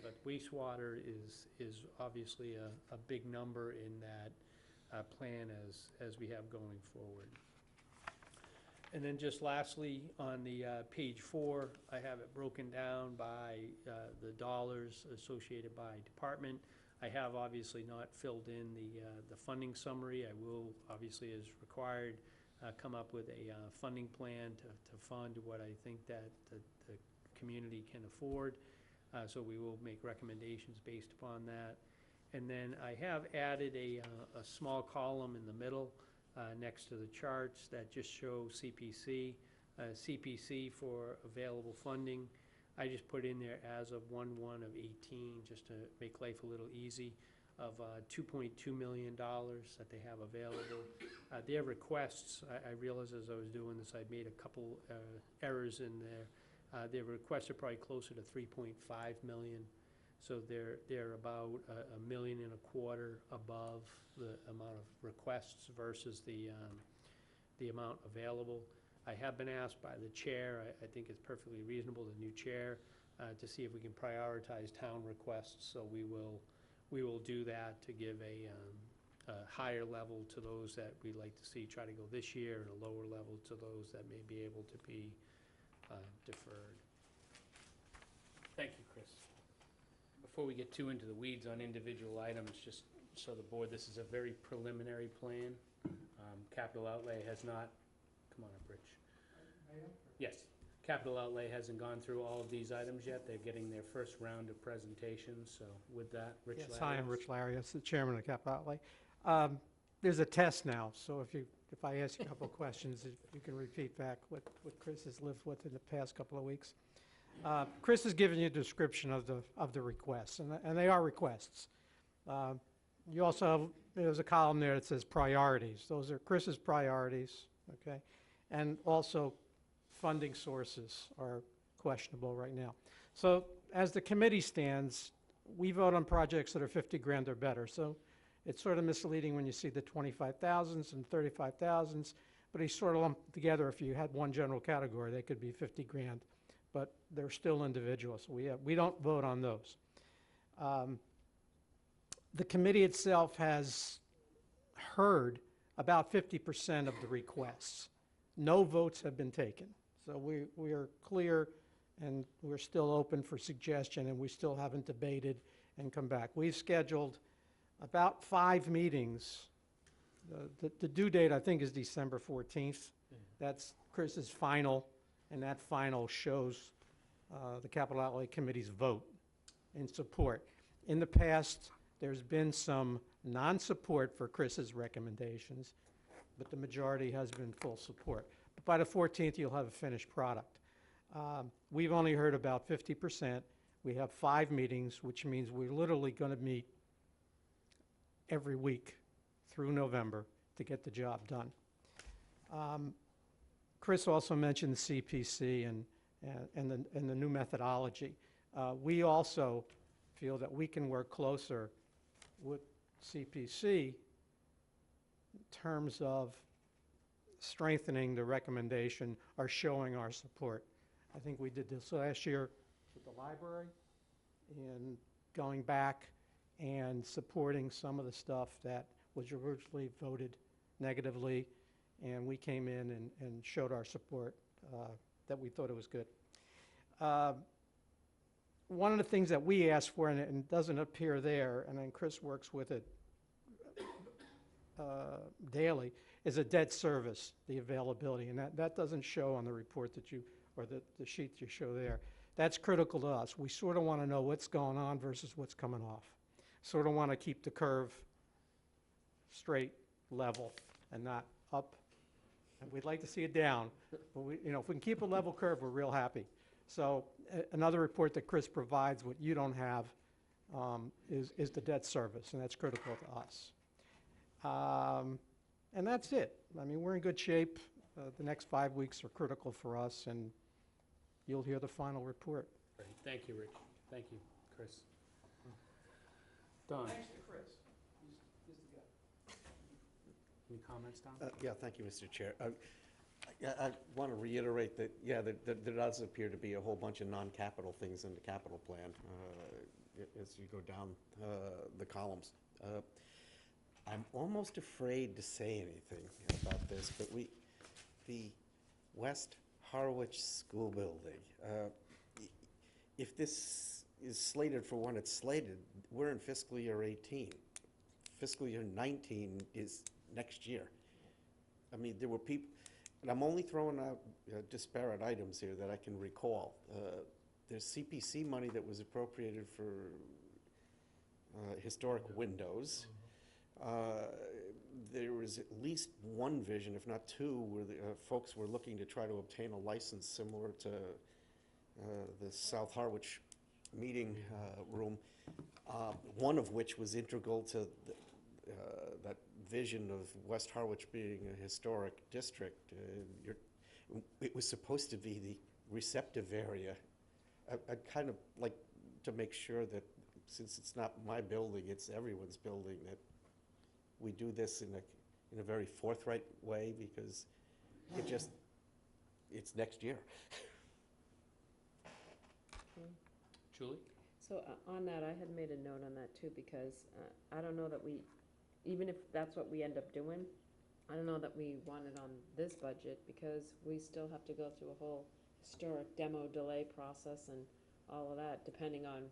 But wastewater is obviously a big number in that plan as we have going forward. And then just lastly, on the page 4, I have it broken down by the dollars associated by department. I have obviously not filled in the funding summary. I will, obviously as required, come up with a funding plan to fund what I think that the community can afford. So we will make recommendations based upon that. And then I have added a small column in the middle next to the charts that just show CPC. CPC for available funding. I just put in there as of 1/1/18, just to make life a little easy, of $2.2 million that they have available. Their requests, I realized as I was doing this, I made a couple errors in there. Their requests are probably closer to 3.5 million. So they're about $1.25 million above the amount of requests versus the amount available. I have been asked by the chair, I think it's perfectly reasonable, the new chair, to see if we can prioritize town requests. So we will do that to give a higher level to those that we'd like to see try to go this year, and a lower level to those that may be able to be deferred. Thank you, Chris. Before we get too into the weeds on individual items, just so the board, this is a very preliminary plan. Capital Outlay has not, come on up, Rich. Yes, Capital Outlay hasn't gone through all of these items yet. They're getting their first round of presentations, so with that, Rich Yes, Larios. hi, I'm Rich Larios, the chairman of Capital Outlay. There's a test now, so if I ask you a couple of questions, you can repeat back what Chris has lived with in the past couple of weeks. Chris has given you a description of the requests, and they are requests. You also have, there's a column there that says priorities. Those are Chris's priorities, okay? And also funding sources are questionable right now. So as the committee stands, we vote on projects that are 50 grand or better. So it's sort of misleading when you see the 25,000s and 35,000s, but he's sort of lumped together. If you had one general category, they could be 50 grand, but they're still individuals. We don't vote on those. The committee itself has heard about 50% of the requests. No votes have been taken. So we are clear, and we're still open for suggestion, and we still haven't debated and come back. We've scheduled about 5 meetings. The due date, I think, is December 14th. That's Chris's final, and that final shows the Capital Outlay Committee's vote in support. In the past, there's been some non-support for Chris's recommendations, but the majority has been full support. But by the 14th, you'll have a finished product. We've only heard about 50%. We have 5 meetings, which means we're literally going to meet every week through November to get the job done. Chris also mentioned the CPC and the new methodology. We also feel that we can work closer with CPC in terms of strengthening the recommendation or showing our support. I think we did this last year with the library and going back and supporting some of the stuff that was originally voted negatively, and we came in and showed our support that we thought it was good. One of the things that we asked for, and it doesn't appear there, and then Chris works with it daily, is a debt service, the availability, and that doesn't show on the report that you, or the sheet you show there. That's critical to us. We sort of want to know what's going on versus what's coming off. Sort of want to keep the curve straight, level, and not up. And we'd like to see it down, but if we can keep a level curve, we're real happy. So another report that Chris provides, what you don't have, is the debt service, and that's critical to us. And that's it. I mean, we're in good shape. The next 5 weeks are critical for us, and you'll hear the final report. Great. Thank you, Rich. Thank you, Chris. Don, Thanks to Chris. He's the guy. any comments, Don? Yeah, thank you, Mr. Chair. I want to reiterate that, yeah, there does appear to be a whole bunch of non-capital things in the capital plan as you go down the columns. I'm almost afraid to say anything about this, but the West Harwich School Building, if this is slated for when it's slated, we're in fiscal year 18. Fiscal year 19 is next year. I mean, there were people, and I'm only throwing out disparate items here that I can recall. There's CPC money that was appropriated for historic windows. There was at least one vision, if not two, where the folks were looking to try to obtain a license similar to the South Harwich meeting room, one of which was integral to that vision of West Harwich being a historic district. It was supposed to be the receptive area. I'd kind of like to make sure that, since it's not my building, it's everyone's building, that we do this in a very forthright way, because it's next year. Julie? So on that, I had made a note on that too, because I don't know that even if that's what we end up doing, I don't know that we want it on this budget, because we still have to go through a whole historic demo delay process and all of that, depending on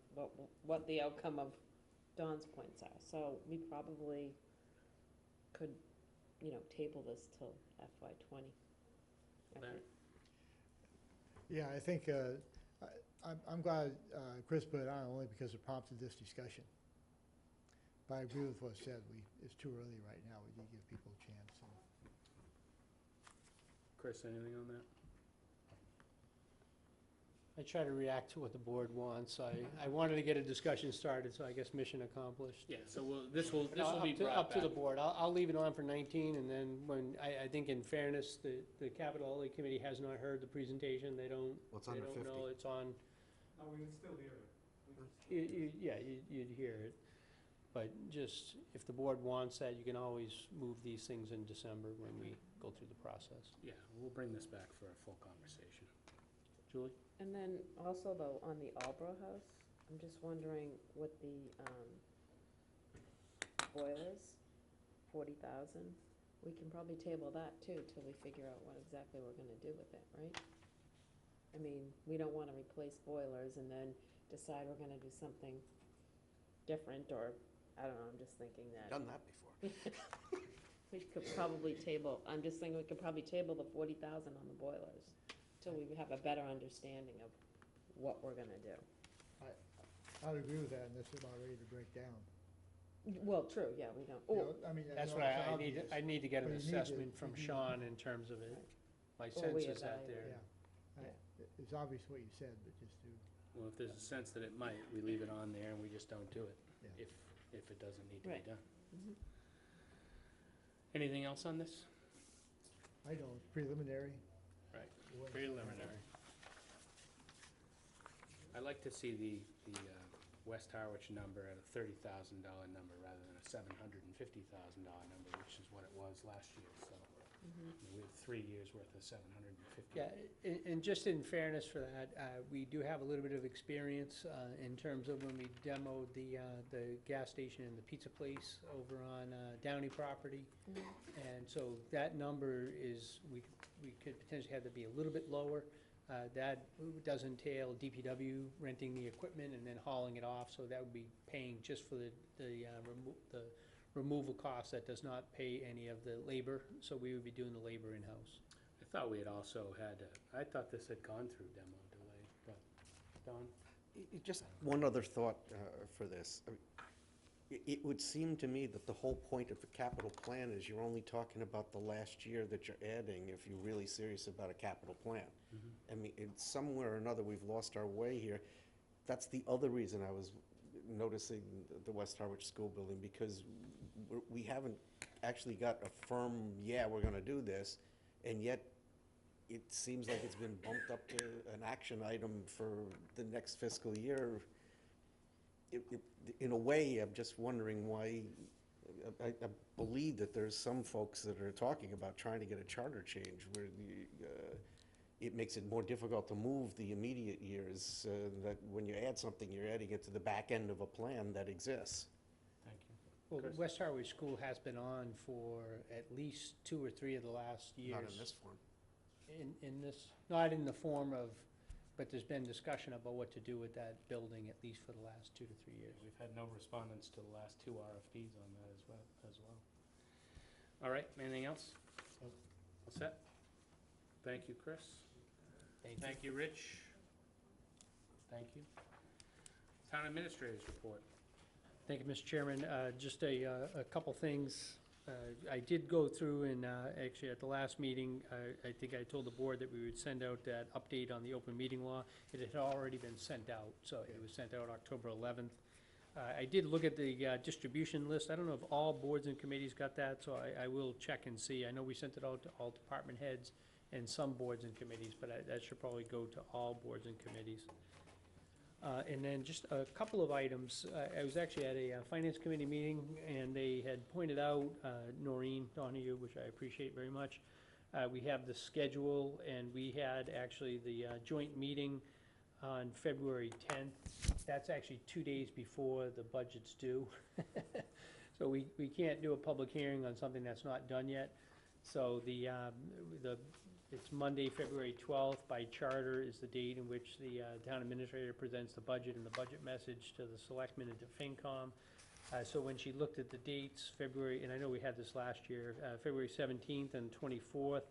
what the outcome of Don's points are. So we probably could, table this till FY '20. Larry? Yeah, I think, I'm glad Chris put it on, only because it prompted this discussion. But I agree with what's said. It's too early right now. We need to give people a chance. Chris, anything on that? I try to react to what the board wants. I wanted to get a discussion started, so I guess mission accomplished. Yeah, so this will No, be brought Up to the back. board. I'll leave it on for 19, and then when, I think in fairness, the capital outlay committee has not heard the presentation. They don't, Well, it's they under don't 50. know it's on. Oh, we would still hear it. Yeah, you'd hear it. But just, if the board wants that, you can always move these things in December when we go through the process. Yeah, we'll bring this back for a full conversation. Julie? And then also though, on the Albro House, I'm just wondering what the boilers, 40,000, we can probably table that too till we figure out what exactly we're gonna do with it, right? I mean, we don't wanna replace boilers and then decide we're gonna do something different, or, I don't know, I'm just thinking that. Done that before. We could probably table, I'm just thinking we could probably table the 40,000 on the boilers till we have a better understanding of what we're gonna do. I would agree with that, and this is about ready to break down. Well, true, yeah, we don't, You oh, know, I mean, That's know what it's I need, obvious, I need to get an but you need to- assessment from you need- Sean in terms of it. My Or we sense is that evaluate. they're, It's obvious what you said, but just do. Well, if there's a sense that it might, we leave it on there and we just don't do it, Yeah. if it doesn't need to be Right. done. Mhm. Anything else on this? I know, it's preliminary. Right, We'll- preliminary. I'd like to see the West Harwich number at a $30,000 number rather than a $750,000 number, which is what it was last year, so. We have 3 years worth of 750. yeah, and just in fairness for that, we do have a little bit of experience in terms of when we demoed the gas station and the pizza place over on Downey property. And so that number is, we could potentially have to be a little bit lower. That does entail DPW renting the equipment and then hauling it off, so that would be paying just for the removal cost. That does not pay any of the labor, so we would be doing the labor in-house. I thought we had also had, I thought this had gone through demo delay, but, Don? Just one other thought for this. I mean, it would seem to me that the whole point of the capital plan is you're only talking about the last year that you're adding if you're really serious about a capital plan. I mean, somewhere or another, we've lost our way here. That's the other reason I was noticing the West Harwich School Building, because we haven't actually got a firm, yeah, we're gonna do this, and yet it seems like it's been bumped up to an action item for the next fiscal year. In a way, I'm just wondering why, I believe that there's some folks that are talking about trying to get a charter change where it makes it more difficult to move the immediate years, that when you add something, you're adding it to the back end of a plan that exists. Thank you. Well, Chris? West Harwich School has been on for at least 2 or 3 of the last years. Not in this form. In this, not in the form of, but there's been discussion about what to do with that building at least for the last 2 to 3 years. We've had no respondents to the last 2 RFPs on that as well. All right, anything else? All set? Thank you, Chris. Thank you, Rich. Thank you. Town Administrator's Report. Thank you, Mr. Chairman. Just a couple things. I did go through and actually at the last meeting, I think I told the board that we would send out that update on the open meeting law. It had already been sent out, so it was sent out October 11th. I did look at the distribution list. I don't know if all boards and committees got that, so I will check and see. I know we sent it out to all department heads and some boards and committees, but that should probably go to all boards and committees. And then just a couple of items. I was actually at a finance committee meeting, and they had pointed out, Noreen Donahue, which I appreciate very much, we have the schedule, and we had actually the joint meeting on February 10th. That's actually 2 days before the budget's due. So we can't do a public hearing on something that's not done yet. So it's Monday, February 12th. By charter is the date in which the town administrator presents the budget and the budget message to the selectmen and to FinCom. So when she looked at the dates, February, and I know we had this last year, February 17th and 24th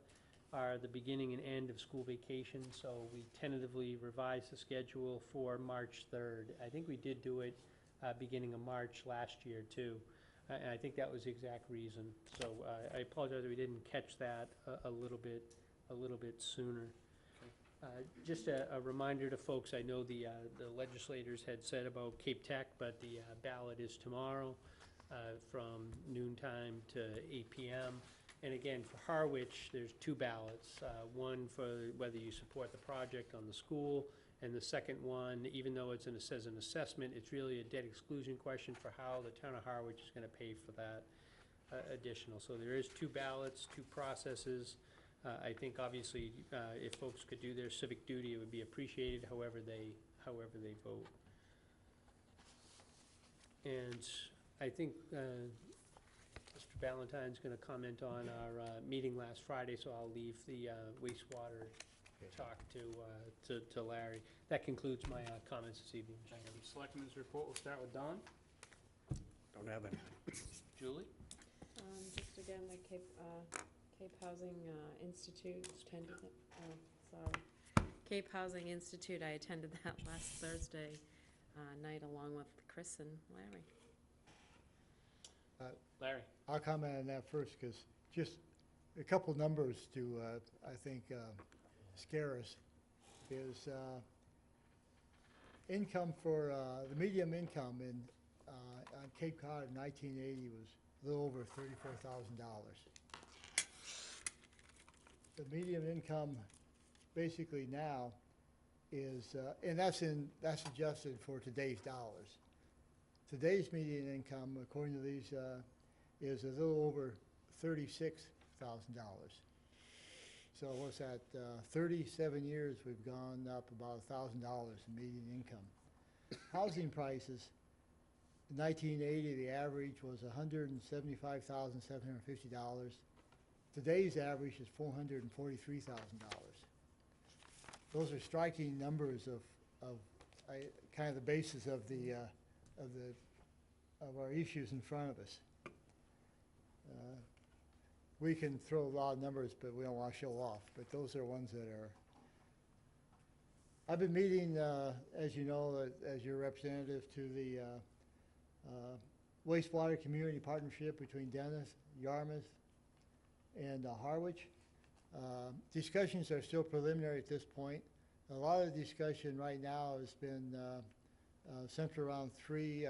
are the beginning and end of school vacation. So we tentatively revised the schedule for March 3rd. I think we did do it beginning of March last year too. And I think that was the exact reason. So I apologize that we didn't catch that a little bit sooner. Just a reminder to folks, I know the legislators had said about Cape Tech, but the ballot is tomorrow from noontime to 8 p.m. And again, for Harwich, there's 2 ballots. One for whether you support the project on the school, and the second one, even though it says an assessment, it's really a debt exclusion question for how the town of Harwich is going to pay for that additional. So there is 2 ballots, 2 processes. I think obviously if folks could do their civic duty, it would be appreciated however they vote. And I think Mr. Ballantyne's going to comment on our meeting last Friday, so I'll leave the wastewater talk to Larry. That concludes my comments this evening, Mr. Chairman. Selectmen's report, we'll start with Don. Don't have any. Julie? Just again, the Cape Housing Institute attended, Cape Housing Institute, I attended that last Thursday night along with Chris and Larry. Larry? I'll comment on that first, because just a couple numbers to, I think, scare us, is income for, the median income on Cape Cod in 1980 was a little over $34,000. The median income basically now is, and that's adjusted for today's dollars. Today's median income, according to these, is a little over $36,000. So what's that? 37 years, we've gone up about $1,000 in median income. Housing prices, in 1980, the average was $175,750. Today's average is $443,000. Those are striking numbers of kind of the basis of our issues in front of us. We can throw a lot of numbers, but we don't want to show off. But those are ones that are. I've been meeting, as you know, as your representative to the wastewater community partnership between Dennis, Yarmouth, and Harwich. Discussions are still preliminary at this point. A lot of the discussion right now has been centered around 3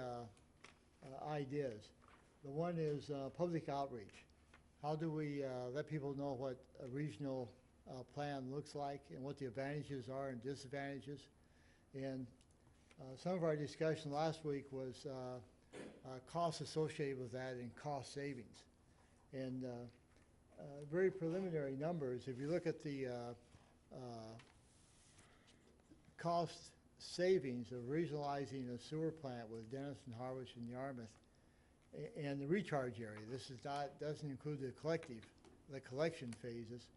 ideas. The one is public outreach. How do we let people know what a regional plan looks like and what the advantages are and disadvantages? And some of our discussion last week was costs associated with that and cost savings. And very preliminary numbers, if you look at the cost savings of regionalizing a sewer plant with Denison, Harwich, and Yarmouth, and the recharge area, doesn't include the collection phases.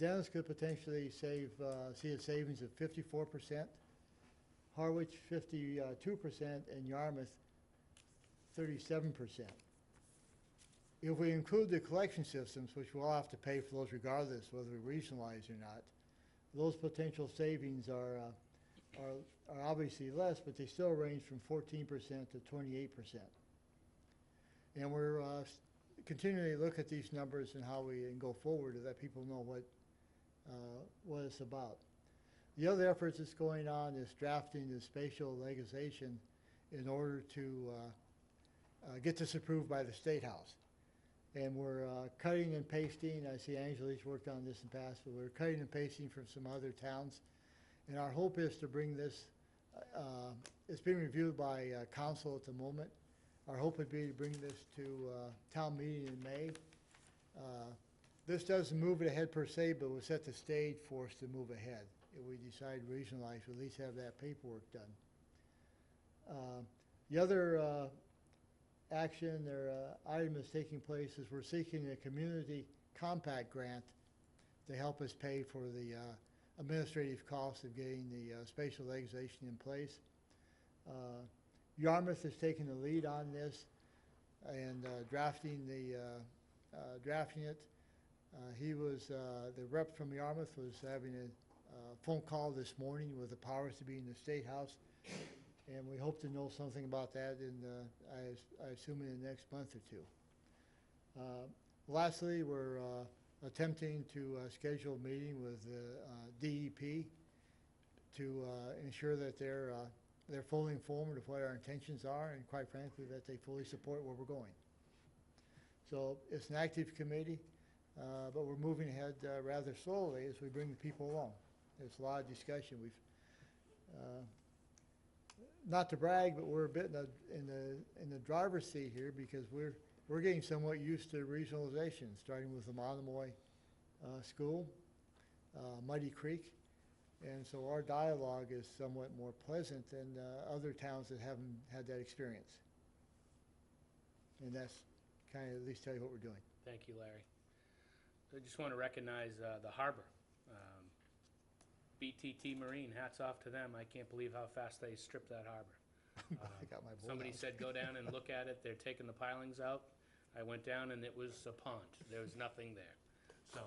Dennis could potentially see a savings of 54%, Harwich 52%, and Yarmouth 37%. If we include the collection systems, which we'll have to pay for those regardless whether we regionalize or not, those potential savings are are obviously less, but they still range from 14% to 28%. And we're continually look at these numbers and how we can go forward to let people know what it's about. The other efforts that's going on is drafting the spatial legislation in order to get this approved by the State House. And we're cutting and pasting. I see Angela's worked on this in the past, but we're cutting and pasting from some other towns. And our hope is to bring this, it's being reviewed by council at the moment. Our hope would be to bring this to town meeting in May. This doesn't move it ahead per se, but will set the stage for us to move ahead. If we decide to regionalize, we'll at least have that paperwork done. The other action or item that's taking place is we're seeking a community compact grant to help us pay for the administrative costs of getting the spatial legislation in place. Yarmouth has taken the lead on this and drafting it. He was, the rep from Yarmouth was having a phone call this morning with the powers to be in the State House, and we hope to know something about that in, I assume in the next month or two. Lastly, we're attempting to schedule a meeting with the DEP to ensure that they're fully informed of what our intentions are, and quite frankly, that they fully support where we're going. So it's an active committee, but we're moving ahead rather slowly as we bring the people along. There's a lot of discussion. We've, not to brag, but we're a bit in the driver's seat here because we're getting somewhat used to regionalization, starting with the Monomoy School, Muddy Creek. And so our dialogue is somewhat more pleasant than other towns that haven't had that experience. And that's kind of at least tell you what we're doing. Thank you, Larry. I just want to recognize the harbor. BTT Marine, hats off to them. I can't believe how fast they stripped that harbor. I got my boat Somebody out. said, go down and look at it. They're taking the pilings out. I went down and it was a pond. There was nothing there. So,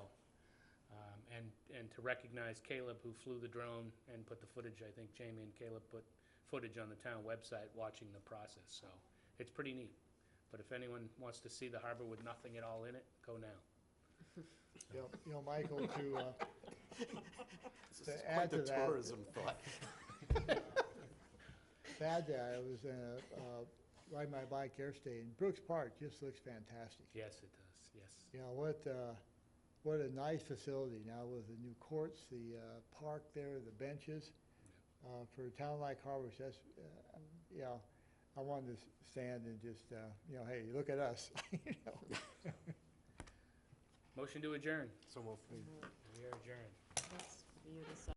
and to recognize Caleb, who flew the drone and put the footage, I think Jamie and Caleb put footage on the town website watching the process. So it's pretty neat. But if anyone wants to see the harbor with nothing at all in it, go now. You know, Michael, This is add quite the to that- tourism thought. add that, I was riding my bike yesterday, and Brooks Park just looks fantastic. Yes, it does. Yes. You know, what a nice facility now with the new courts, the park there, the benches. For a town like Harwich, that's, you know, I wanted to stand and just, you know, hey, look at us. You know. Motion to adjourn. So we'll We are adjourned. Let's view this